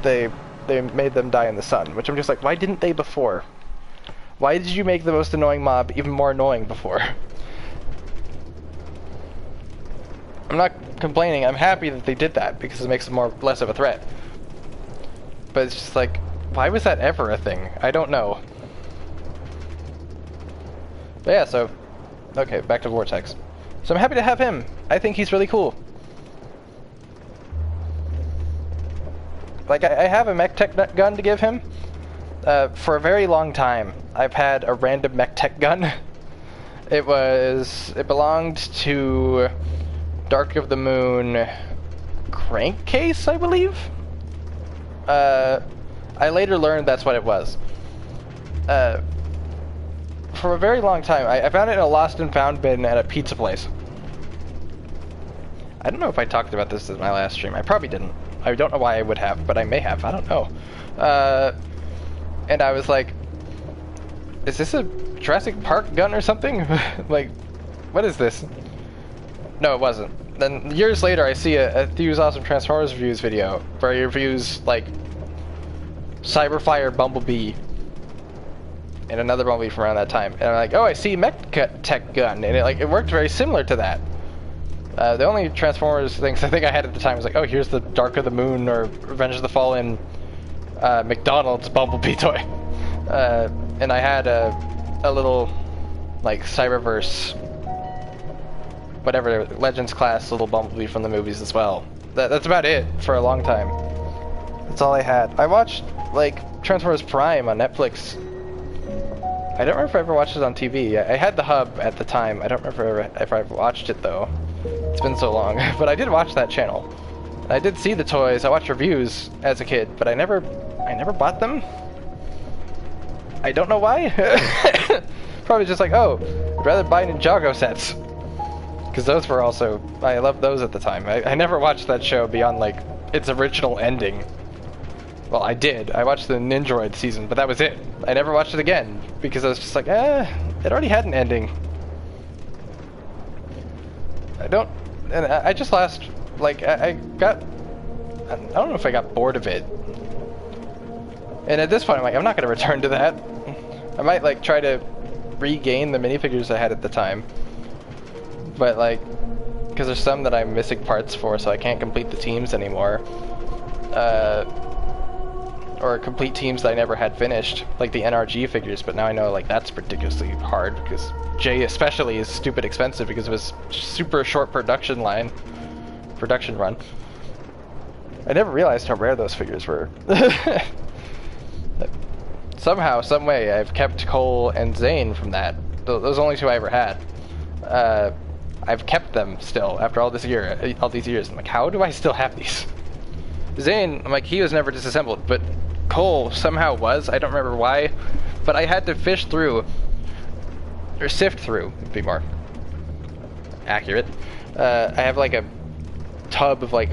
They made them die in the sun, which I'm just like, why didn't they before? Why did you make the most annoying mob even more annoying before? I'm not complaining, I'm happy that they did that, because it makes them less of a threat. But it's just like, why was that ever a thing? I don't know. But yeah, so, okay, back to Vortex. So I'm happy to have him. I think he's really cool. Like, I have a mech tech gun to give him. For a very long time, I've had a random mech tech gun. It belonged to Dark of the Moon Crankcase, I believe? I later learned that's what it was. For a very long time, I found it in a lost and found bin at a pizza place. I don't know if I talked about this in my last stream. I probably didn't. I don't know why I would have, but I may have. I don't know. And I was like, is this a Jurassic Park gun or something? Like, what is this? No, it wasn't. Then years later, I see a Thews Awesome Transformers Reviews video where he reviews, like, Cyberfire Bumblebee and another Bumblebee from around that time. And I'm like, oh, I see mech tech gun. And it worked very similar to that. The only Transformers things I think I had at the time was like, oh, here's the Dark of the Moon or Revenge of the Fallen McDonald's Bumblebee toy. And I had a little, like, Cyberverse, whatever, Legends class little Bumblebee from the movies as well. That's about it for a long time. That's all I had. I watched, like, Transformers Prime on Netflix. I don't remember if I ever watched it on TV. I had the hub at the time. I don't remember if I watched it, though. It's been so long. But I did watch that channel. I did see the toys. I watched reviews as a kid, but I never bought them. I don't know why. Probably just like, oh, I'd rather buy Ninjago sets. Because those were also, I loved those at the time. I never watched that show beyond, like, its original ending. Well, I did. I watched the Ninjroid season, but that was it. I never watched it again, because I was just like, it already had an ending. I just lost, like, I don't know if I got bored of it. And at this point, I'm like, I'm not going to return to that. I might, like, try to regain the minifigures I had at the time. But, like, because there's some that I'm missing parts for, so I can't complete the teams anymore. Or complete teams that I never had finished, like the NRG figures, but now I know, like, that's ridiculously hard, because J especially is stupid expensive because of his super short production run. I never realized how rare those figures were. Somehow, some way, I've kept Cole and Zane from that. Those only two I ever had. I've kept them still after all these years. I'm like, how do I still have these? Zane, I'm like, he was never disassembled, but Cole somehow was. I don't remember why, but I had to fish through, or sift through, to be more accurate. I have like a tub of like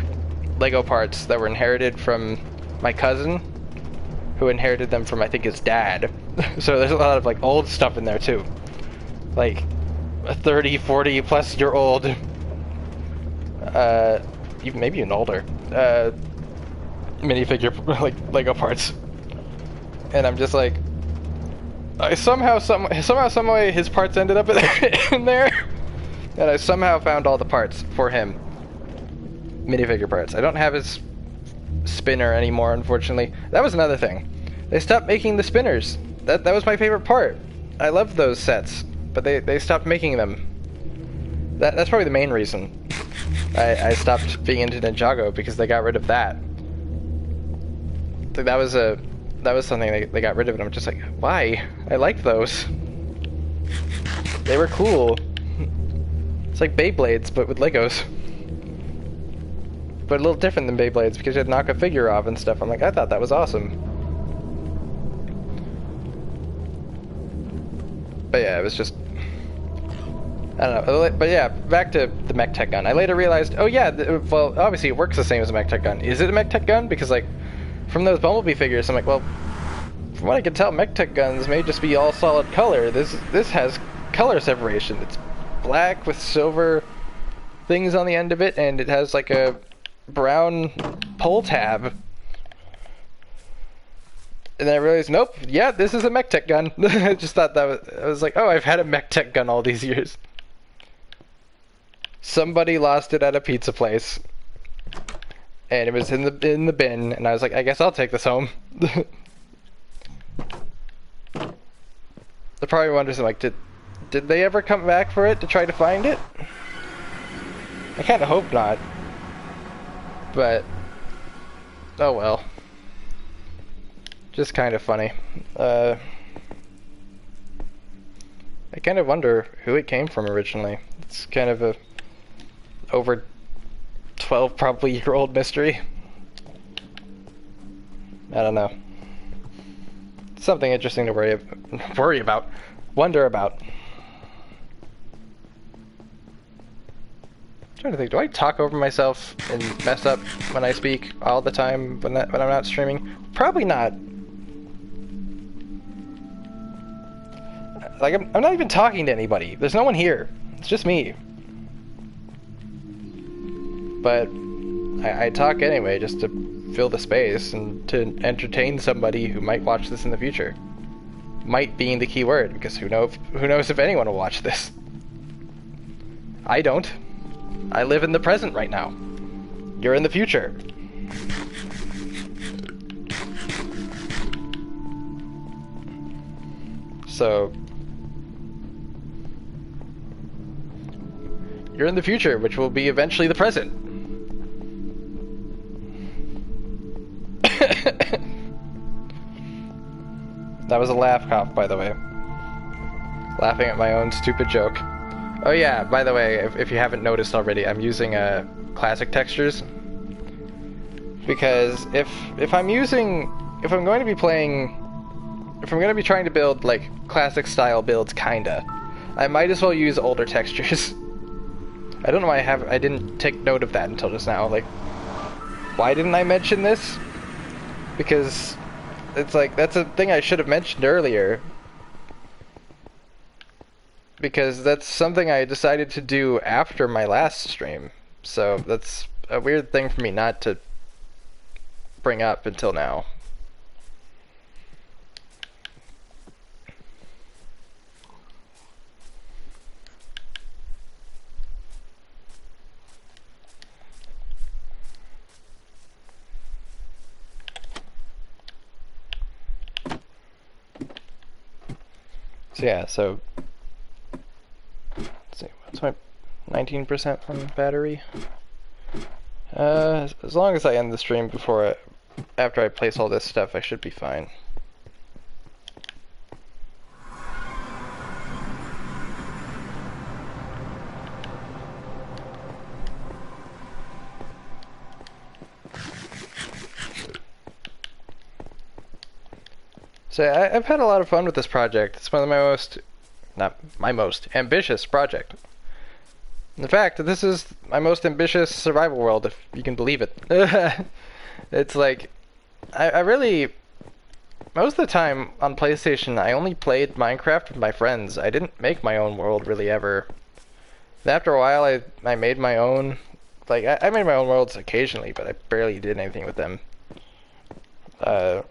Lego parts that were inherited from my cousin, who inherited them from, I think, his dad. So there's a lot of like old stuff in there too, like a 30, 40 plus year old, even maybe even older, minifigure like Lego parts. And I'm just like, somehow some way his parts ended up in there, and I somehow found all the parts for him, minifigure parts. I don't have his spinner anymore, unfortunately. That was another thing. They stopped making the spinners. That was my favorite part. I loved those sets, but they stopped making them. That's probably the main reason I stopped being into Ninjago, because they got rid of that. Like, that was a that was something they got rid of, and I'm just like, why? I liked those. They were cool. It's like Beyblades, but with Legos. But a little different than Beyblades, because you had to knock a figure off and stuff. I'm like, I thought that was awesome. But yeah, it was just... I don't know. But yeah, back to the mech tech gun. I later realized, oh yeah, well, obviously it works the same as a mech tech gun. Is it a mech tech gun? Because, like, from those Bumblebee figures, I'm like, well, from what I can tell, mech tech guns may just be all solid color. This has color separation. It's black with silver things on the end of it, and it has like a brown pull tab. And then I realized, nope, yeah, this is a mech tech gun. I just thought that was, I was like, oh, I've had a mech tech gun all these years. Somebody lost it at a pizza place, and it was in the bin, and I was like, I guess I'll take this home. They're probably wondering, like, did they ever come back for it to try to find it? I kind of hope not. But, oh well. Just kind of funny. I kind of wonder who it came from originally. It's kind of a over 12 probably year-old mystery. I don't know. Something interesting to worry about. Wonder about. I'm trying to think, do I talk over myself and mess up when I speak all the time when I'm not streaming? Probably not. Like, I'm not even talking to anybody. There's no one here. It's just me. But I talk anyway, just to fill the space and to entertain somebody who might watch this in the future. Might being the key word, because who knows if anyone will watch this. I don't. I live in the present right now. You're in the future. So you're in the future, which will be eventually the present. That was a laugh cough, by the way. Laughing at my own stupid joke. Oh yeah, by the way, if you haven't noticed already, I'm using classic textures. Because if I'm going to be trying to build like classic style builds, kinda, I might as well use older textures. I don't know why I didn't take note of that until just now. Like, why didn't I mention this? Because it's like, that's a thing I should have mentioned earlier. Because that's something I decided to do after my last stream. So that's a weird thing for me not to bring up until now. So yeah, so let's see, what's my 19% on battery? As long as I end the stream after I place all this stuff, I should be fine. So I've had a lot of fun with this project. It's one of not my most ambitious project. In fact, this is my most ambitious survival world, if you can believe it. It's like, I really, most of the time on PlayStation, I only played Minecraft with my friends. I didn't make my own world really ever. And after a while, I made my own, like, I made my own worlds occasionally, but I barely did anything with them. And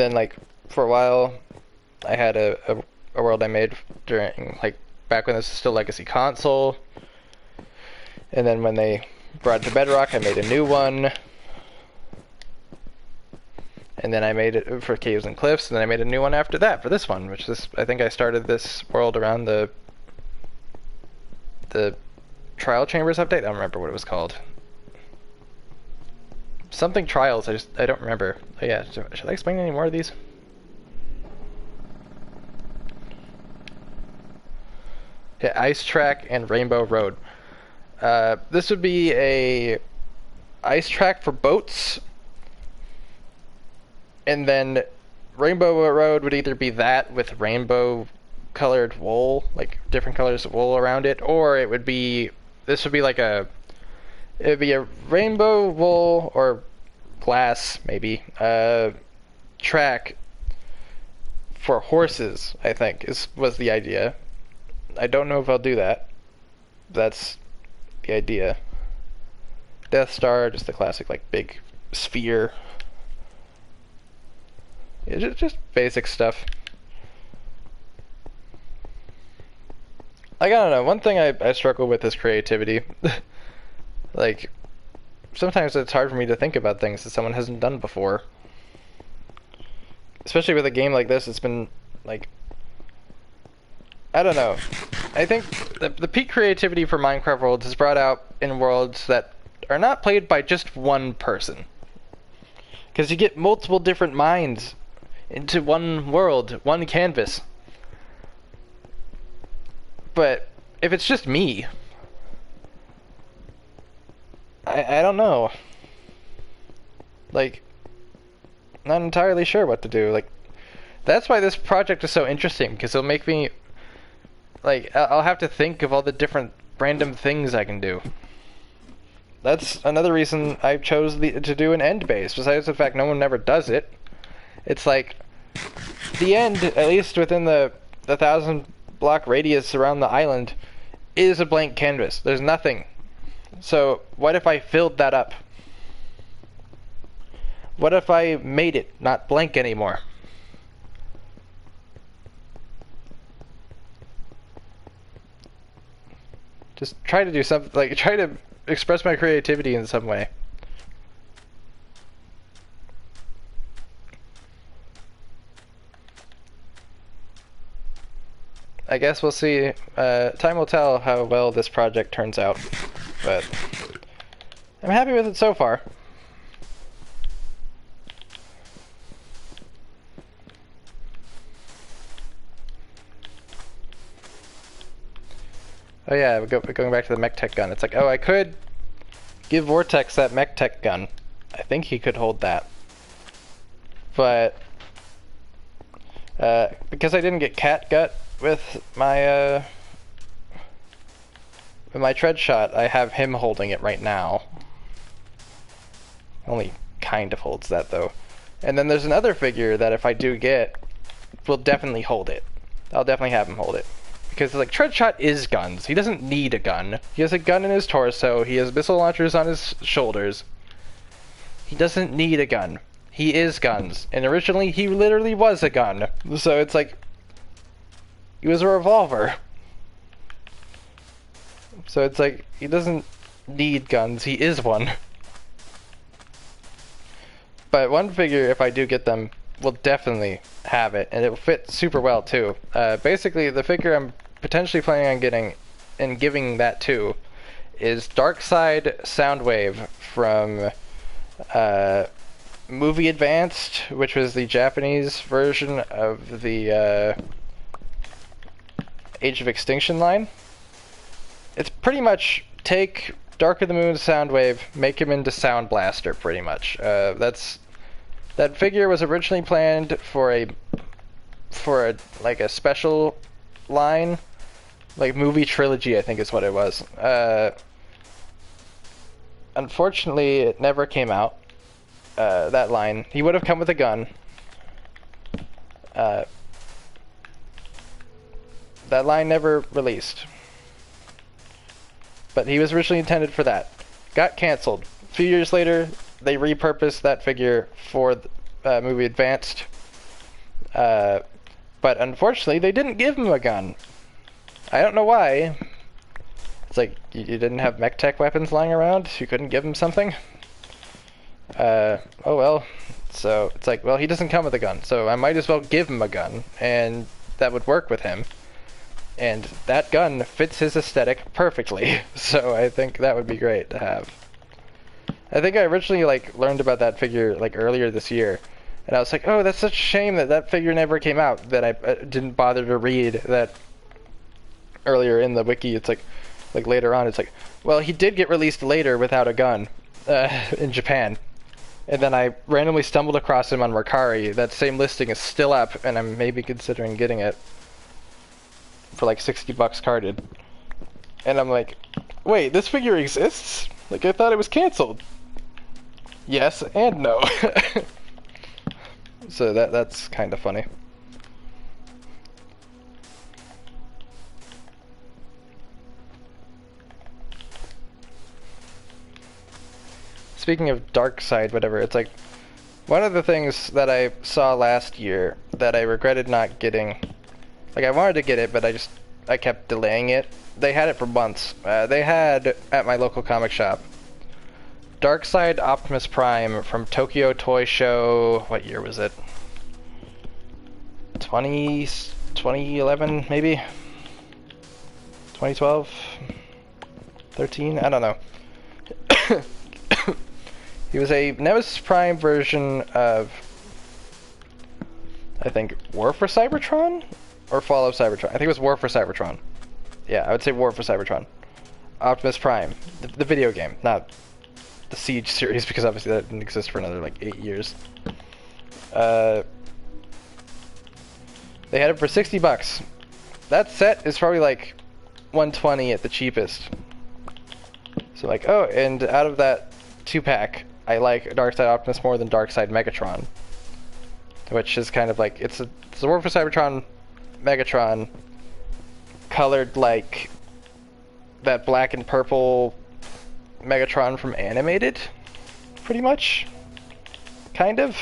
then, like, for a while, I had a world I made during, like, back when this was still Legacy Console. And then when they brought it to Bedrock, I made a new one. And then I made it for Caves and Cliffs, and then I made a new one after that for this one, which is, I think I started this world around the Trial Chambers update. I don't remember what it was called. something trials. I don't remember. Oh, yeah, should I explain any more of these? Yeah, Ice Track and Rainbow Road. This would be a ice track for boats, and then Rainbow Road would either be that with rainbow colored wool, like different colors of wool around it, or it would be, this would be like a, it would be a rainbow wool or glass maybe track for horses, I think was the idea. I don't know if I'll do that. That's the idea. Death Star, just the classic like big sphere. Yeah, just basic stuff. Like, I don't know, one thing I struggle with is creativity. Like, sometimes it's hard for me to think about things that someone hasn't done before. Especially with a game like this, it's been, like, I don't know. I think the peak creativity for Minecraft worlds is brought out in worlds that are not played by just one person. Because you get multiple different minds into one world, one canvas. But if it's just me, I don't know. Like, not entirely sure what to do. Like, that's why this project is so interesting, because it'll make me, like, I'll have to think of all the different random things I can do. That's another reason I chose to do an end base, besides the fact no one ever does it. It's like, the end, at least within the 1,000 block radius around the island, is a blank canvas. There's nothing. So what if I filled that up? What if I made it not blank anymore? Just try to do something, like, try to express my creativity in some way. I guess we'll see. Time will tell how well this project turns out, but I'm happy with it so far. Oh yeah, going back to the mech tech gun. It's like, oh, I could give Vortex that mech tech gun. I think he could hold that. But because I didn't get catgut with my tread shot, I have him holding it right now. Only kind of holds that though. And then there's another figure that if I do get, will definitely hold it. I'll definitely have him hold it. Because, like, tread shot is guns. He doesn't need a gun. He has a gun in his torso. He has missile launchers on his shoulders. He doesn't need a gun. He is guns. And originally, he literally was a gun. So it's like, he was a revolver. So it's like, he doesn't need guns. He is one. But one figure, if I do get them, will definitely have it. And it will fit super well, too. Basically, the figure I'm potentially planning on getting and giving that to is Darkside Soundwave from Movie Advanced, which was the Japanese version of the Age of Extinction line. It's pretty much take Dark of the Moon Soundwave, make him into Sound Blaster, pretty much. That figure was originally planned for a like a special line, like movie trilogy, I think is what it was. Unfortunately, it never came out. That line. He would have come with a gun. That line never released. But he was originally intended for that. Got canceled. A few years later, they repurposed that figure for Movie Advanced. But unfortunately, they didn't give him a gun. I don't know why. It's like, you didn't have mech tech weapons lying around? You couldn't give him something? Oh well. So, it's like, well, he doesn't come with a gun, so I might as well give him a gun, and that would work with him. And that gun fits his aesthetic perfectly, so I think that would be great to have. I think I originally like learned about that figure like earlier this year, and I was like, oh, that's such a shame that that figure never came out. That I didn't bother to read that earlier in the wiki. It's like later on, it's like, well, he did get released later without a gun in Japan. And then I randomly stumbled across him on Mercari. That same listing is still up, and I'm maybe considering getting it for like $60 carded. And I'm like, wait, this figure exists? Like, I thought it was canceled. Yes and no. So that's kind of funny. Speaking of dark side, whatever, it's like one of the things that I saw last year that I regretted not getting. Like, I wanted to get it, but I kept delaying it. They had it for months. They had at my local comic shop Darkseid Optimus Prime from Tokyo Toy Show. What year was it? 2011 maybe? 2012? 13? I don't know. He was a Nemesis Prime version of, I think, War for Cybertron? Or Fall of Cybertron. I think it was War for Cybertron. Yeah, I would say War for Cybertron. Optimus Prime. The video game, not the Siege series, because obviously that didn't exist for another, like, 8 years. They had it for $60. That set is probably, like, $120 at the cheapest. So, like, oh, and out of that 2-pack, I like Darkseid Optimus more than Darkseid Megatron, which is kind of like it's a War for Cybertron Megatron colored like that black and purple Megatron from Animated, pretty much, kind of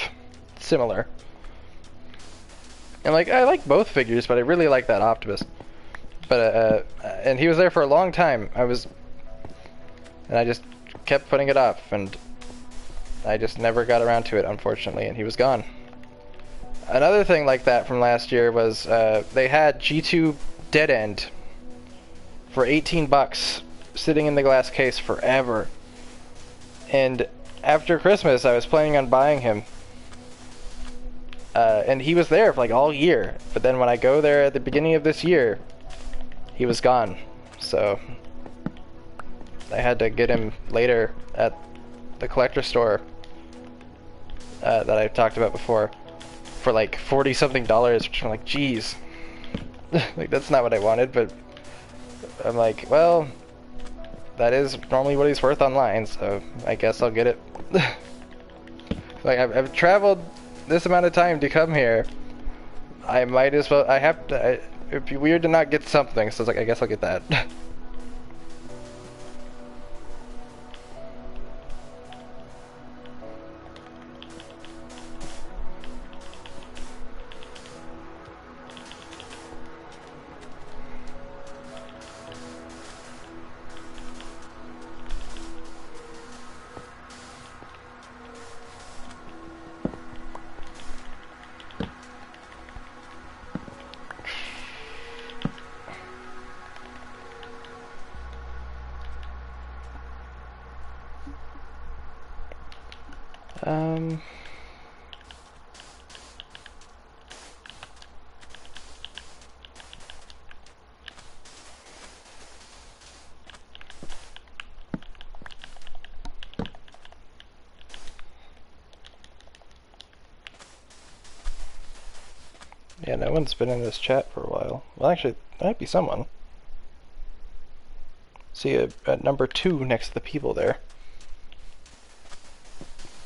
similar. And like I like both figures, but I really like that Optimus. But and he was there for a long time. And I just kept putting it off, and I just never got around to it, unfortunately, and he was gone. Another thing like that from last year was they had G2 Dead End for $18 sitting in the glass case forever. And after Christmas, I was planning on buying him. And he was there for like all year. But then when I go there at the beginning of this year, he was gone. So I had to get him later at the collector store that I've talked about before for like $40-something, which I'm like, geez. Like, that's not what I wanted, but I'm like, well, that is normally what he's worth online, so I guess I'll get it. Like, I've traveled this amount of time to come here. I might as well, it'd be weird to not get something, so it's like, I guess I'll get that. Yeah, no one's been in this chat for a while. Well, actually, that might be someone. See a number 2 next to the people there.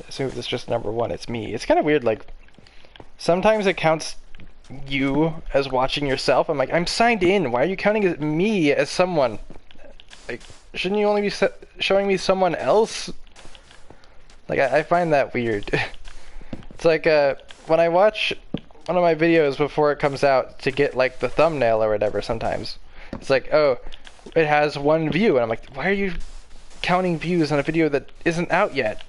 I assume it's just number 1, it's me. It's kind of weird, like, sometimes it counts you as watching yourself. I'm like, I'm signed in, why are you counting me as someone? Like, shouldn't you only be showing me someone else? Like, I find that weird. It's like, when I watch one of my videos before it comes out to get, like, the thumbnail or whatever sometimes, it's like, oh, it has 1 view, and I'm like, why are you counting views on a video that isn't out yet?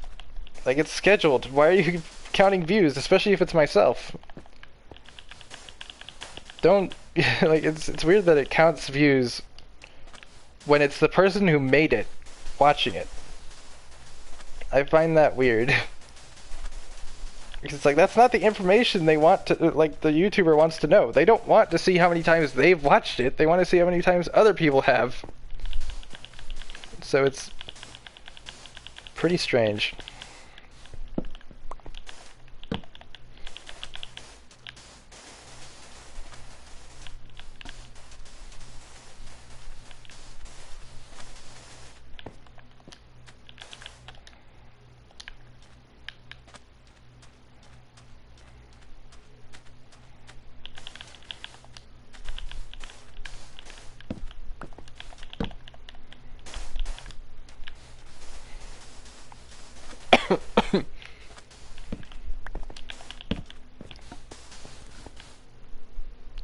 Like, it's scheduled. Why are you counting views, especially if it's myself? Don't, like, it's weird that it counts views when it's the person who made it watching it. I find that weird. Because it's like, that's not the information they want to, like, the YouTuber wants to know. They don't want to see how many times they've watched it. They want to see how many times other people have. So it's pretty strange.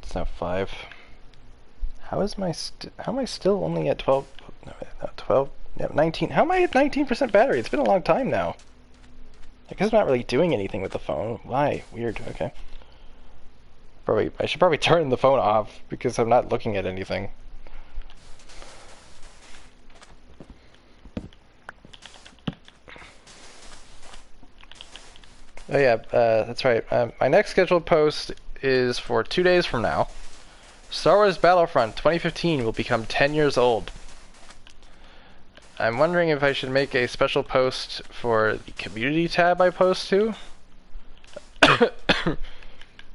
It's now 5. How is my how am I still only at 12? No, not 12. Yeah, 19. How am I at 19% battery? It's been a long time now. I guess I'm not really doing anything with the phone. Why? Weird. Okay. I should probably turn the phone off because I'm not looking at anything. Oh yeah, that's right. My next scheduled post is for 2 days from now. Star Wars Battlefront 2015 will become 10 years old. I'm wondering if I should make a special post for the community tab I post to.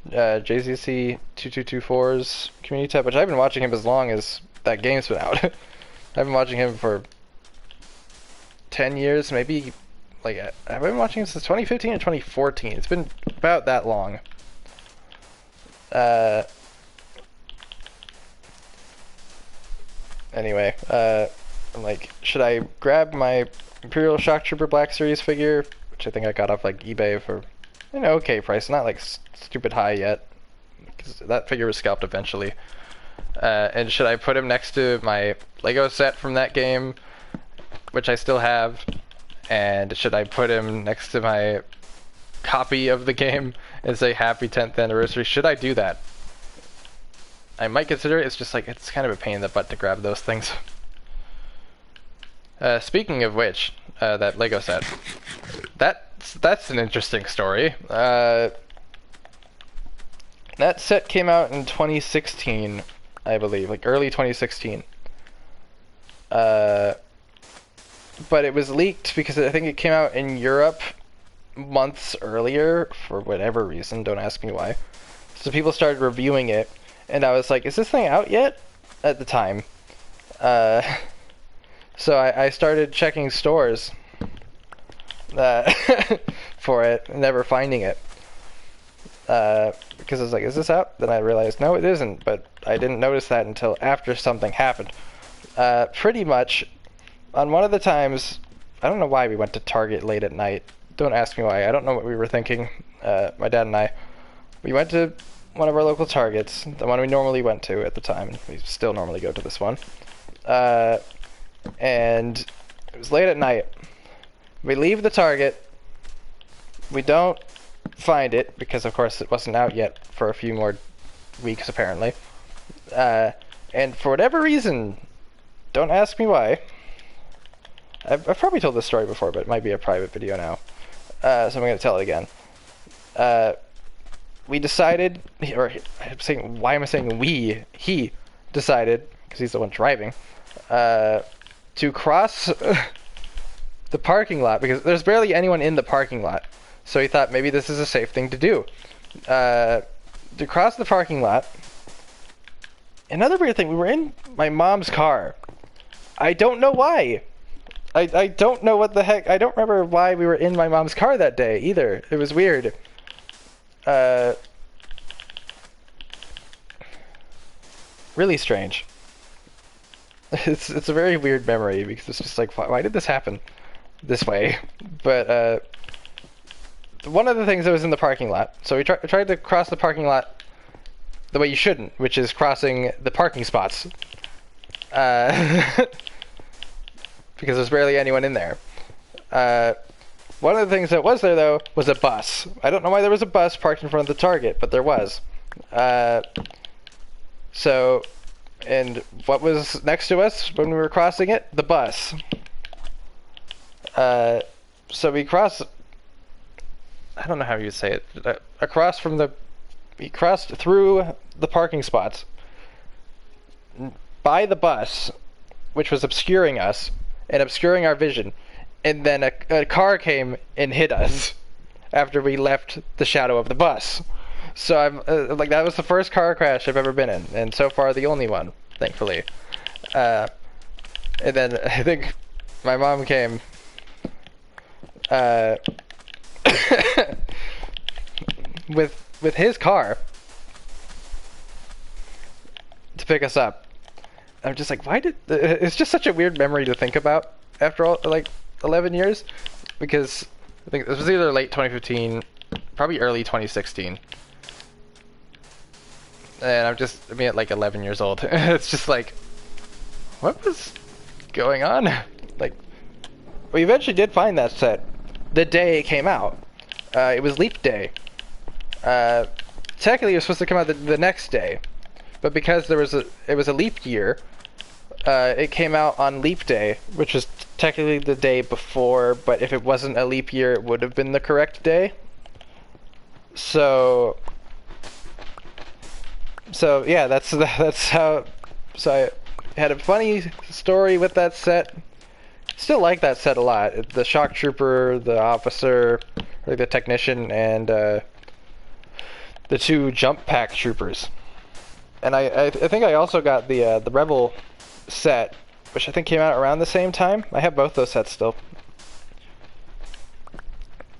JCC 2224's community tab, which I've been watching him as long as that game's been out. I've been watching him for 10 years, maybe. Like, I've been watching him since 2015 or 2014. It's been about that long. Anyway, I'm like, should I grab my Imperial Shock Trooper Black Series figure, which I think I got off like eBay for an okay price, not like stupid high yet, because that figure was scalped eventually. And should I put him next to my Lego set from that game, which I still have? And should I put him next to my copy of the game and say happy 10th anniversary? Should I do that? I might consider it. It's just like, it's kind of a pain in the butt to grab those things. Speaking of which, that Lego set, that's an interesting story. That set came out in 2016, I believe, like early 2016. But it was leaked because I think it came out in Europe months earlier for whatever reason. Don't ask me why. So people started reviewing it, and I was like, is this thing out yet? At the time. So I started checking stores for it, never finding it. Because I was like, is this out? Then I realized, no, it isn't, but I didn't notice that until after something happened. Pretty much, on one of the times, I don't know why we went to Target late at night. Don't ask me why. I don't know what we were thinking. My dad and I. We went to one of our local Targets, the one we normally went to at the time. We still normally go to this one. And it was late at night. We leave the Target. We don't find it, because of course it wasn't out yet for a few more weeks apparently. And for whatever reason, don't ask me why, I've probably told this story before, but it might be a private video now, so I'm going to tell it again. We decided, or I'm saying, why am I saying we? He decided, because he's the one driving, to cross the parking lot, because there's barely anyone in the parking lot. So he thought maybe this is a safe thing to do. To cross the parking lot. Another weird thing, we were in my mom's car. I don't know why. I don't know what the heck. I don't remember why we were in my mom's car that day either. It was weird. Really strange. It's a very weird memory, because it's just like, why did this happen this way? But one of the things that was in the parking lot, so we tried to cross the parking lot the way you shouldn't, which is crossing the parking spots. Because there's barely anyone in there. One of the things that was there, though, was a bus. I don't know why there was a bus parked in front of the Target, but there was. So, and what was next to us when we were crossing it? The bus. So we crossed. I don't know how you say it. Across from the. We crossed through the parking spots by the bus, which was obscuring us and obscuring our vision, and then a car came and hit us after we left the shadow of the bus. So I'm like, that was the first car crash I've ever been in, and so far the only one, thankfully. And then I think my mom came with his car to pick us up. I'm just like, why did... It's just such a weird memory to think about after all, like, 11 years. Because I think this was either late 2015, probably early 2016. And I mean, at like 11 years old. It's just like, what was going on? Like, we eventually did find that set the day it came out. It was Leap Day. Technically, it was supposed to come out the next day. But because it was a leap year, it came out on Leap Day, which was technically the day before, but if it wasn't a leap year, it would have been the correct day. So yeah, that's how. So I had a funny story with that set. Still like that set a lot. The shock trooper, the officer, or the technician, and the two jump pack troopers. And I think I also got the Rebel set, which I think came out around the same time. I have both those sets still.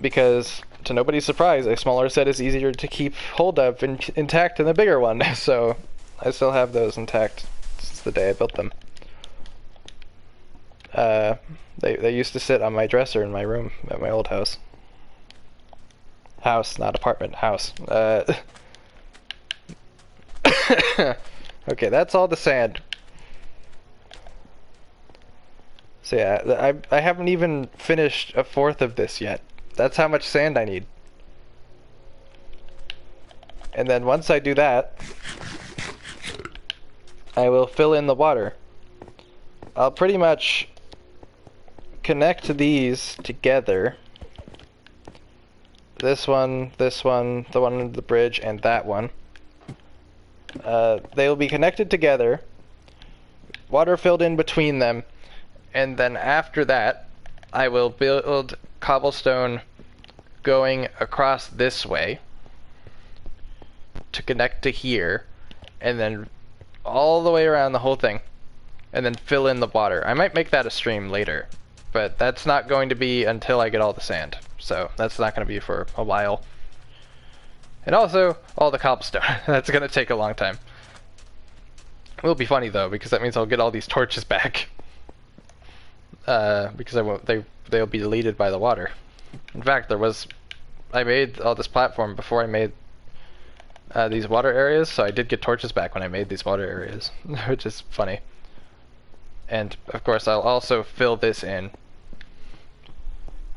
Because, to nobody's surprise, a smaller set is easier to keep hold of and intact than the bigger one. So, I still have those intact since the day I built them. They used to sit on my dresser in my room at my old house. House, not apartment, house. Okay, that's all the sand. So yeah, I haven't even finished a fourth of this yet. That's how much sand I need. And then once I do that, I will fill in the water. I'll pretty much connect these together. This one, the one under the bridge, and that one. They will be connected together, water filled in between them, and then after that, I will build cobblestone going across this way to connect to here, and then all the way around the whole thing, and then fill in the water. I might make that a stream later, but that's not going to be until I get all the sand, so that's not going to be for a while. And also, all the cobblestone. That's going to take a long time. It will be funny though, because that means I'll get all these torches back. Because they'll be deleted by the water. In fact, I made all this platform before I made these water areas, so I did get torches back when I made these water areas, which is funny. And of course, I'll also fill this in.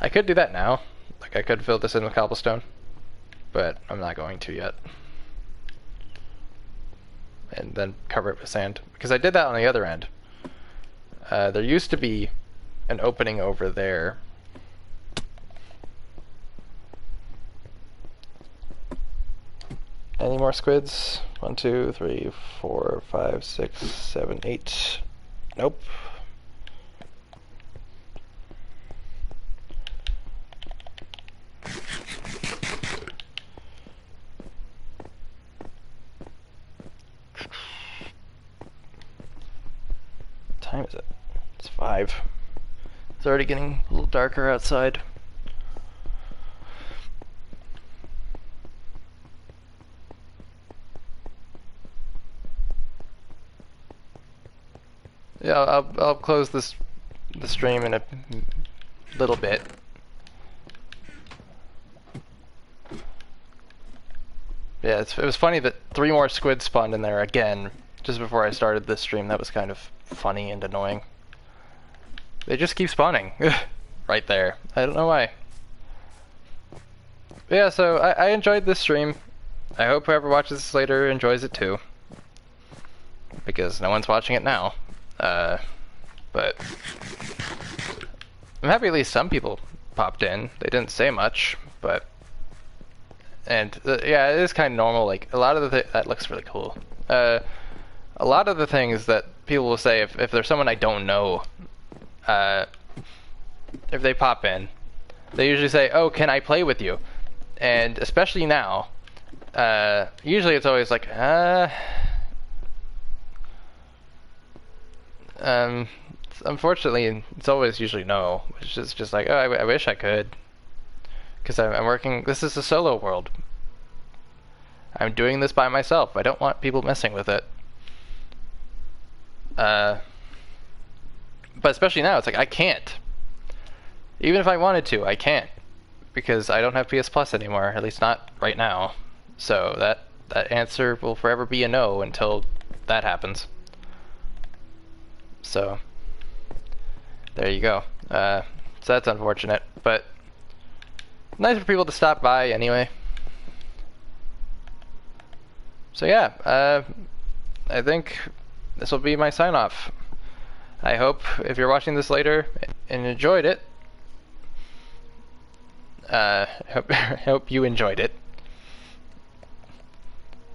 I could do that now. Like, I could fill this in with cobblestone, but I'm not going to yet. And then cover it with sand, because I did that on the other end. There used to be an opening over there. Any more squids? 1, 2, 3, 4, 5, 6, 7, 8. Nope. What time is it? It's 5. It's already getting a little darker outside. Yeah, I'll close the stream in a little bit. Yeah, it was funny that 3 more squids spawned in there again just before I started this stream. That was kind of funny and annoying. They just keep spawning right there. I don't know why. But yeah, so I enjoyed this stream. I hope whoever watches this later enjoys it too, because no one's watching it now. But I'm happy at least some people popped in. They didn't say much, but and yeah, it is kind of normal. Like a lot of the that looks really cool. A lot of the things that people will say if there's someone I don't know, if they pop in, they usually say, "Oh, can I play with you?" And especially now, usually it's always like, unfortunately, it's always usually no, which is just like, oh, I wish I could, because I'm working. This is a solo world. I'm doing this by myself. I don't want people messing with it. But especially now, it's like I can't. Even if I wanted to, I can't, because I don't have PS Plus anymore. At least not right now. So that answer will forever be a no until that happens. So there you go. So that's unfortunate, but nice for people to stop by anyway. So yeah, I think this will be my sign off. I hope if you're watching this later and enjoyed it, I hope you enjoyed it.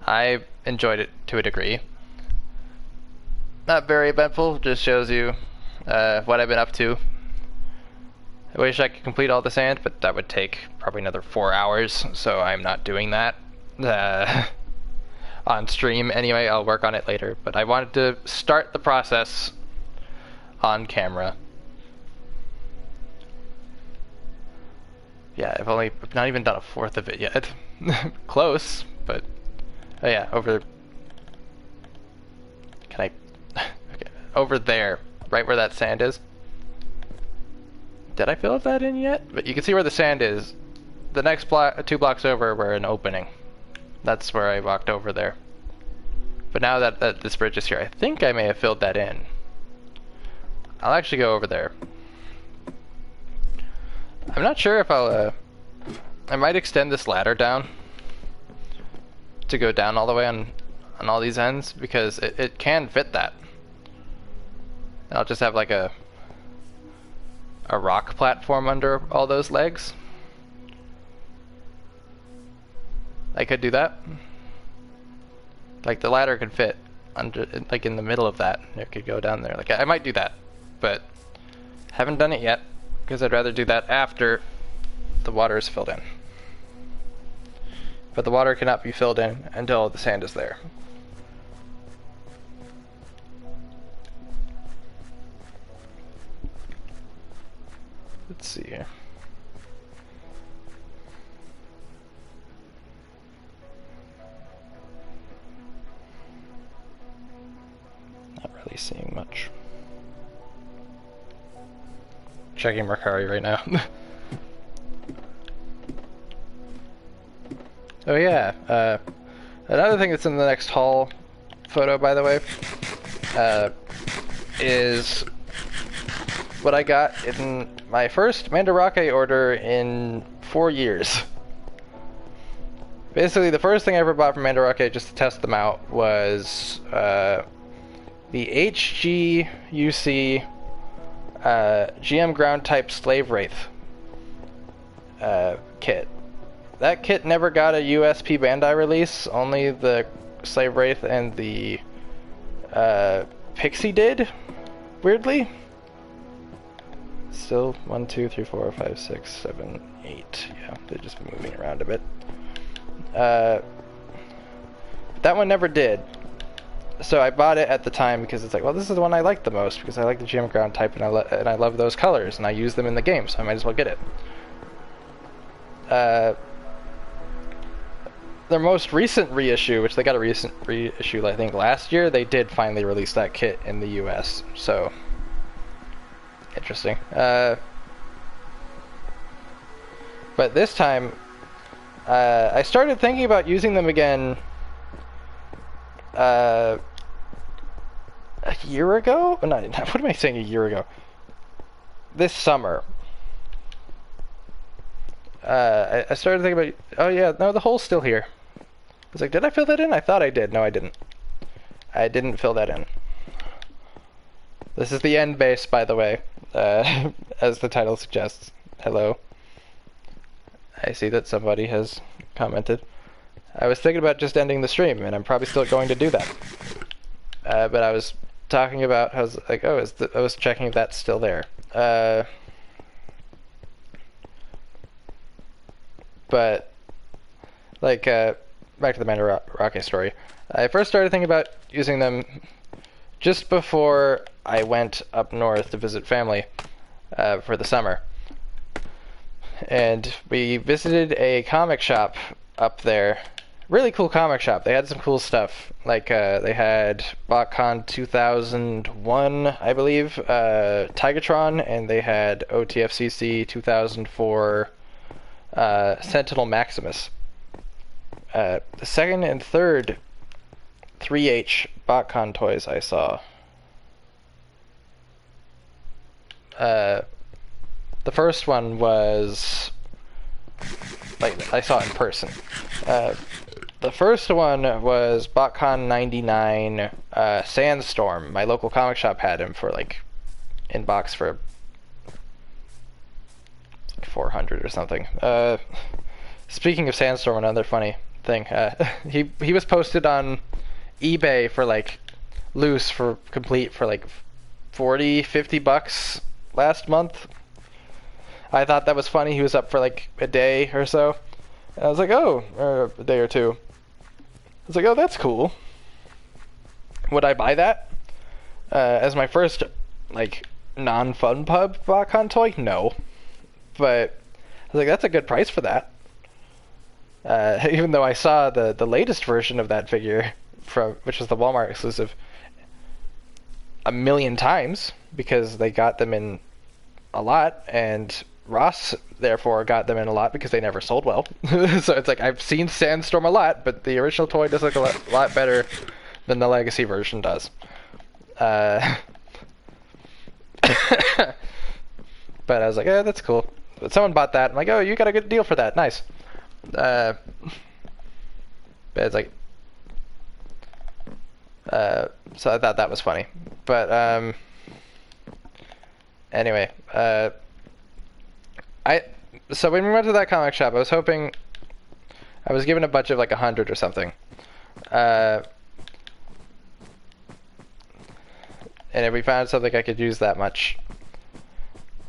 I enjoyed it to a degree. Not very eventful, just shows you what I've been up to. I wish I could complete all the sand, but that would take probably another 4 hours, so I'm not doing that on stream. Anyway, I'll work on it later, but I wanted to start the process on camera. Yeah, I've not even done a fourth of it yet. Close, but oh yeah, over. Can I? Okay, over there, right where that sand is. Did I fill that in yet? But you can see where the sand is. The next block, 2 blocks over, were an opening. That's where I walked over there. But now that this bridge is here, I think I may have filled that in. I'll actually go over there. I'm not sure if I might extend this ladder down to go down all the way on all these ends, because it can fit that. And I'll just have like a rock platform under all those legs. I could do that. Like the ladder could fit under, like in the middle of that. It could go down there. Like I might do that, but haven't done it yet because I'd rather do that after the water is filled in. But the water cannot be filled in until the sand is there. Let's see here. Not really seeing much. Checking Mercari right now. Oh yeah, another thing that's in the next haul photo, by the way, is what I got in my first Mandarake order in 4 years. Basically, the first thing I ever bought from Mandarake just to test them out was the HGUC GM Ground Type Slave Wraith kit. That kit never got a USP Bandai release, only the Slave Wraith and the Pixie did, weirdly. Still 1, 2, 3, 4, 5, 6, 7, 8. Yeah, they're just moving around a bit. That one never did. So I bought it at the time because it's like, well, this is the one I like the most because I like the GM Ground Type and I love those colors and I use them in the game, so I might as well get it. Their most recent reissue, which they got a recent reissue I think last year, they did finally release that kit in the US, so interesting. But this time I started thinking about using them again a year ago? No, what am I saying, a year ago? This summer. I started thinking about, oh yeah, no, the hole's still here. I was like, did I fill that in? I thought I did. No, I didn't. I didn't fill that in. This is the end base, by the way, as the title suggests. Hello. I see that somebody has commented. I was thinking about just ending the stream, and I'm probably still going to do that. But I was talking about, I was like, oh, I was checking if that's still there. But, like, back to the Mandarake story. I first started thinking about using them just before I went up north to visit family for the summer. And we visited a comic shop up there. Really cool comic shop. They had some cool stuff. Like, they had BotCon 2001, I believe, Tigatron, and they had OTFCC 2004 Sentinel Maximus. The second and third 3H BotCon toys I saw. The first one was, like, I saw it in person. The first one was BotCon 99 Sandstorm. My local comic shop had him for, like, in box for like 400 or something. Speaking of Sandstorm, another funny thing. He was posted on eBay for, like, loose for complete for like 40, 50 bucks last month. I thought that was funny. He was up for like a day or so. And I was like, oh, or a day or two. I was like, oh, that's cool. Would I buy that? As my first, like, non-fun pub BotCon toy? No. But I was like, that's a good price for that. Even though I saw the latest version of that figure, which was the Walmart exclusive, a million times, because they got them in a lot, and Ross therefore got them in a lot because they never sold well. So it's like, I've seen Sandstorm a lot, but the original toy does look a lot better than the Legacy version does. But I was like, yeah, that's cool. But someone bought that. I'm like, oh, you got a good deal for that. Nice. But it's like, so I thought that was funny. But anyway, so when we went to that comic shop, I was hoping, I was given a budget of like 100 or something. And if we found something I could use that much.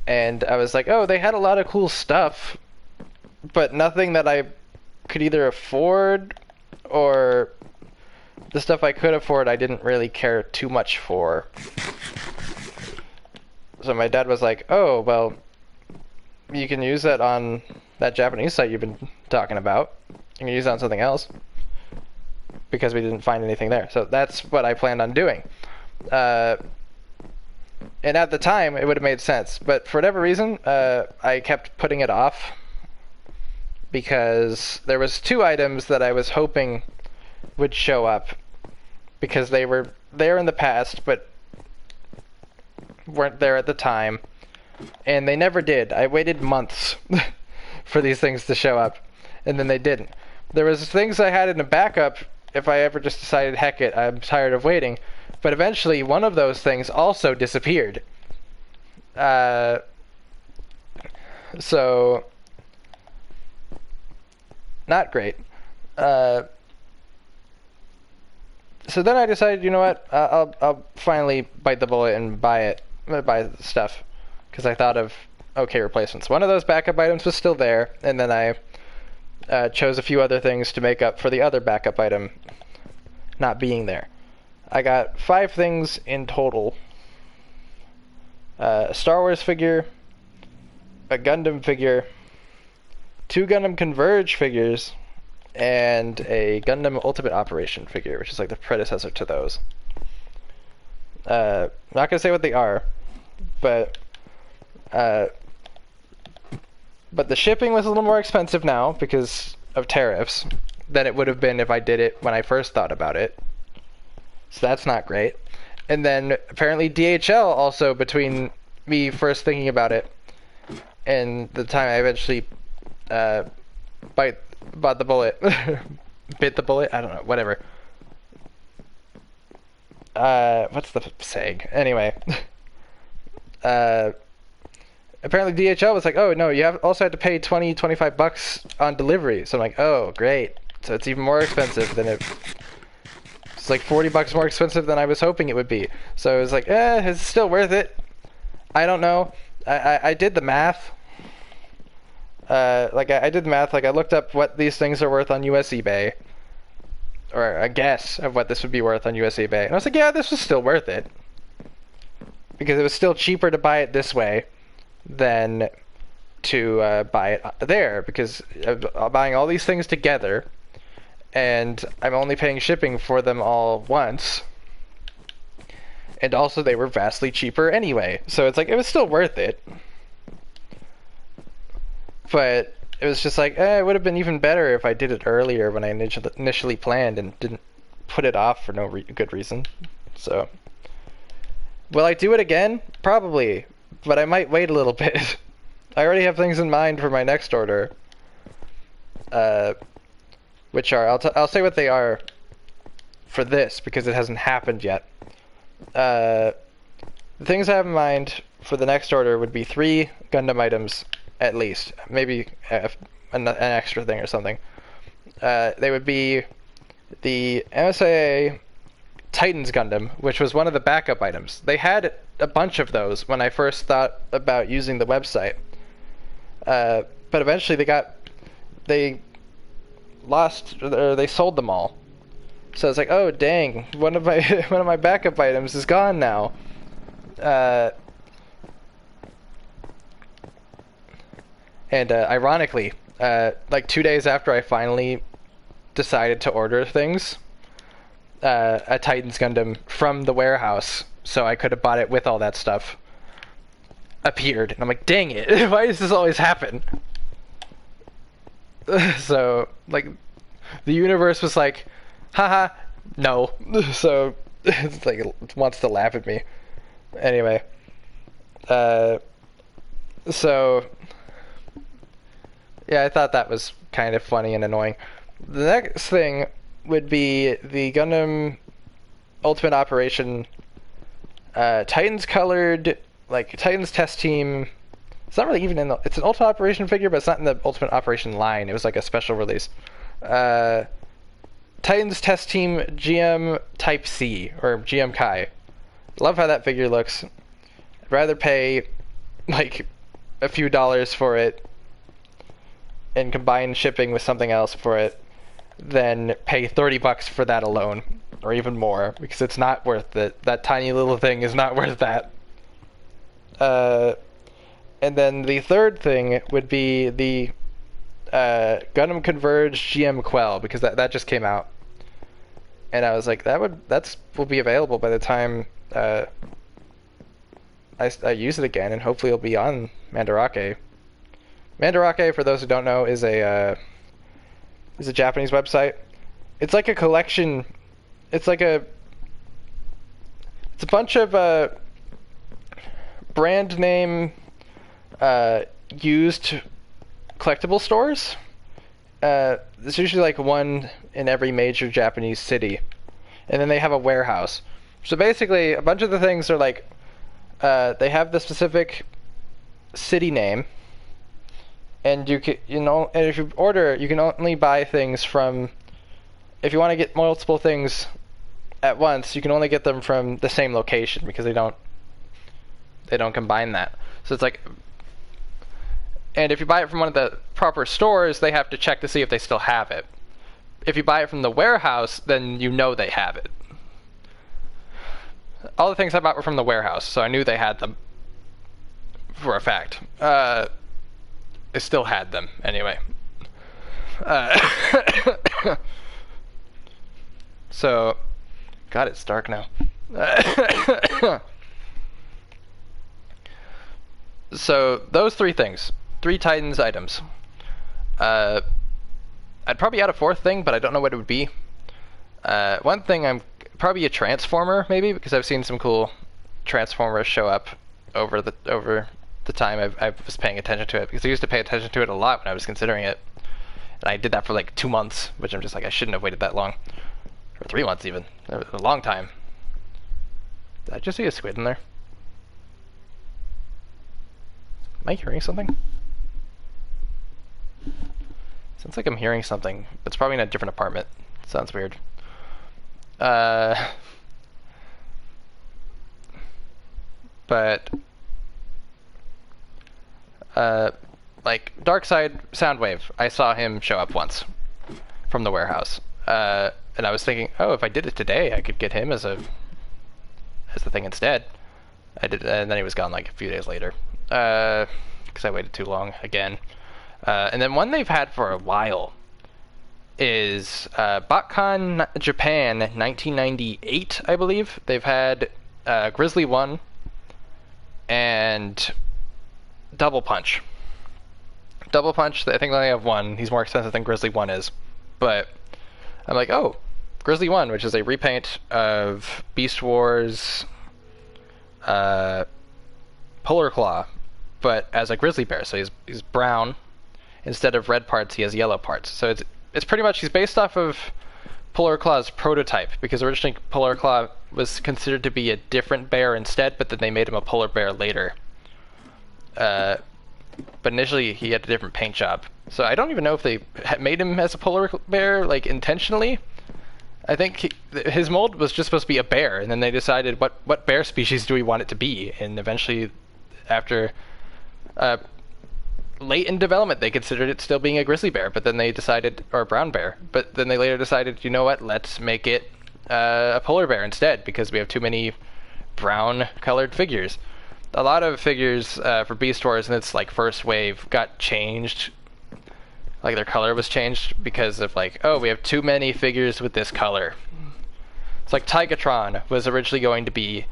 And I was like, oh, they had a lot of cool stuff, but nothing that I could either afford, or the stuff I could afford I didn't really care too much for. So my dad was like, oh, well, you can use that on that Japanese site you've been talking about. You can use it on something else, because we didn't find anything there. So that's what I planned on doing. And at the time, it would have made sense. But for whatever reason, I kept putting it off, because there was 2 items that I was hoping would show up, because they were there in the past, but weren't there at the time. And they never did. I waited months for these things to show up, and then they didn't. There was things I had in a backup if I ever just decided, heck it, I'm tired of waiting. But eventually, one of those things also disappeared. So, not great. So then I decided, you know what, I'll finally bite the bullet and buy the stuff. Because I thought of okay replacements. One of those backup items was still there, and then I chose a few other things to make up for the other backup item not being there. I got 5 things in total. A Star Wars figure, a Gundam figure, 2 Gundam Converge figures, and a Gundam Ultimate Operation figure, which is like the predecessor to those. I'm not going to say what they are, but the shipping was a little more expensive now because of tariffs than it would have been if I did it when I first thought about it. So that's not great. And then apparently DHL also, between me first thinking about it and the time I eventually bought the bullet, bit the bullet, I don't know, whatever. What's the saying? Anyway. apparently DHL was like, oh no, you also had to pay 25 bucks on delivery. So I'm like, oh great. So it's even more expensive than it's like 40 bucks more expensive than I was hoping it would be. So I was like, it's still worth it. I don't know. I did the math. I did the math. Like I looked up what these things are worth on US eBay, or a guess of what this would be worth on US eBay, and I was like, yeah, this was still worth it because it was still cheaper to buy it this way than to buy it there, because I'm buying all these things together, and I'm only paying shipping for them all once. And also, they were vastly cheaper anyway, so it's like it was still worth it. But it was just like, it would have been even better if I did it earlier when I initially planned and didn't put it off for no good reason. So, will I do it again? Probably, but I might wait a little bit. I already have things in mind for my next order, which are, I'll say what they are for this because it hasn't happened yet. The things I have in mind for the next order would be 3 Gundam items. At least. Maybe an extra thing or something. They would be the MSIA Titans Gundam, which was one of the backup items. They had a bunch of those when I first thought about using the website. But eventually they sold them all. So it's like, oh dang, one of my backup items is gone now. And ironically, like 2 days after I finally decided to order things, a Titans Gundam from the warehouse, so I could have bought it with all that stuff, appeared. And I'm like, dang it, why does this always happen? So, like, the universe was like, haha, no. So, it's like, it wants to laugh at me. Anyway. So... yeah, I thought that was kind of funny and annoying. The next thing would be the Gundam Ultimate Operation Titans colored, like, Titans test team. It's not really even in the... it's an Ultimate Operation figure, but it's not in the Ultimate Operation line. It was like a special release. Titans test team GM Type C, or GM Kai. Love how that figure looks. I'd rather pay, like, a few dollars for it and combine shipping with something else for it than pay 30 bucks for that alone, or even more, because it's not worth it. That tiny little thing is not worth that. And then the third thing would be the Gundam Converge GM Quell, because that just came out, and I was like, that will be available by the time I use it again, and hopefully it'll be on Mandarake. Mandarake, for those who don't know, is a Japanese website. It's like a collection. It's a bunch of brand name used collectible stores. There's usually like one in every major Japanese city, and then they have a warehouse. So basically, a bunch of the things are like they have the specific city name. And and if you order, you can only buy things from, if you want to get multiple things at once, you can only get them from the same location, because they don't combine that. So it's like, and if you buy it from one of the proper stores, they have to check to see if they still have it. If you buy it from the warehouse, then you know they have it. All the things I bought were from the warehouse, so I knew they had them for a fact. I still had them anyway. So, God, it's dark now. So those 3 things, 3 Titans items. I'd probably add a 4th thing, but I don't know what it would be. One thing, I'm probably a Transformer, maybe, because I've seen some cool Transformers show up over the time I was paying attention to it, because I used to pay attention to it a lot when I was considering it, and I did that for like 2 months, which I'm just like, I shouldn't have waited that long, or 3 months even, a long time. Did I just see a squid in there? Am I hearing something? Sounds like I'm hearing something. It's probably in a different apartment. Sounds weird. But like Darkside Soundwave, I saw him show up once from the warehouse, and I was thinking, oh, if I did it today, I could get him as the thing instead. I did, and then he was gone like a few days later, because I waited too long again. And then one they've had for a while is BotCon Japan 1998, I believe. They've had Grizzly 1 and Double Punch. Double Punch, I think they only have one. He's more expensive than Grizzly 1 is. But I'm like, oh, Grizzly 1, which is a repaint of Beast Wars Polar Claw, but as a grizzly bear. So he's brown. Instead of red parts, he has yellow parts. So it's pretty much, he's based off of Polar Claw's prototype, because originally Polar Claw was considered to be a different bear instead, but then they made him a polar bear later. But initially he had a different paint job. So I don't even know if they made him as a polar bear, like, intentionally. I think his mold was just supposed to be a bear, and then they decided what bear species do we want it to be, and eventually, after late in development, they considered it still being a grizzly bear, but then they decided, or a brown bear, but then they later decided, you know what, let's make it a polar bear instead, because we have too many brown colored figures. A lot of figures for Beast Wars in its like first wave got changed, like their color was changed because of like, oh, we have too many figures with this color. It's like Tigatron was originally going to be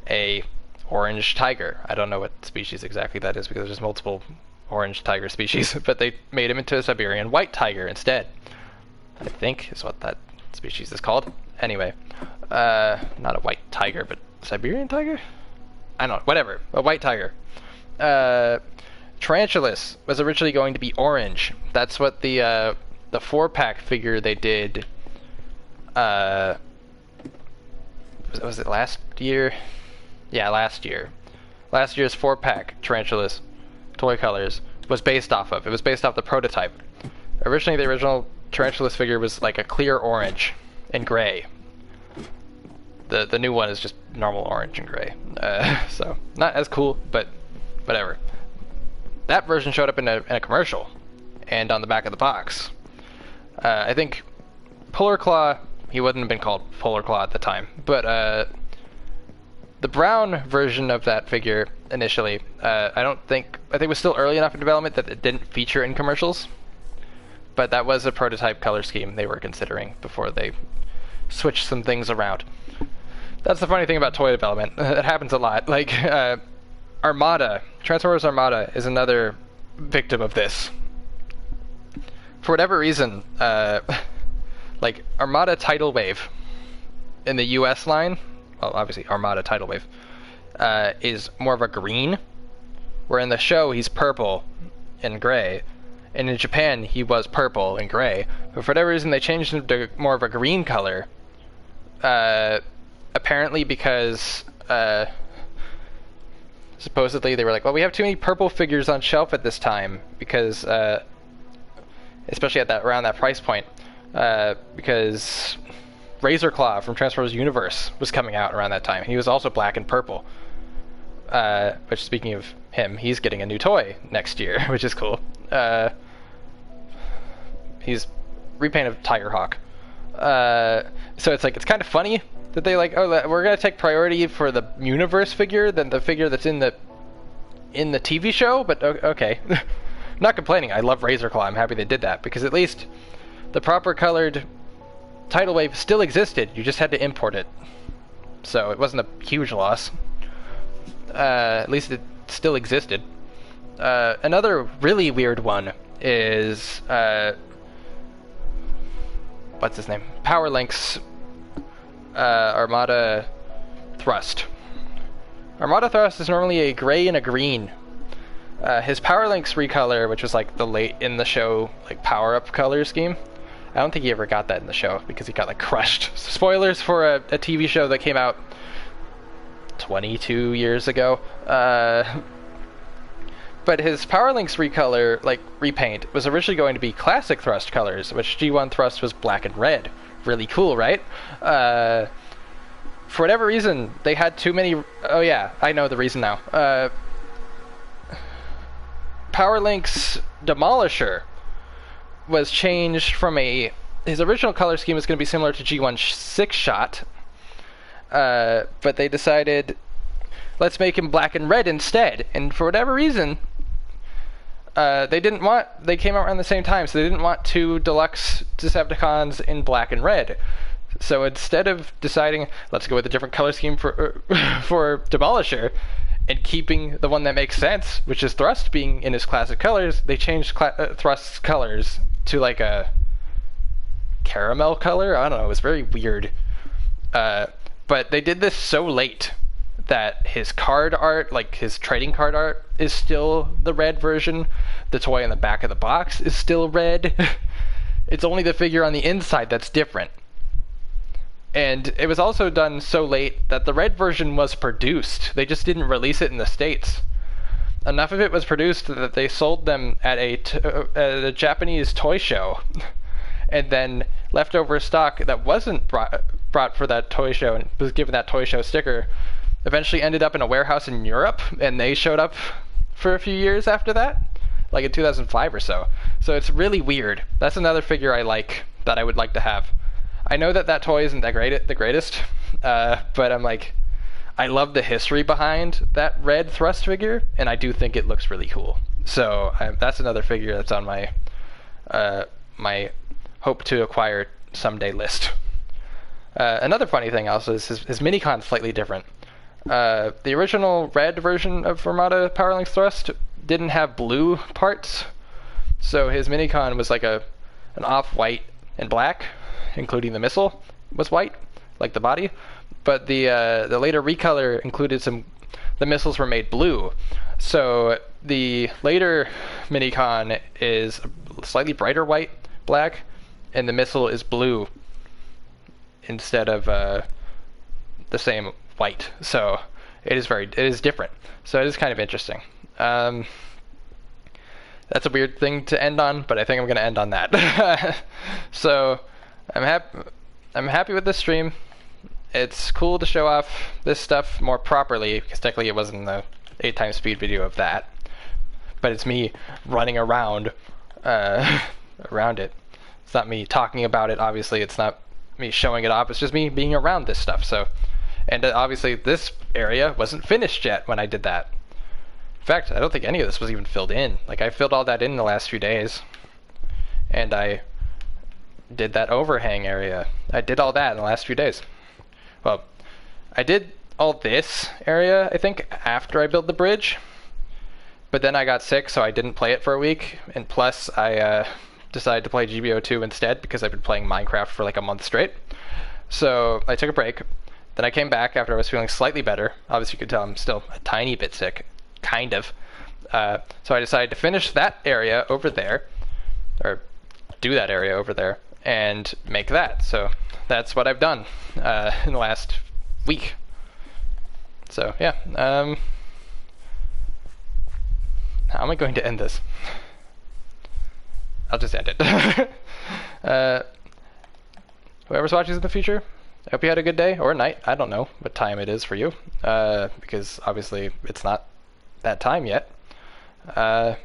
a orange tiger. I don't know what species exactly that is because there's multiple orange tiger species, but they made him into a Siberian white tiger instead, I think is what that species is called. Anyway, not a white tiger, but Siberian tiger? I don't know, whatever, a white tiger. Tarantulas was originally going to be orange. That's what the 4-pack figure they did, was it last year? Yeah, last year. Last year's 4-pack Tarantulas toy colors was based off of. It was based off the prototype. Originally, the original Tarantulas figure was like a clear orange and gray. The new one is just normal orange and gray. So, not as cool, but whatever. That version showed up in a commercial and on the back of the box. I think Polar Claw, he wouldn't have been called Polar Claw at the time, but the brown version of that figure initially, I think it was still early enough in development that it didn't feature in commercials, but that was a prototype color scheme they were considering before they switched some things around. That's the funny thing about toy development. It happens a lot. Like, Armada, Transformers Armada is another victim of this. For whatever reason, like, Armada Tidal Wave in the US line, well, obviously Armada Tidal Wave, is more of a green, where in the show he's purple and gray, and in Japan he was purple and gray, but for whatever reason they changed him to more of a green color, apparently because supposedly they were like, well, we have too many purple figures on shelf at this time, because especially at around that price point, because Razor Claw from Transformers Universe was coming out around that time. He was also black and purple. Which, speaking of him, he's getting a new toy next year, which is cool. He's repainted Tigerhawk. So it's like, it's kind of funny that they like, oh, we're gonna take priority for the Universe figure than the figure that's in the TV show, but okay. Not complaining. I love Razor Claw. I'm happy they did that, because at least the proper colored Tidal Wave still existed. You just had to import it, so it wasn't a huge loss. At least it still existed. Another really weird one is what's his name? Power Link's Armada Thrust. Armada Thrust is normally a gray and a green. His Power Link's recolor, which was like the late in the show like power-up color scheme, I don't think he ever got that in the show because he got like crushed. Spoilers for a TV show that came out 22 years ago. But his Power Link's recolor, like repaint, was originally going to be classic Thrust colors, which G1 Thrust was black and red. Really cool, right? For whatever reason, they had too many... Oh yeah, I know the reason now. Power Link's Demolisher was changed from a... His original color scheme was going to be similar to G1 6-Shot, but they decided, let's make him black and red instead. And for whatever reason, they came out around the same time, so they didn't want two deluxe Decepticons in black and red. So instead of deciding, let's go with a different color scheme for for Demolisher, and keeping the one that makes sense, which is Thrust being in his classic colors, they changed Thrust's colors to like a caramel color. I don't know, it was very weird. But they did this so late that his card art, like his trading card art, is still the red version. The toy on the back of the box is still red. It's only the figure on the inside that's different. And it was also done so late that the red version was produced. They just didn't release it in the States. Enough of it was produced that they sold them at a Japanese toy show. And then leftover stock that wasn't brought for that toy show and was given that toy show sticker eventually ended up in a warehouse in Europe, and they showed up for a few years after that, like in 2005 or so. So it's really weird. That's another figure I like, that I would like to have. I know that toy isn't the greatest, but I'm like, I love the history behind that red Thrust figure, and I do think it looks really cool. So that's another figure that's on my my hope to acquire someday list. Another funny thing also is his minicon's slightly different. The original red version of Armada Power Link Thrust didn't have blue parts, so his minicon was like an off-white and black, including the missile was white, like the body. But the later recolor included the missiles were made blue. So the later minicon is a slightly brighter white, black, and the missile is blue instead of the same white. So it is different. So it is kind of interesting. That's a weird thing to end on, but I think I'm going to end on that. So I'm happy with this stream. It's cool to show off this stuff more properly, because technically it wasn't the 8x speed video of that, but it's me running around around it. It's not me talking about it, obviously. It's not me showing it off. It's just me being around this stuff. So, and obviously this area wasn't finished yet when I did that. In fact, I don't think any of this was even filled in. Like, I filled all that in the last few days, and I did that overhang area. I did all that in the last few days. Well, I did all this area, I think, after I built the bridge, but then I got sick, so I didn't play it for a week, and plus I decided to play GBO2 instead because I've been playing Minecraft for like a month straight. So I took a break. Then I came back after I was feeling slightly better. Obviously you could tell I'm still a tiny bit sick, kind of. So I decided to finish that area over there, or do that area over there, and make that. So that's what I've done in the last week. So yeah, how am I going to end this? I'll just end it. Whoever's watching in the future, I hope you had a good day or night. I don't know what time it is for you, because obviously it's not that time yet. Bye-bye.